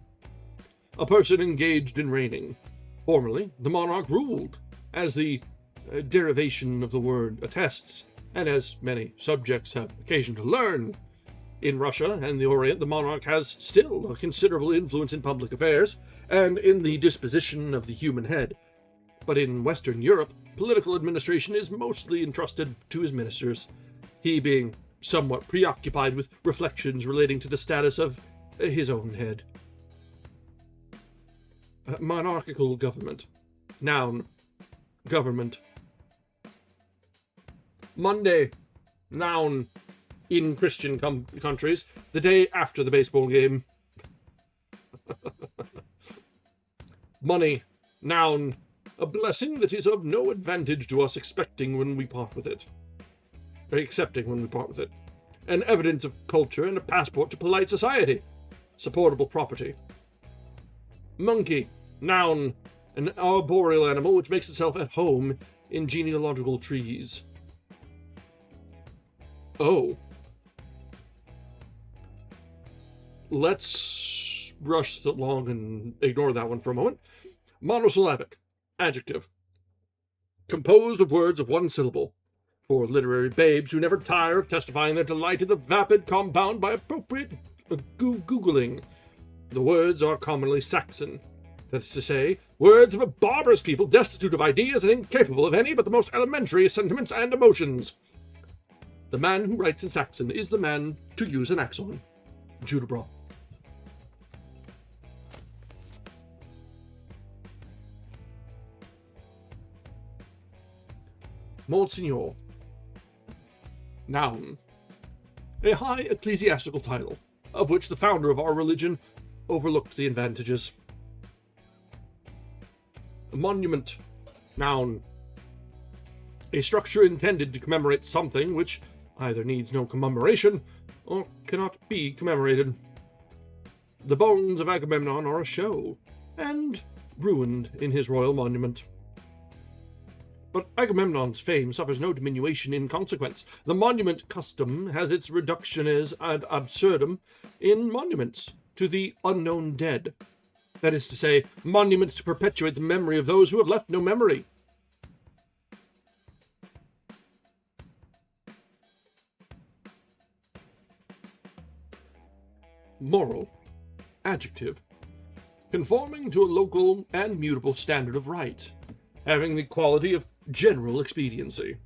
A person engaged in reigning. Formerly, the monarch ruled, as the derivation of the word attests, and as many subjects have occasion to learn. In Russia and the Orient, the monarch has still a considerable influence in public affairs and in the disposition of the human head. But in Western Europe, political administration is mostly entrusted to his ministers, he being somewhat preoccupied with reflections relating to the status of his own head. Monarchical government. Noun. Government. Monday. Noun. In Christian countries, the day after the baseball game. Money. Noun. A blessing that is of no advantage to us accepting when we part with it. An evidence of culture and a passport to polite society. Supportable property. Monkey. Noun. An arboreal animal which makes itself at home in genealogical trees. Oh. Let's rush along and ignore that one for a moment. Monosyllabic. Adjective. Composed of words of one syllable. For literary babes who never tire of testifying their delight in the vapid compound by appropriate googling. The words are commonly Saxon. That is to say, words of a barbarous people destitute of ideas and incapable of any but the most elementary sentiments and emotions. The man who writes in Saxon is the man to use an axe on. Judibra. Monsignor. Noun. A high ecclesiastical title, of which the founder of our religion overlooked the advantages. A monument. Noun. A structure intended to commemorate something which either needs no commemoration or cannot be commemorated. The bones of Agamemnon are a show, and ruined in his royal monument. But Agamemnon's fame suffers no diminution in consequence. The monument custom has its reductiones ad absurdum in monuments to the unknown dead. That is to say, monuments to perpetuate the memory of those who have left no memory. Moral. Adjective. Conforming to a local and mutable standard of right, having the quality of general expediency.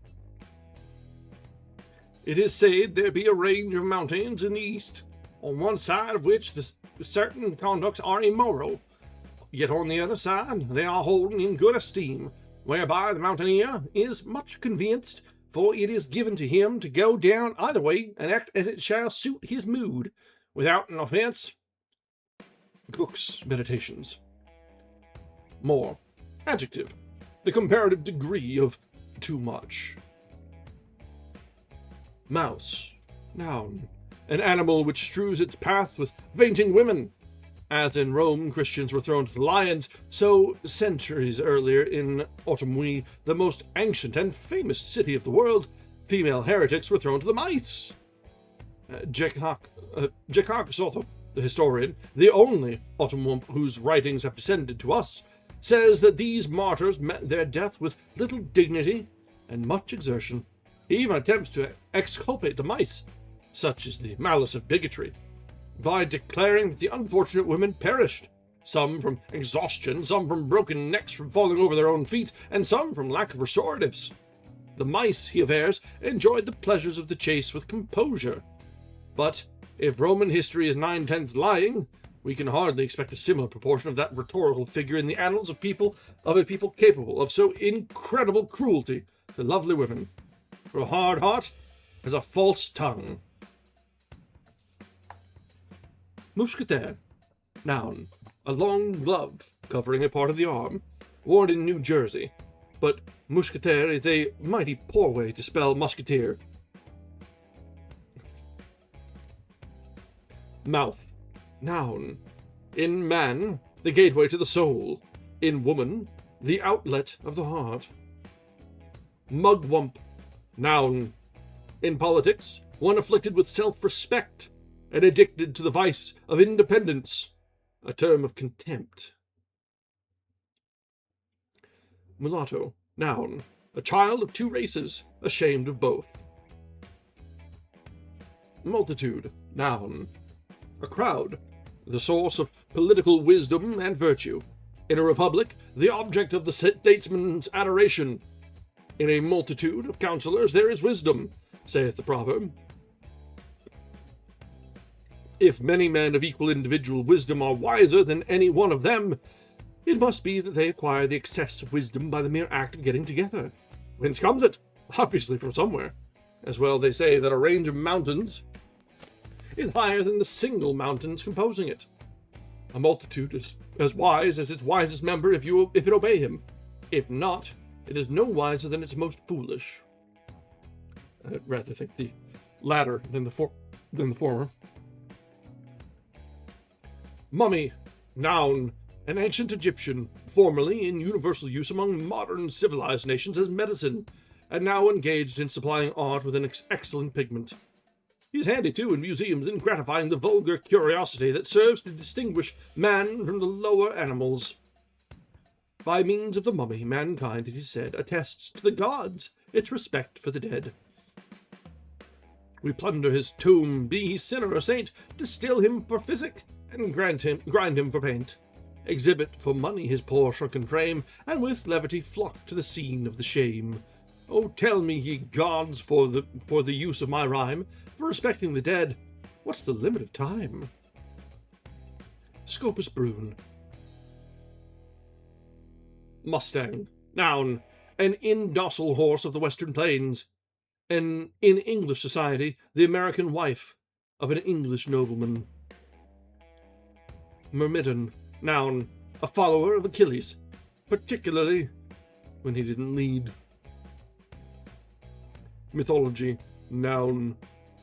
It is said there be a range of mountains in the east, on one side of which the certain conducts are immoral, yet on the other side they are holden in good esteem, whereby the mountaineer is much convenienced, for it is given to him to go down either way and act as it shall suit his mood, without an offence. Cook's Meditations. More. Adjective. The comparative degree of too much. Mouse. Noun. An animal which strews its path with fainting women. As in Rome Christians were thrown to the lions, so centuries earlier in Otumwee, the most ancient and famous city of the world, female heretics were thrown to the mice. Jekak Soto, the historian, the only Otumwump whose writings have descended to us, says that these martyrs met their death with little dignity and much exertion. He even attempts to exculpate the mice, such is the malice of bigotry, by declaring that the unfortunate women perished, some from exhaustion, some from broken necks from falling over their own feet, and some from lack of restoratives. The mice, he avers, enjoyed the pleasures of the chase with composure. But if Roman history is 9/10 lying, we can hardly expect a similar proportion of that rhetorical figure in the annals of a people capable of so incredible cruelty to lovely women. For a hard heart has a false tongue. Mousquetaire. Noun. A long glove covering a part of the arm, worn in New Jersey. But mousquetaire is a mighty poor way to spell musketeer. Mouth. Noun. In man, the gateway to the soul. In woman, the outlet of the heart. Mugwump. Noun. In politics, one afflicted with self-respect and addicted to the vice of independence, a term of contempt. Mulatto. Noun. A child of two races, ashamed of both. Multitude. Noun. A crowd, the source of political wisdom and virtue. In a republic, the object of the statesman's adoration. In a multitude of counselors there is wisdom, saith the proverb. If many men of equal individual wisdom are wiser than any one of them, it must be that they acquire the excess of wisdom by the mere act of getting together. Whence comes it? Obviously from somewhere. As well they say that a range of mountains is higher than the single mountains composing it. A multitude is as wise as its wisest member if it obey him. If not, it is no wiser than its most foolish. I'd rather think the latter than the former. Mummy. Noun. An ancient Egyptian, formerly in universal use among modern civilized nations as medicine, and now engaged in supplying art with an excellent pigment. He's handy, too, in museums in gratifying the vulgar curiosity that serves to distinguish man from the lower animals. By means of the mummy, mankind, it is said, attests to the gods its respect for the dead. We plunder his tomb, be he sinner or saint, distill him for physic, and grind him for paint. Exhibit for money his poor shrunken frame, and with levity flock to the scene of the shame. Oh, tell me, ye gods, for the use of my rhyme, for respecting the dead, what's the limit of time? Scopus Brune. Mustang. Noun. An indocile horse of the western plains. In English society, the American wife of an English nobleman. Myrmidon. Noun. A follower of Achilles, particularly when he didn't lead. Mythology. Noun.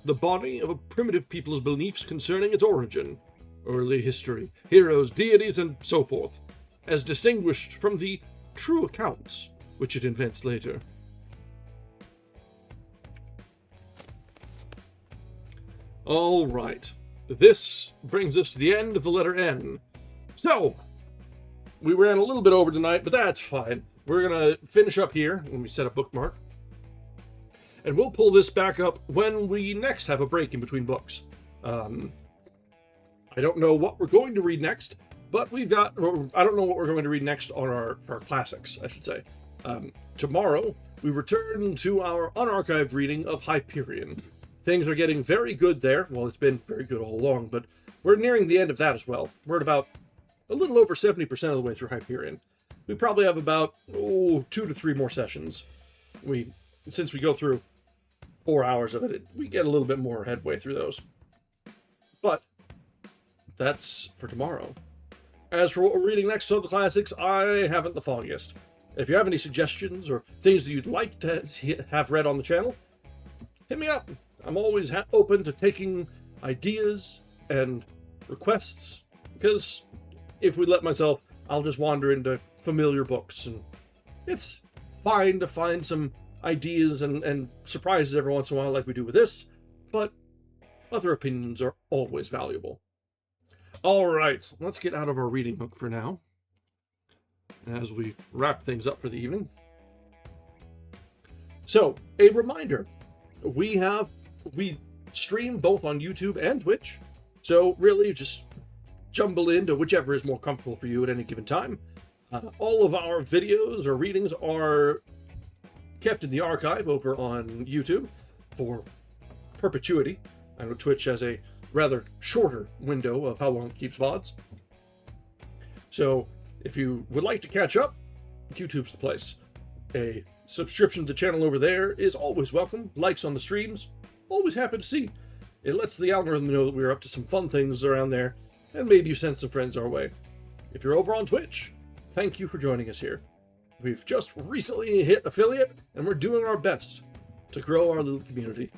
The body of a primitive people's beliefs concerning its origin, early history, heroes, deities, and so forth, as distinguished from the true accounts which it invents later. All right, this brings us to the end of the letter N. So, we ran a little bit over tonight, but that's fine. We're going to finish up here. Let me set a bookmark. And we'll pull this back up when we next have a break in between books. I don't know what we're going to read next, but I don't know what we're going to read next on our classics, I should say. Tomorrow, we return to our unarchived reading of Hyperion. Things are getting very good there. Well, it's been very good all along, but we're nearing the end of that as well. We're at about a little over 70% of the way through Hyperion. We probably have about 2 to 3 more sessions. Since we go through 4 hours of it, we get a little bit more headway through those. But that's for tomorrow. As for what we're reading next of the classics, I haven't the foggiest. If you have any suggestions or things that you'd like to have read on the channel, hit me up. I'm always open to taking ideas and requests, because if we let myself, I'll just wander into familiar books, and it's fine to find some ideas and surprises every once in a while like we do with this, but other opinions are always valuable. All right, let's get out of our reading book for now, as we wrap things up for the evening. So, a reminder, we stream both on YouTube and Twitch, so really just jumble into whichever is more comfortable for you at any given time. All of our videos or readings are kept in the archive over on YouTube for perpetuity. I know Twitch has a rather shorter window of how long it keeps VODs. So if you would like to catch up, YouTube's the place. A subscription to the channel over there is always welcome. Likes on the streams, always happy to see. It lets the algorithm know that we're up to some fun things around there, and maybe you send some friends our way. If you're over on Twitch, thank you for joining us here. We've just recently hit affiliate, and we're doing our best to grow our little community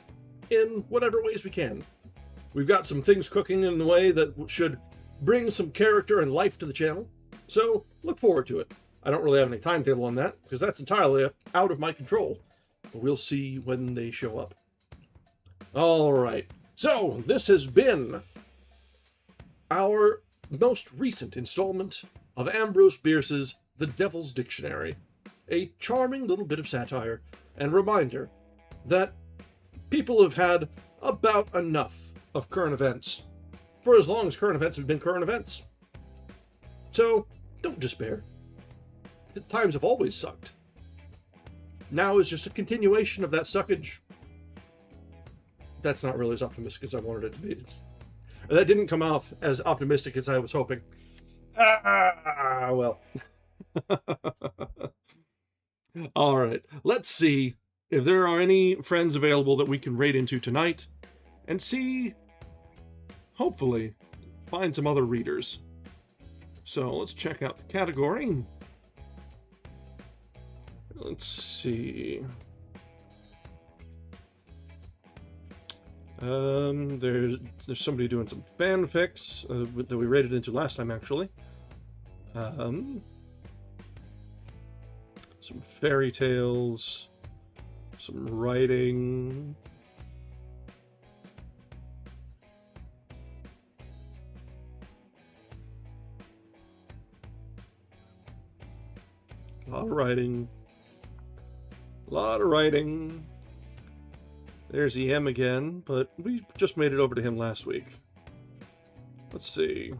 in whatever ways we can. We've got some things cooking in the way that should bring some character and life to the channel, so look forward to it. I don't really have any timetable on that, because that's entirely out of my control, but we'll see when they show up. All right, so this has been our most recent installment of Ambrose Bierce's The Devil's Dictionary, a charming little bit of satire and reminder that people have had about enough of current events for as long as current events have been current events. So don't despair. The times have always sucked. Now is just a continuation of that suckage. That's not really as optimistic as I wanted it to be. That didn't come off as optimistic as I was hoping. Well. All right, let's see if there are any friends available that we can raid into tonight, and see, hopefully, find some other readers. So let's check out the category. Let's see. There's somebody doing some fanfics that we raided into last time, actually. Some fairy tales, some writing. A lot of writing. A lot of writing. There's EM again, but we just made it over to him last week. Let's see.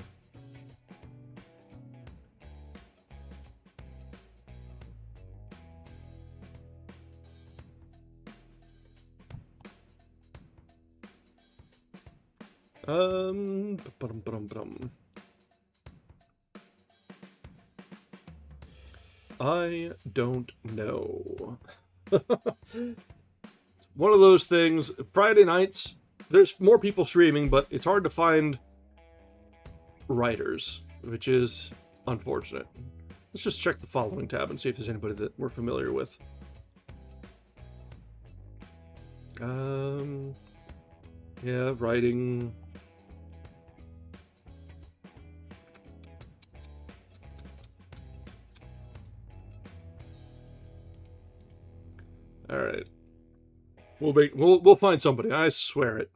I don't know. One of those things. Friday nights, there's more people streaming, but it's hard to find writers, which is unfortunate. Let's just check the following tab and see if there's anybody that we're familiar with. Yeah, writing. We'll find somebody. I swear it.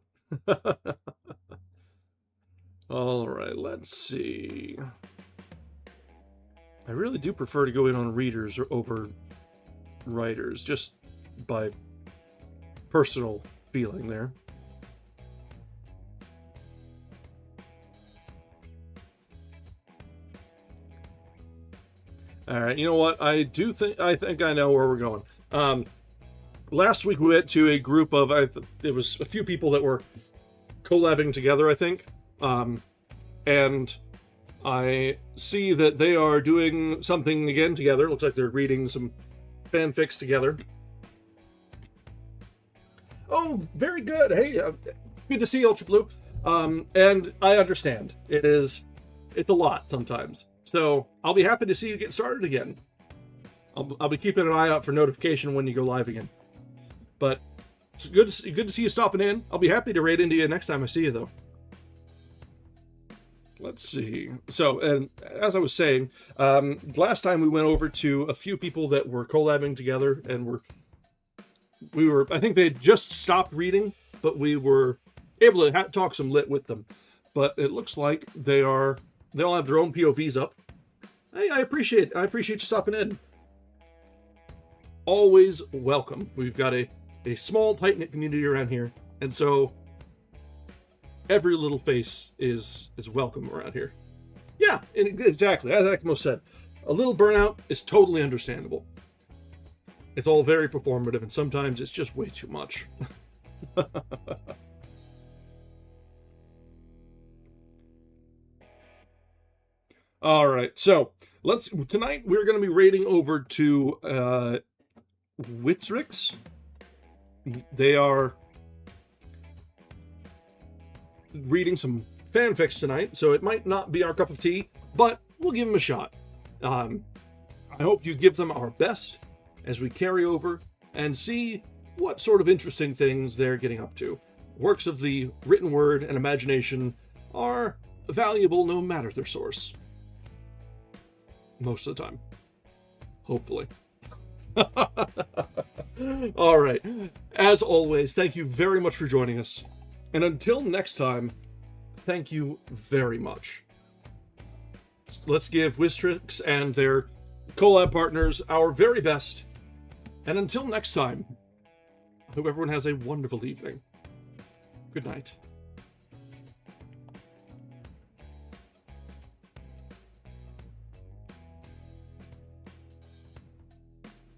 All right, let's see. I really do prefer to go in on readers over writers, just by personal feeling there. All right, you know what? I think I know where we're going. Last week we went to a group of, it was a few people that were collabing together, I think. And I see that they are doing something again together. Looks like they're reading some fanfics together. Oh, very good. Hey, good to see you, Ultra Blue. And I understand. It's a lot sometimes. So I'll be happy to see you get started again. I'll be keeping an eye out for notification when you go live again. But it's good to see you stopping in. I'll be happy to raid into you next time I see you, though. Let's see. So, and as I was saying, last time we went over to a few people that were collabing together, and we were, I think they had just stopped reading, but we were able to talk some lit with them. But it looks like they all have their own POVs up. Hey, I appreciate you stopping in. Always welcome. We've got a small, tight-knit community around here, and so every little face is welcome around here. Yeah, exactly. As Akimo said, a little burnout is totally understandable. It's all very performative, and sometimes it's just way too much. All right, so tonight we're going to be raiding over to Witzrix. They are reading some fanfics tonight, so it might not be our cup of tea, but we'll give them a shot. I hope you give them our best as we carry over and see what sort of interesting things they're getting up to. Works of the written word and imagination are valuable no matter their source. Most of the time. Hopefully. All right. As always, thank you very much for joining us. And until next time, thank you very much. Let's give Wistrix and their collab partners our very best. And until next time, I hope everyone has a wonderful evening. Good night.